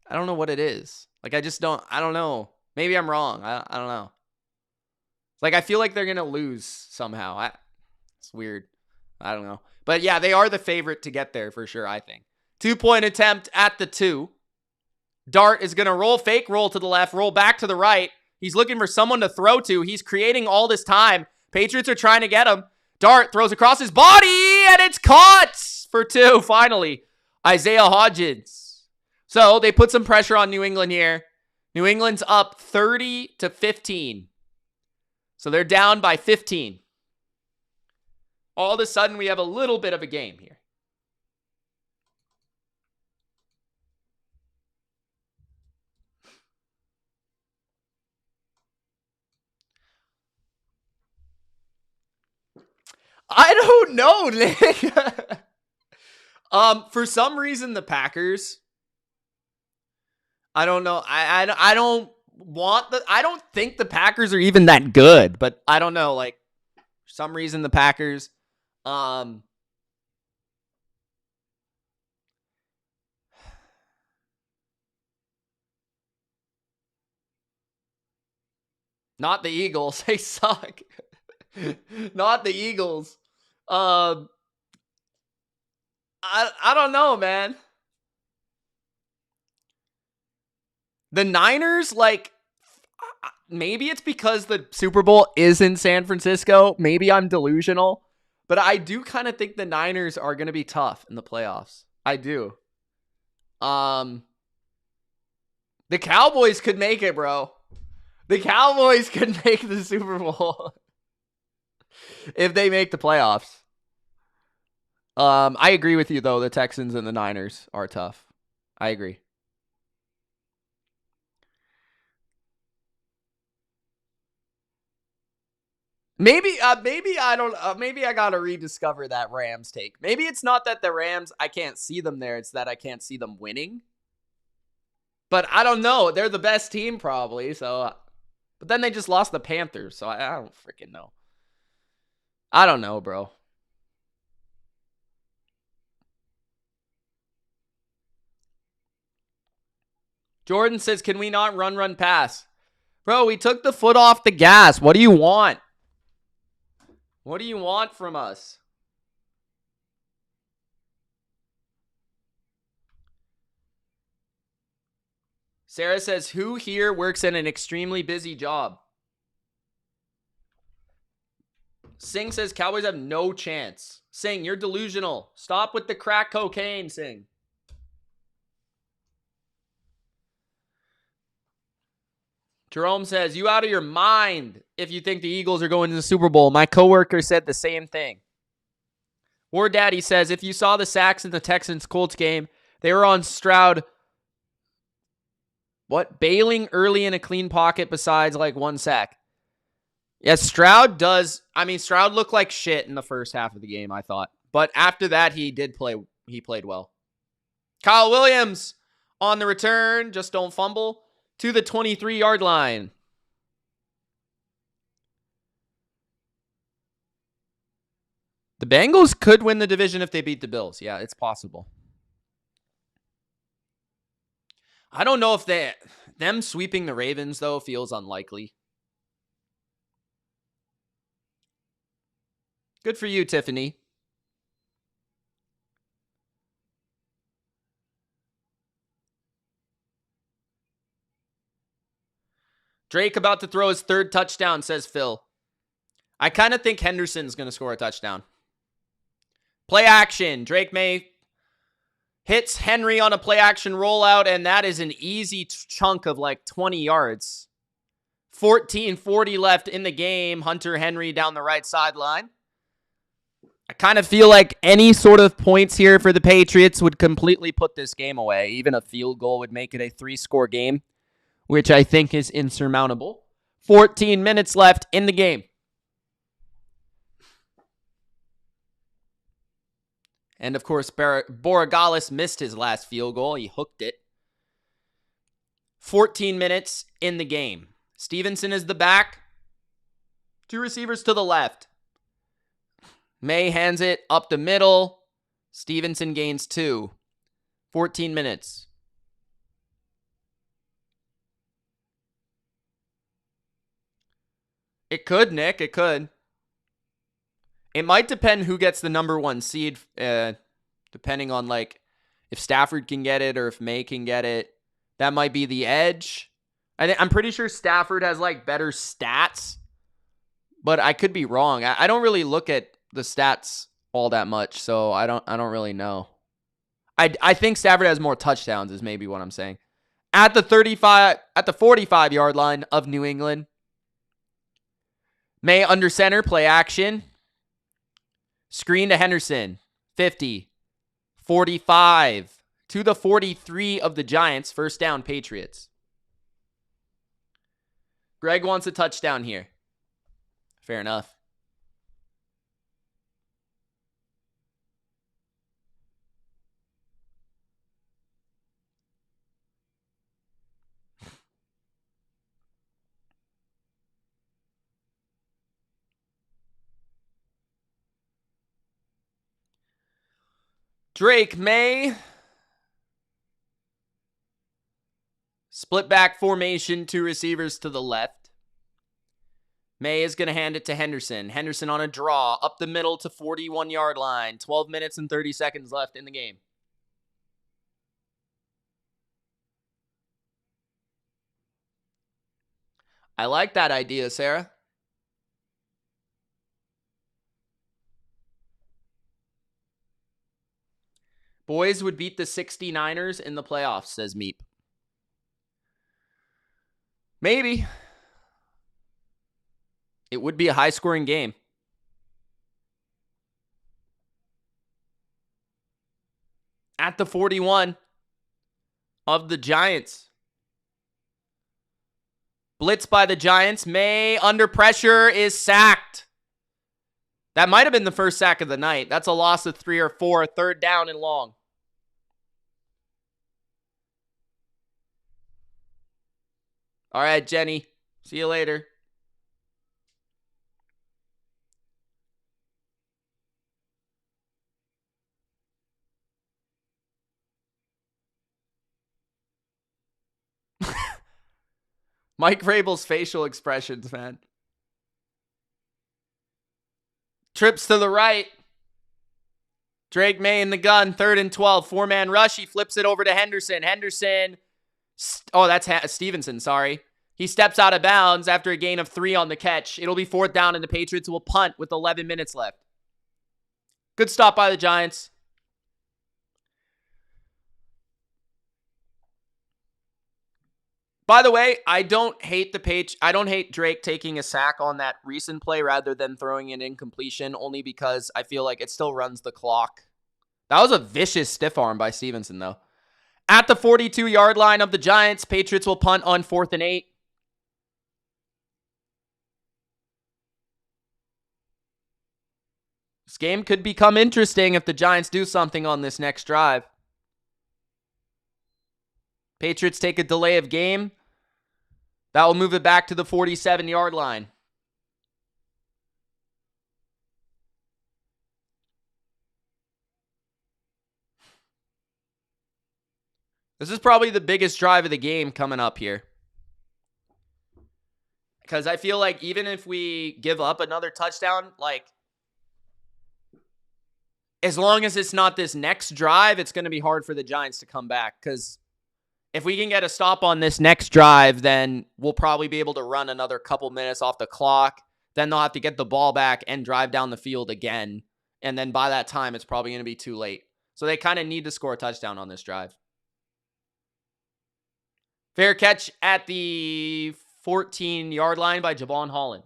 I don't know what it is. Like, I don't know. Maybe I'm wrong. I don't know. Like, I feel like they're going to lose somehow. It's weird. I don't know. But, yeah, they are the favorite to get there for sure, I think. 2-point attempt at the 2. Dart is going to roll, fake roll to the left, roll back to the right. He's looking for someone to throw to. He's creating all this time. Patriots are trying to get him. Dart throws across his body, and it's caught for 2, finally. Isaiah Hodgins. So, they put some pressure on New England here. New England's up 30-15. So they're down by 15. All of a sudden, we have a little bit of a game here. I don't know, Nick. For some reason, the Packers. I don't know. I don't think the Packers are even that good, but I don't know. Like, for some reason, the Packers. Not the Eagles. They suck. Not the Eagles. I don't know, man. The Niners, like, maybe it's because the Super Bowl is in San Francisco. Maybe I'm delusional. But I do kind of think the Niners are going to be tough in the playoffs. I do. The Cowboys could make it, bro. The Cowboys could make the Super Bowl if they make the playoffs. I agree with you, though. The Texans and the Niners are tough. I agree. Maybe I gotta rediscover that Rams take. Maybe it's not that the Rams, I can't see them there. It's that I can't see them winning. But I don't know. They're the best team probably. So, but then they just lost the Panthers. So I don't freaking know. I don't know, bro. Jordan says, can we not run, pass? Bro, we took the foot off the gas. What do you want? What do you want from us? Sarah says, who here works in an extremely busy job? Singh says, Cowboys have no chance. Singh, you're delusional. Stop with the crack cocaine, Singh. Jerome says, you out of your mind if you think the Eagles are going to the Super Bowl. My coworker said the same thing. War Daddy says, if you saw the sacks in the Texans-Colts game, they were on Stroud, bailing early in a clean pocket besides like one sack. Yeah, Stroud looked like shit in the first half of the game, I thought. But after that, he played well. Kyle Williams on the return, just don't fumble, to the 23-yard line. The Bengals could win the division if they beat the Bills. Yeah, it's possible. I don't know if them sweeping the Ravens, though, feels unlikely. Good for you, Tiffany. Drake about to throw his third touchdown, says Phil. I kind of think Henderson's going to score a touchdown. Play action. Drake Maye hits Henry on a play action rollout, and that is an easy chunk of like 20 yards. 14:40 left in the game. Hunter Henry down the right sideline. I kind of feel like any sort of points here for the Patriots would completely put this game away. Even a field goal would make it a 3-score game, which I think is insurmountable. 14 minutes left in the game. And, of course, Borregales missed his last field goal. He hooked it. 14 minutes in the game. Stevenson is the back. 2 receivers to the left. Maye hands it up the middle. Stevenson gains 2. 14 minutes. It could, Nick. It could. It might depend who gets the number 1 seed, depending on like if Stafford can get it or if Maye can get it. That might be the edge. I'm pretty sure Stafford has like better stats, but I could be wrong. I don't really look at the stats all that much, so I don't really know. I think Stafford has more touchdowns is maybe what I'm saying. At the 45-yard line of New England. Maye under center, play action. Screen to Henderson. 50. 45. To the 43 of the Giants. First down, Patriots. Greg wants a touchdown here. Fair enough. Drake Maye. Split back formation, 2 receivers to the left. Maye is going to hand it to Henderson. Henderson on a draw, up the middle to 41-yard line. 12 minutes and 30 seconds left in the game. I like that idea, Sarah. Boys would beat the 69ers in the playoffs, says Meep. Maybe. It would be a high-scoring game. At the 41 of the Giants. Blitz by the Giants. Maye under pressure is sacked. That might have been the first sack of the night. That's a loss of 3 or 4. Third down and long. All right, Jenny. See you later. Mike Vrabel's facial expressions, man. Trips to the right. Drake Maye in the gun. 3rd and 12. 4-man rush. He flips it over to Henderson. Henderson. Oh, that's Stevenson, sorry. He steps out of bounds after a gain of 3 on the catch. It'll be 4th down, and the Patriots will punt with 11 minutes left. Good stop by the Giants. By the way, I don't hate I don't hate Drake taking a sack on that recent play rather than throwing an incompletion, only because I feel like it still runs the clock. That was a vicious stiff arm by Stevenson, though. At the 42-yard line of the Giants, Patriots will punt on 4th and 8. This game could become interesting if the Giants do something on this next drive. Patriots take a delay of game. That will move it back to the 47-yard line. This is probably the biggest drive of the game coming up here. Because I feel like even if we give up another touchdown, like, as long as it's not this next drive, it's going to be hard for the Giants to come back. Because if we can get a stop on this next drive, then we'll probably be able to run another couple minutes off the clock. Then they'll have to get the ball back and drive down the field again. And then by that time, it's probably going to be too late. So they kind of need to score a touchdown on this drive. Fair catch at the 14-yard line by Javon Holland.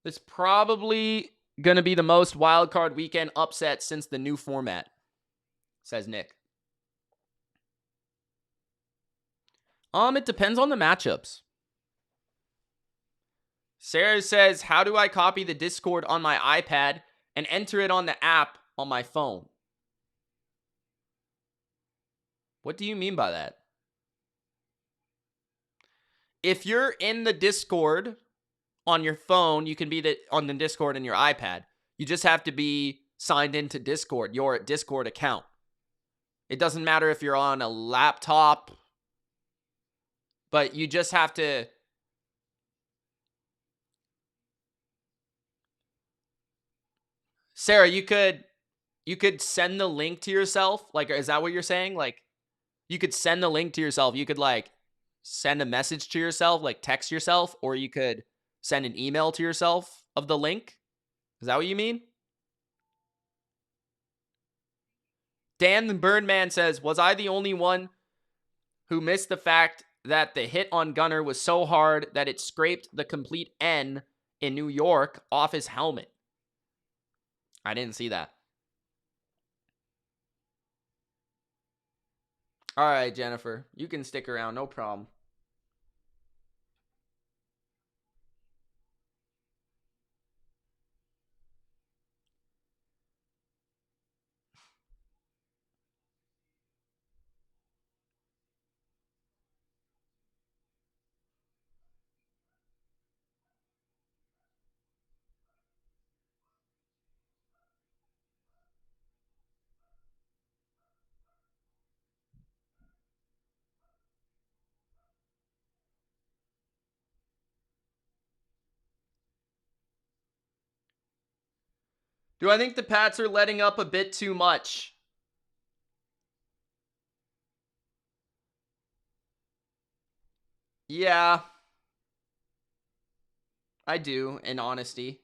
This probably going to be the most wildcard weekend upset since the new format, says Nick. It depends on the matchups. Sarah says, how do I copy the Discord on my iPad and enter it on the app on my phone? What do you mean by that? If you're in the Discord on your phone, you can be on the Discord in your iPad. You just have to be signed into Discord, your Discord account. It doesn't matter if you're on a laptop, but you just have to. Sarah, you could send the link to yourself. Like, is that what you're saying? Like, you could send the link to yourself. You could, like, send a message to yourself, like text yourself, or you could send an email to yourself of the link. Is that what you mean? Dan the Birdman says, was I the only one who missed the fact that the hit on Gunner was so hard that it scraped the complete N in New York off his helmet? I didn't see that. All right, Jennifer, you can stick around, no problem. Do I think the Pats are letting up a bit too much? Yeah. I do, in honesty.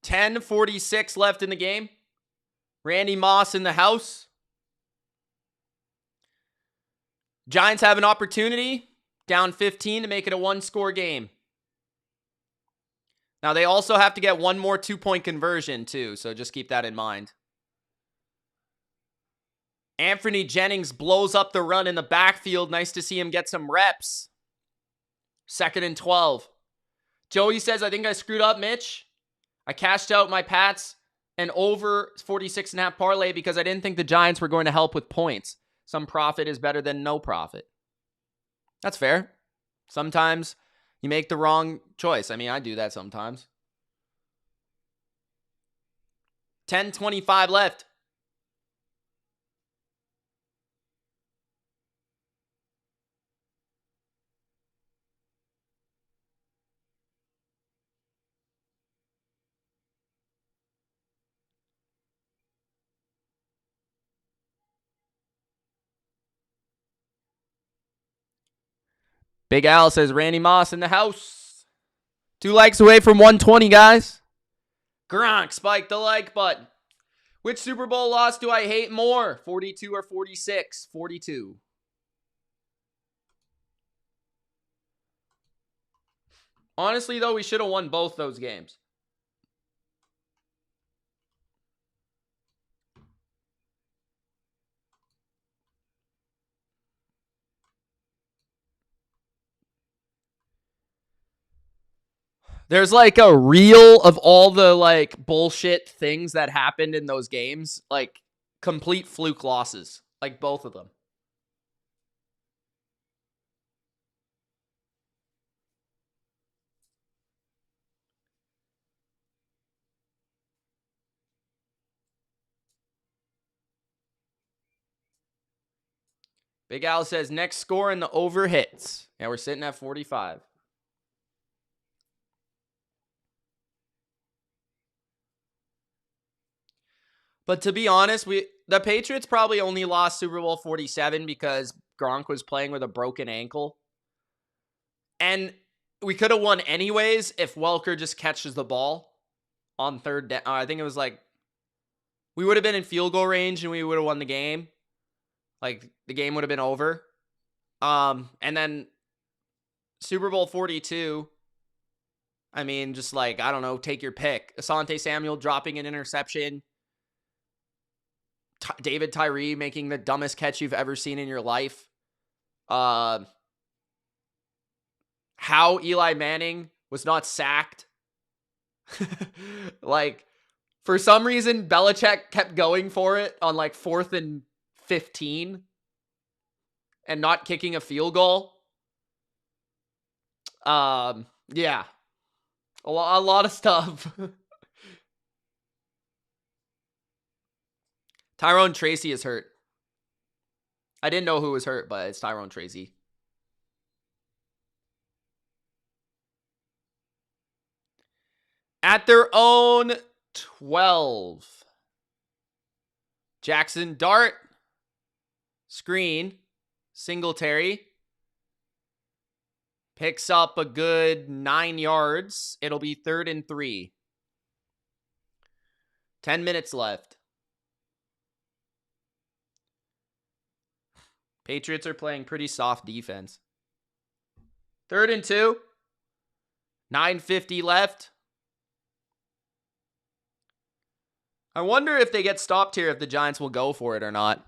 $10:46 left in the game. Randy Moss in the house. Giants have an opportunity, down 15, to make it a one-score game. Now, they also have to get one more two-point conversion, too, so just keep that in mind. Anthony Jennings blows up the run in the backfield. Nice to see him get some reps. 2nd and 12. Joey says, I think I screwed up, Mitch. I cashed out my Pats and over 46.5 parlay because I didn't think the Giants were going to help with points. Some profit is better than no profit. That's fair. Sometimes you make the wrong choice. I mean, I do that sometimes. 10:25 left. Big Al says Randy Moss in the house. 2 likes away from 120, guys. Gronk, spike the like button. Which Super Bowl loss do I hate more? 42 or 46? 42. Honestly, though, we should have won both those games. There's like a reel of all the like bullshit things that happened in those games. Like complete fluke losses. Like both of them. Big Al says next score in the over hits. Yeah, we're sitting at 45. But to be honest, the Patriots probably only lost Super Bowl 47 because Gronk was playing with a broken ankle. And we could have won anyways if Welker just catches the ball on third down. I think it was like we would have been in field goal range and we would have won the game. Like the game would have been over. And then Super Bowl 42, I mean, just like, I don't know, take your pick. Asante Samuel dropping an interception. David Tyree making the dumbest catch you've ever seen in your life. How Eli Manning was not sacked. Like, for some reason, Belichick kept going for it on like 4th and 15 and not kicking a field goal. Yeah. A lot of stuff. Tyrone Tracy is hurt. I didn't know who was hurt, but it's Tyrone Tracy. At their own 12. Jaxson Dart. Screen. Singletary. Picks up a good 9 yards. It'll be 3rd and 3. 10 minutes left. Patriots are playing pretty soft defense. 3rd and 2. 9:50 left. I wonder if they get stopped here, if the Giants will go for it or not.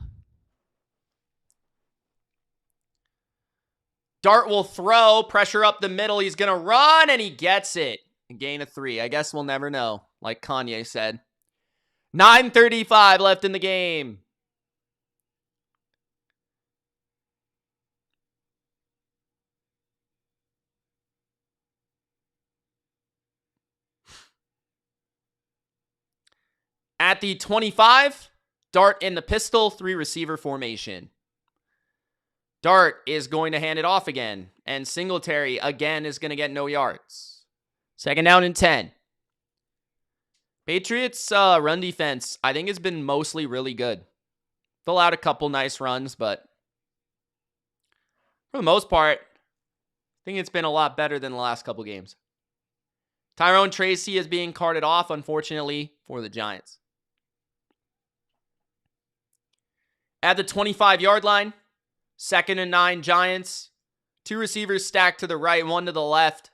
Dart will throw, pressure up the middle. He's going to run, and he gets it. A gain of 3. I guess we'll never know, like Kanye said. 9:35 left in the game. At the 25, Dart in the pistol, 3 receiver formation. Dart is going to hand it off again. And Singletary, again, is going to get no yards. 2nd down and 10. Patriots' run defense, I think, has been mostly really good. They've allowed a couple nice runs, but for the most part, I think it's been a lot better than the last couple games. Tyrone Tracy is being carted off, unfortunately, for the Giants. At the 25-yard line, 2nd and 9 Giants. 2 receivers stacked to the right, 1 to the left.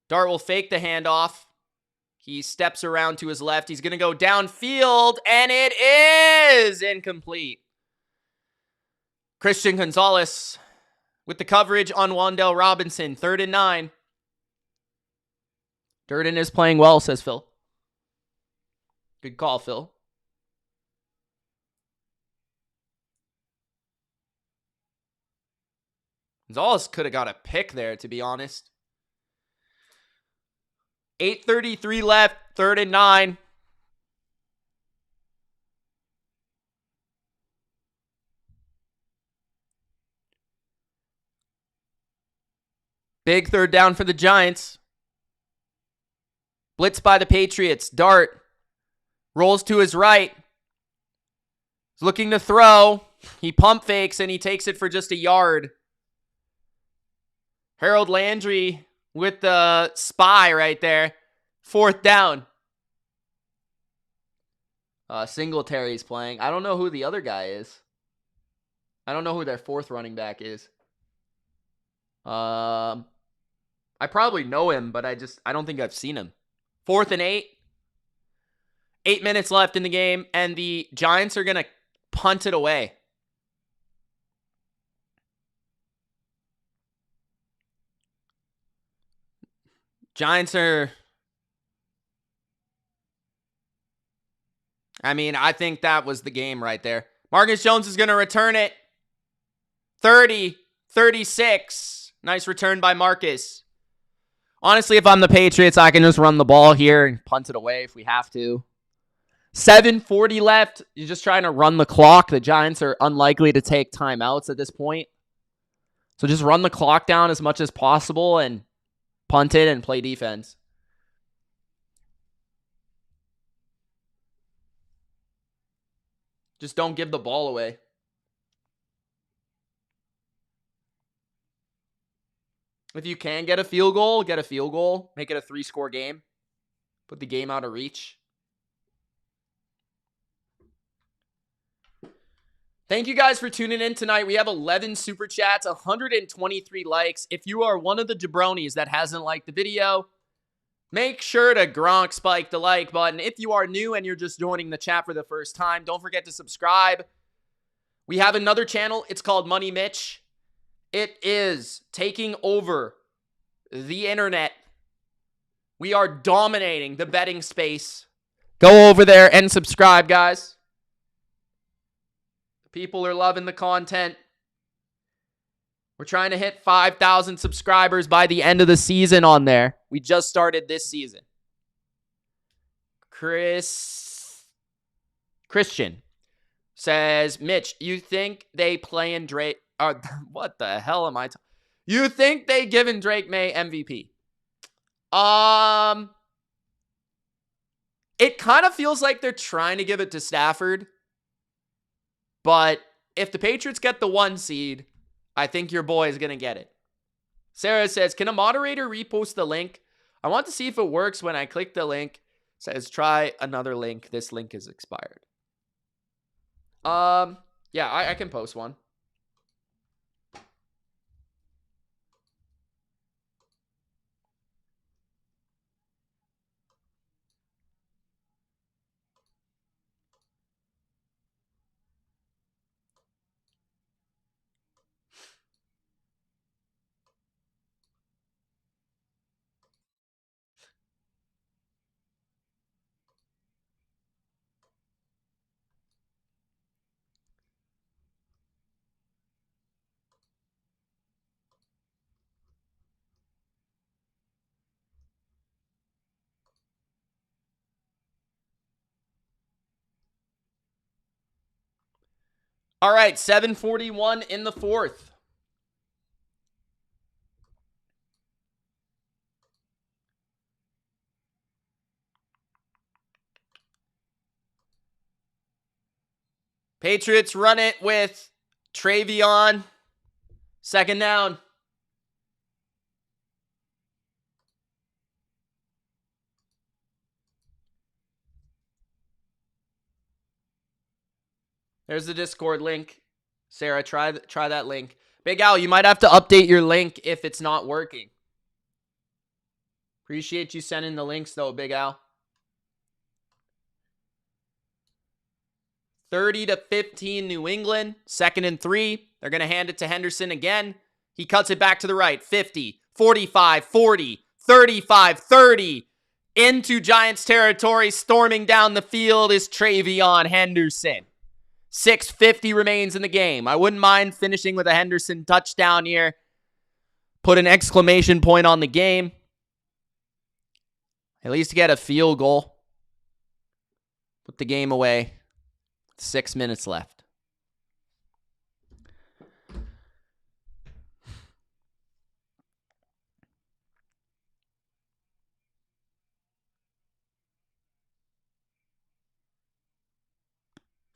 Dart will fake the handoff. He steps around to his left. He's going to go downfield, and it is incomplete. Christian Gonzalez with the coverage on Wan'Dale Robinson. 3rd and 9. Durden is playing well, says Phil. Good call, Phil. Gonzalez could have got a pick there, to be honest. 8:33 left, 3rd and 9. Big 3rd down for the Giants. Blitz by the Patriots. Dart rolls to his right. He's looking to throw. He pump fakes and he takes it for just a yard. Harold Landry with the spy right there. 4th down. Singletary's playing. I don't know who the other guy is. I don't know who their 4th running back is. I probably know him, but I don't think I've seen him. 4th and 8. 8 minutes left in the game, and the Giants are going to punt it away. Giants are... I mean, I think that was the game right there. Marcus Jones is going to return it. 30, 36. Nice return by Marcus. Honestly, if I'm the Patriots, I can just run the ball here and punt it away if we have to. 7:40 left. You're just trying to run the clock. The Giants are unlikely to take timeouts at this point. So just run the clock down as much as possible and punt it and play defense. Just don't give the ball away. If you can get a field goal, get a field goal. Make it a 3-score game. Put the game out of reach. Thank you guys for tuning in tonight. We have 11 super chats, 123 likes. If you are one of the jabronis that hasn't liked the video, make sure to Gronk spike the like button. If you are new and you're just joining the chat for the first time, don't forget to subscribe. We have another channel. It's called Money Mitch. It is taking over the internet. We are dominating the betting space. Go over there and subscribe, guys. People are loving the content. We're trying to hit 5,000 subscribers by the end of the season on there. We just started this season. Christian says, Mitch, you think they playing Drake? What the hell am I talking? You think they giving Drake Maye MVP? It kind of feels like they're trying to give it to Stafford. But if the Patriots get the 1 seed, I think your boy is going to get it. Sarah says, can a moderator repost the link? I want to see if it works when I click the link. Says, try another link. This link is expired. Yeah, I can post one. All right, 7:41 in the 4th. Patriots run it with Travion. 2nd down. There's the Discord link. Sarah, try that link. Big Al, you might have to update your link if it's not working. Appreciate you sending the links, though, Big Al. 30-15 New England. 2nd and 3. They're going to hand it to Henderson again. He cuts it back to the right. 50, 45, 40, 35, 30. Into Giants territory. Storming down the field is Travion Henderson. 6:50 remains in the game. I wouldn't mind finishing with a Henderson touchdown here. Put an exclamation point on the game. At least get a field goal. Put the game away. 6 minutes left.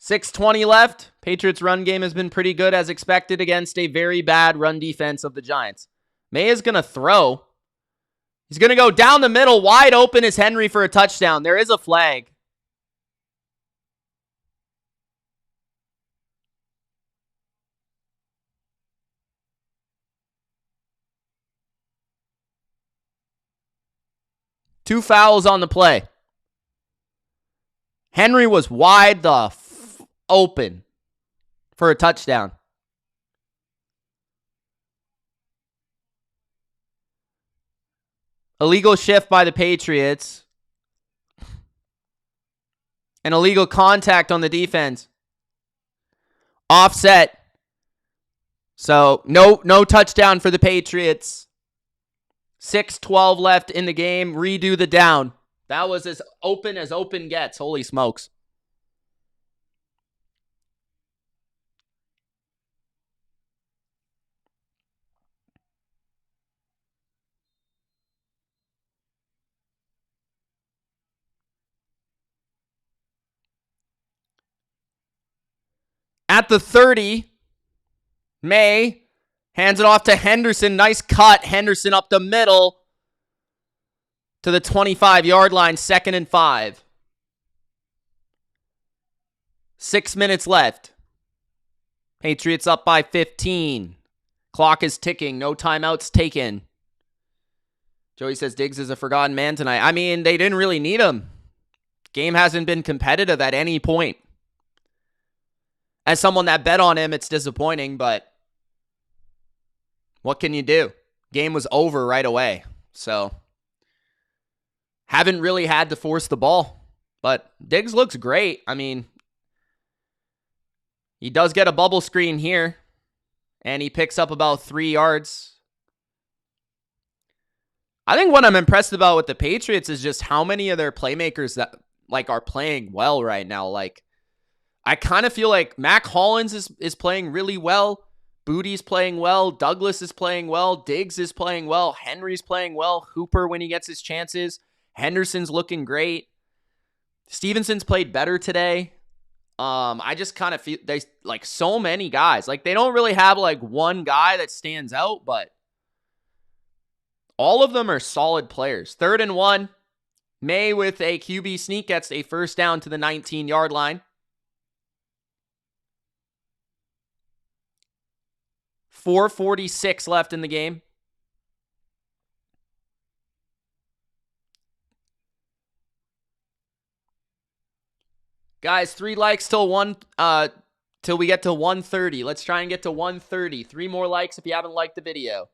6:20 left. Patriots' run game has been pretty good as expected against a very bad run defense of the Giants. Maye is going to throw. He's going to go down the middle. Wide open is Henry for a touchdown. There is a flag. Two fouls on the play. Henry was wide the open for a touchdown. Illegal shift by the Patriots. An illegal contact on the defense. Offset. So no touchdown for the Patriots. 6:12 left in the game. Redo the down. That was as open gets. Holy smokes. At the 30, Maye hands it off to Henderson. Nice cut. Henderson up the middle to the 25-yard line. 2nd and 5. 6 minutes left. Patriots up by 15. Clock is ticking. No timeouts taken. Joey says Diggs is a forgotten man tonight. I mean, they didn't really need him. Game hasn't been competitive at any point. As someone that bet on him, it's disappointing, but what can you do? Game was over right away. So, haven't really had to force the ball. But Diggs looks great. I mean, he does get a bubble screen here, and he picks up about 3 yards. I think what I'm impressed about with the Patriots is just how many of their playmakers that are playing well right now. I kind of feel like Mac Hollins is playing really well. Booty's playing well. Douglas is playing well. Diggs is playing well. Henry's playing well. Hooper when he gets his chances. Henderson's looking great. Stevenson's played better today. I just kind of feel they so many guys. They don't really have one guy that stands out, but all of them are solid players. 3rd and 1. Maye with a QB sneak gets a first down to the 19-yard line. 4:46 left in the game. Guys, 3 likes till we get to 1:30. Let's try and get to 1:30. 3 more likes if you haven't liked the video.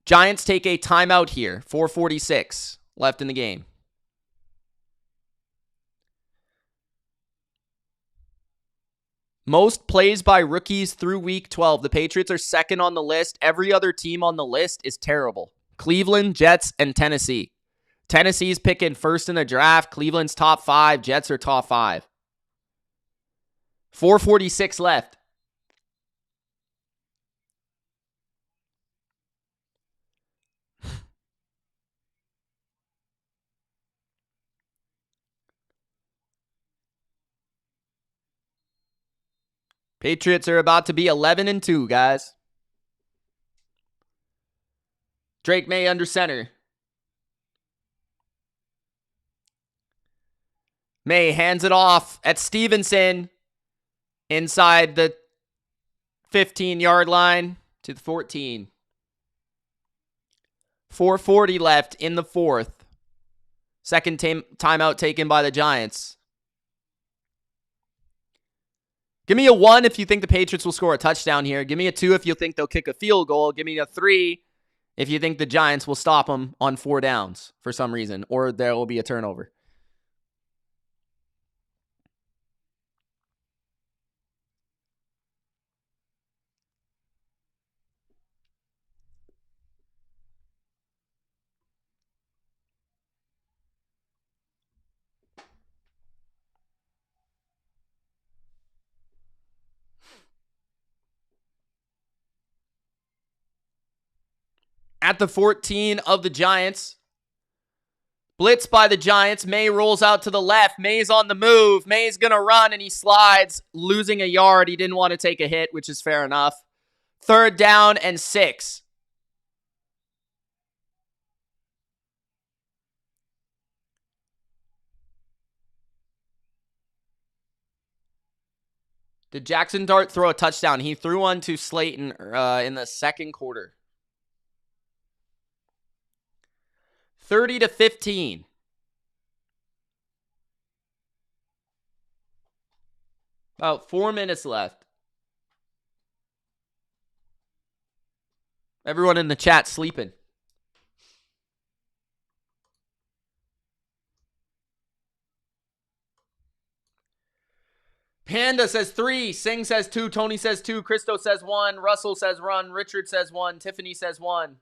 Giants take a timeout here. 4:46 left in the game. Most plays by rookies through week 12. The Patriots are 2nd on the list. Every other team on the list is terrible. Cleveland, Jets, and Tennessee. Tennessee's picking 1st in the draft. Cleveland's top 5. Jets are top 5. 4:46 left. Patriots are about to be 11-2, guys. Drake Maye under center. Maye hands it off at Stevenson inside the 15-yard line to the 14. 4:40 left in the 4th. Second timeout taken by the Giants. Give me a 1 if you think the Patriots will score a touchdown here. Give me a 2 if you think they'll kick a field goal. Give me a 3 if you think the Giants will stop them on 4 downs for some reason, or there will be a turnover. At the 14 of the Giants, Blitz by the Giants. Maye rolls out to the left. Maye's on the move. Maye's going to run, and he slides, losing a yard. He didn't want to take a hit, which is fair enough. 3rd down and 6. Did Jaxson Dart throw a touchdown? He threw one to Slayton in the second quarter. 30-15. About 4 minutes left. Everyone in the chat sleeping. Panda says 3. Singh says 2. Tony says 2. Christo says 1. Russell says run. Richard says 1. Tiffany says 1.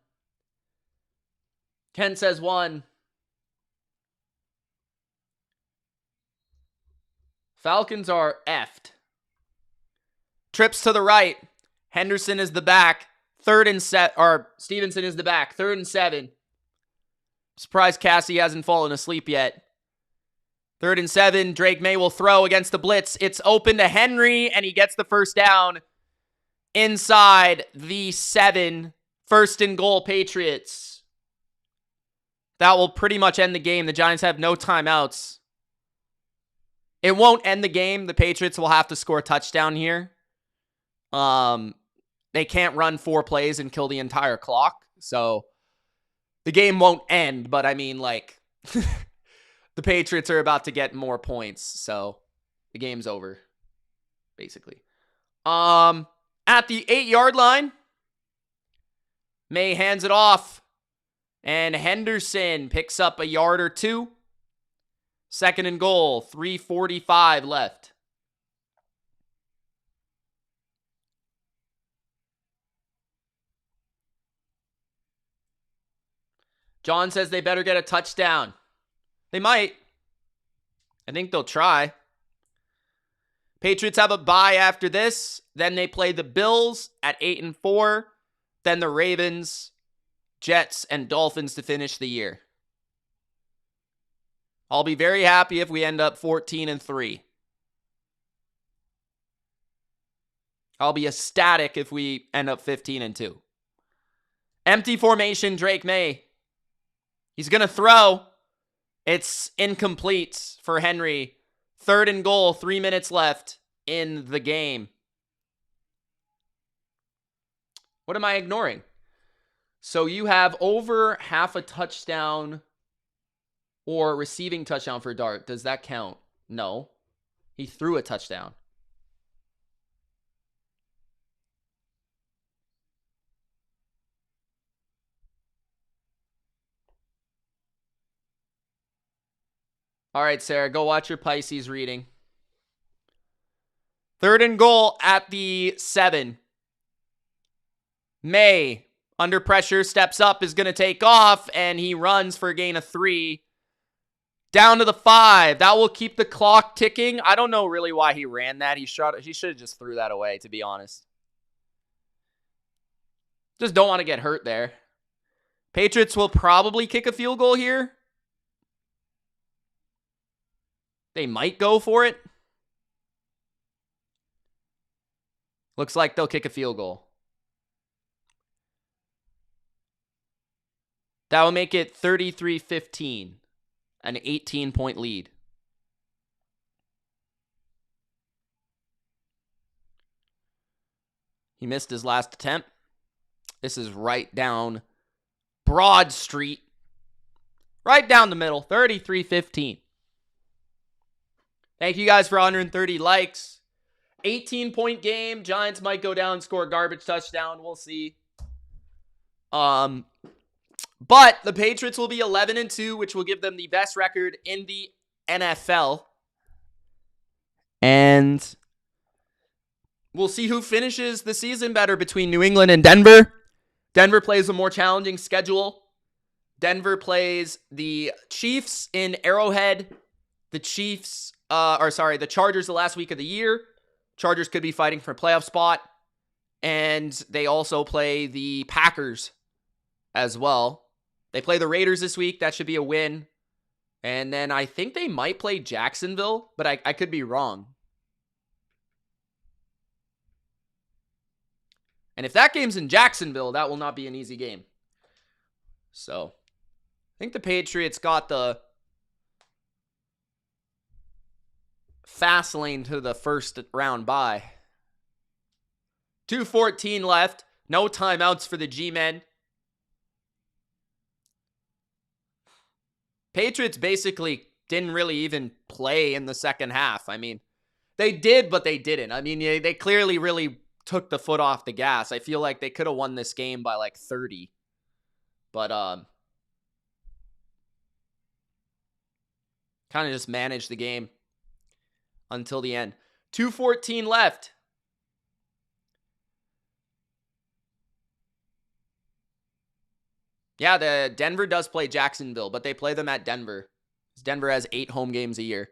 Ken says 1. Falcons are effed. Trips to the right. Henderson is the back. 3rd and 7. Or Stevenson is the back. 3rd and 7. Surprised Cassie hasn't fallen asleep yet. 3rd and 7. Drake Maye will throw against the blitz. It's open to Henry, and he gets the first down inside the 7. 1st and goal, Patriots. That will pretty much end the game. The Giants have no timeouts. It won't end the game. The Patriots will have to score a touchdown here. They can't run 4 plays and kill the entire clock. So the game won't end, but I mean, like, the Patriots are about to get more points. So the game's over, basically. At the 8-yard line, Maye hands it off. And Henderson picks up a yard or 2. 2nd and goal, 3:45 left. John says they better get a touchdown. They might. I think they'll try. Patriots have a bye after this. Then they play the Bills at 8-4. Then the Ravens, Jets, and Dolphins to finish the year. I'll be very happy if we end up 14-3. I'll be ecstatic if we end up 15-2. Empty formation, Drake Maye. He's going to throw. It's incomplete for Henry. 3rd and goal, 3 minutes left in the game. What am I ignoring? So you have over half a touchdown or receiving touchdown for Dart. Does that count? No. He threw a touchdown. All right, Sarah, go watch your Pisces reading. 3rd and goal at the 7. Maye, under pressure, steps up, is going to take off, and he runs for a gain of 3. Down to the 5. That will keep the clock ticking. I don't know really why he ran that. He should have just threw that away, to be honest. Just don't want to get hurt there. Patriots will probably kick a field goal here. They might go for it. Looks like they'll kick a field goal. That will make it 33-15. An 18-point lead. He missed his last attempt. This is right down Broad Street. Right down the middle. 33-15. Thank you guys for 130 likes. 18-point game. Giants might go down and score a garbage touchdown. We'll see. But the Patriots will be 11-2, which will give them the best record in the NFL. And we'll see who finishes the season better between New England and Denver. Denver plays a more challenging schedule. Denver plays the Chiefs in Arrowhead. The Chargers the last week of the year. Chargers could be fighting for a playoff spot. And they also play the Packers as well. They play the Raiders this week. That should be a win. And then I think they might play Jacksonville, but I could be wrong. And if that game's in Jacksonville, that will not be an easy game. So, I think the Patriots got the fast lane to the first round bye. 2:14 left. No timeouts for the G-men. Patriots basically didn't really even play in the second half. I mean, they did, but they didn't. I mean, they clearly really took the foot off the gas. I feel like they could have won this game by like 30. But kind of just managed the game until the end. 2:14 left. Yeah, the Denver does play Jacksonville, but they play them at Denver. Denver has 8 home games a year.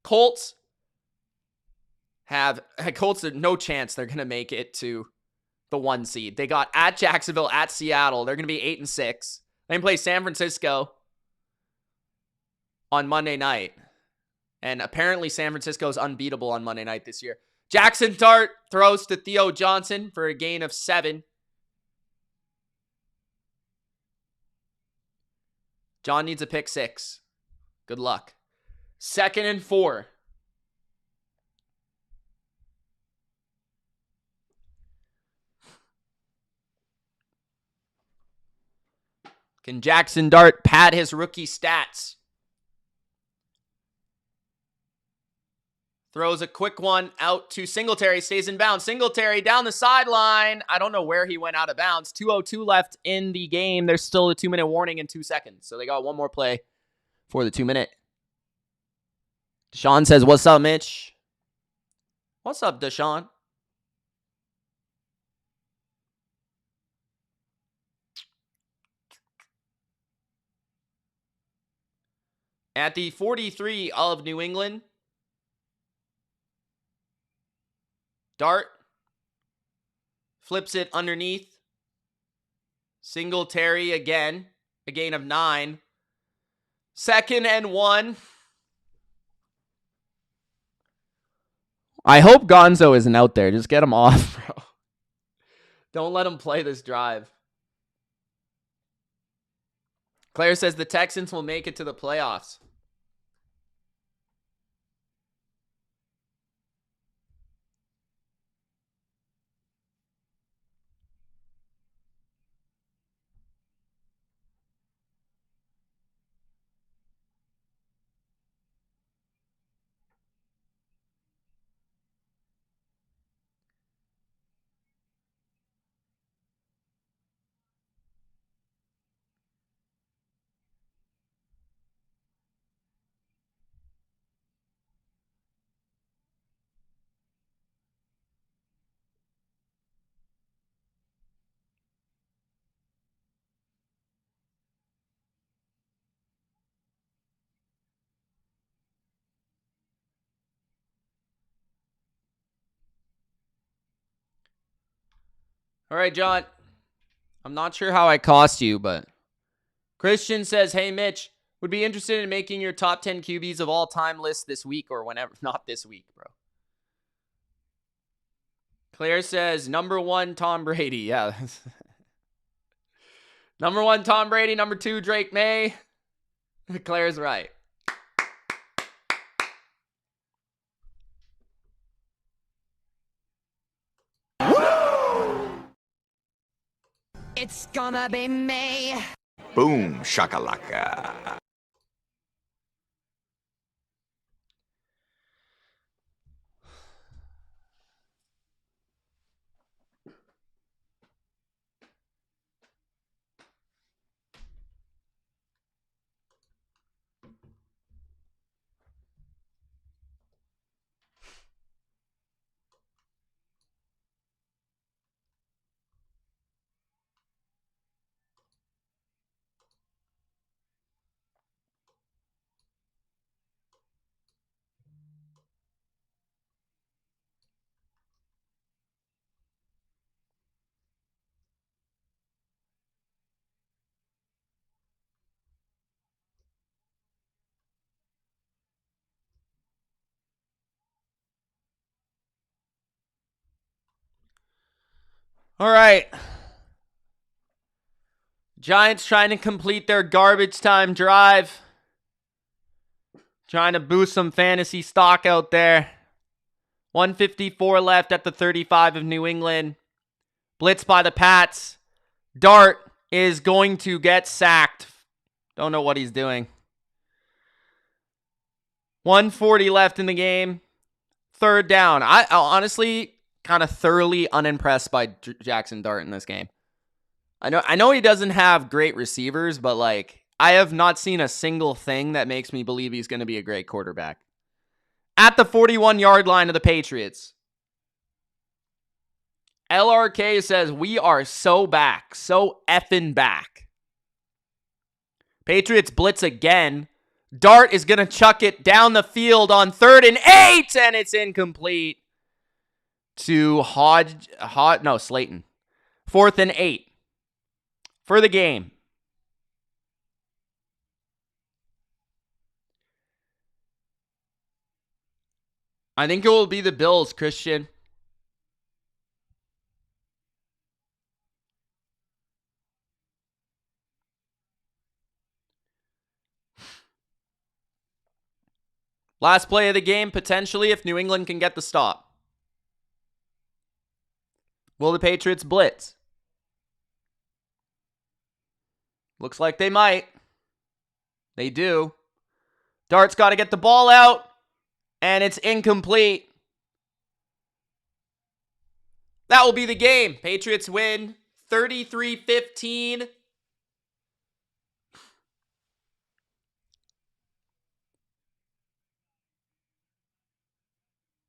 Colts have no chance they're going to make it to the 1 seed. They got at Jacksonville, at Seattle. They're going to be 8-6. They play San Francisco on Monday night. And apparently San Francisco is unbeatable on Monday night this year. Jaxson Dart throws to Theo Johnson for a gain of 7. John needs a pick 6. Good luck. 2nd and 4. Can Jaxson Dart pad his rookie stats? Throws a quick one out to Singletary. Stays in bounds. Singletary down the sideline. I don't know where he went out of bounds. 2:02 left in the game. There's still a 2-minute warning in 2 seconds. So they got one more play for the 2-minute. Deshaun says, "What's up, Mitch?" What's up, Deshaun? At the 43 of New England, Dart flips it underneath. Singletary again, a gain of 9. 2nd and 1. I hope Gonzo isn't out there. Just get him off, bro. Don't let him play this drive. Claire says the Texans will make it to the playoffs. All right, John. I'm not sure how I cost you, but Christian says, "Hey, Mitch, would be interested in making your top 10 QBs of all time list this week or whenever." Not this week, bro. Claire says, number 1, Tom Brady. Yeah. Number 1, Tom Brady. Number 2, Drake Maye. Claire's right. It's gonna be May. Boom, shakalaka. All right. Giants trying to complete their garbage time drive. Trying to boost some fantasy stock out there. 154 left at the 35 of New England. Blitz by the Pats. Dart is going to get sacked. Don't know what he's doing. 140 left in the game. Third down. I honestly kind of thoroughly unimpressed by Jaxson Dart in this game. I know he doesn't have great receivers, but like I have not seen a single thing that makes me believe he's going to be a great quarterback. At the 41-yard line of the Patriots. LRK says, we are so back. So effing back. Patriots blitz again. Dart is going to chuck it down the field on 3rd and 8, and it's incomplete to Slayton. 4th and 8 for the game. I think it will be the Bills, Christian. Last play of the game, potentially, if New England can get the stop. Will the Patriots blitz? Looks like they might. They do. Dart's got to get the ball out, and it's incomplete. That will be the game. Patriots win 33-15.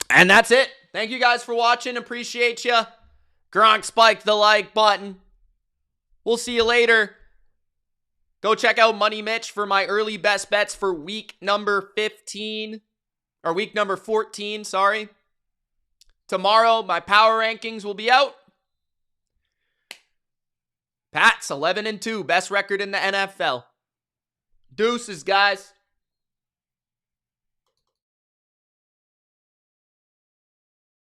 And that's it. Thank you guys for watching. Appreciate you. Gronk spiked the like button. We'll see you later. Go check out Money Mitch for my early best bets for week number 15. Or week number 14, sorry. Tomorrow, my power rankings will be out. Pats, 11-2. Best record in the NFL. Deuces, guys.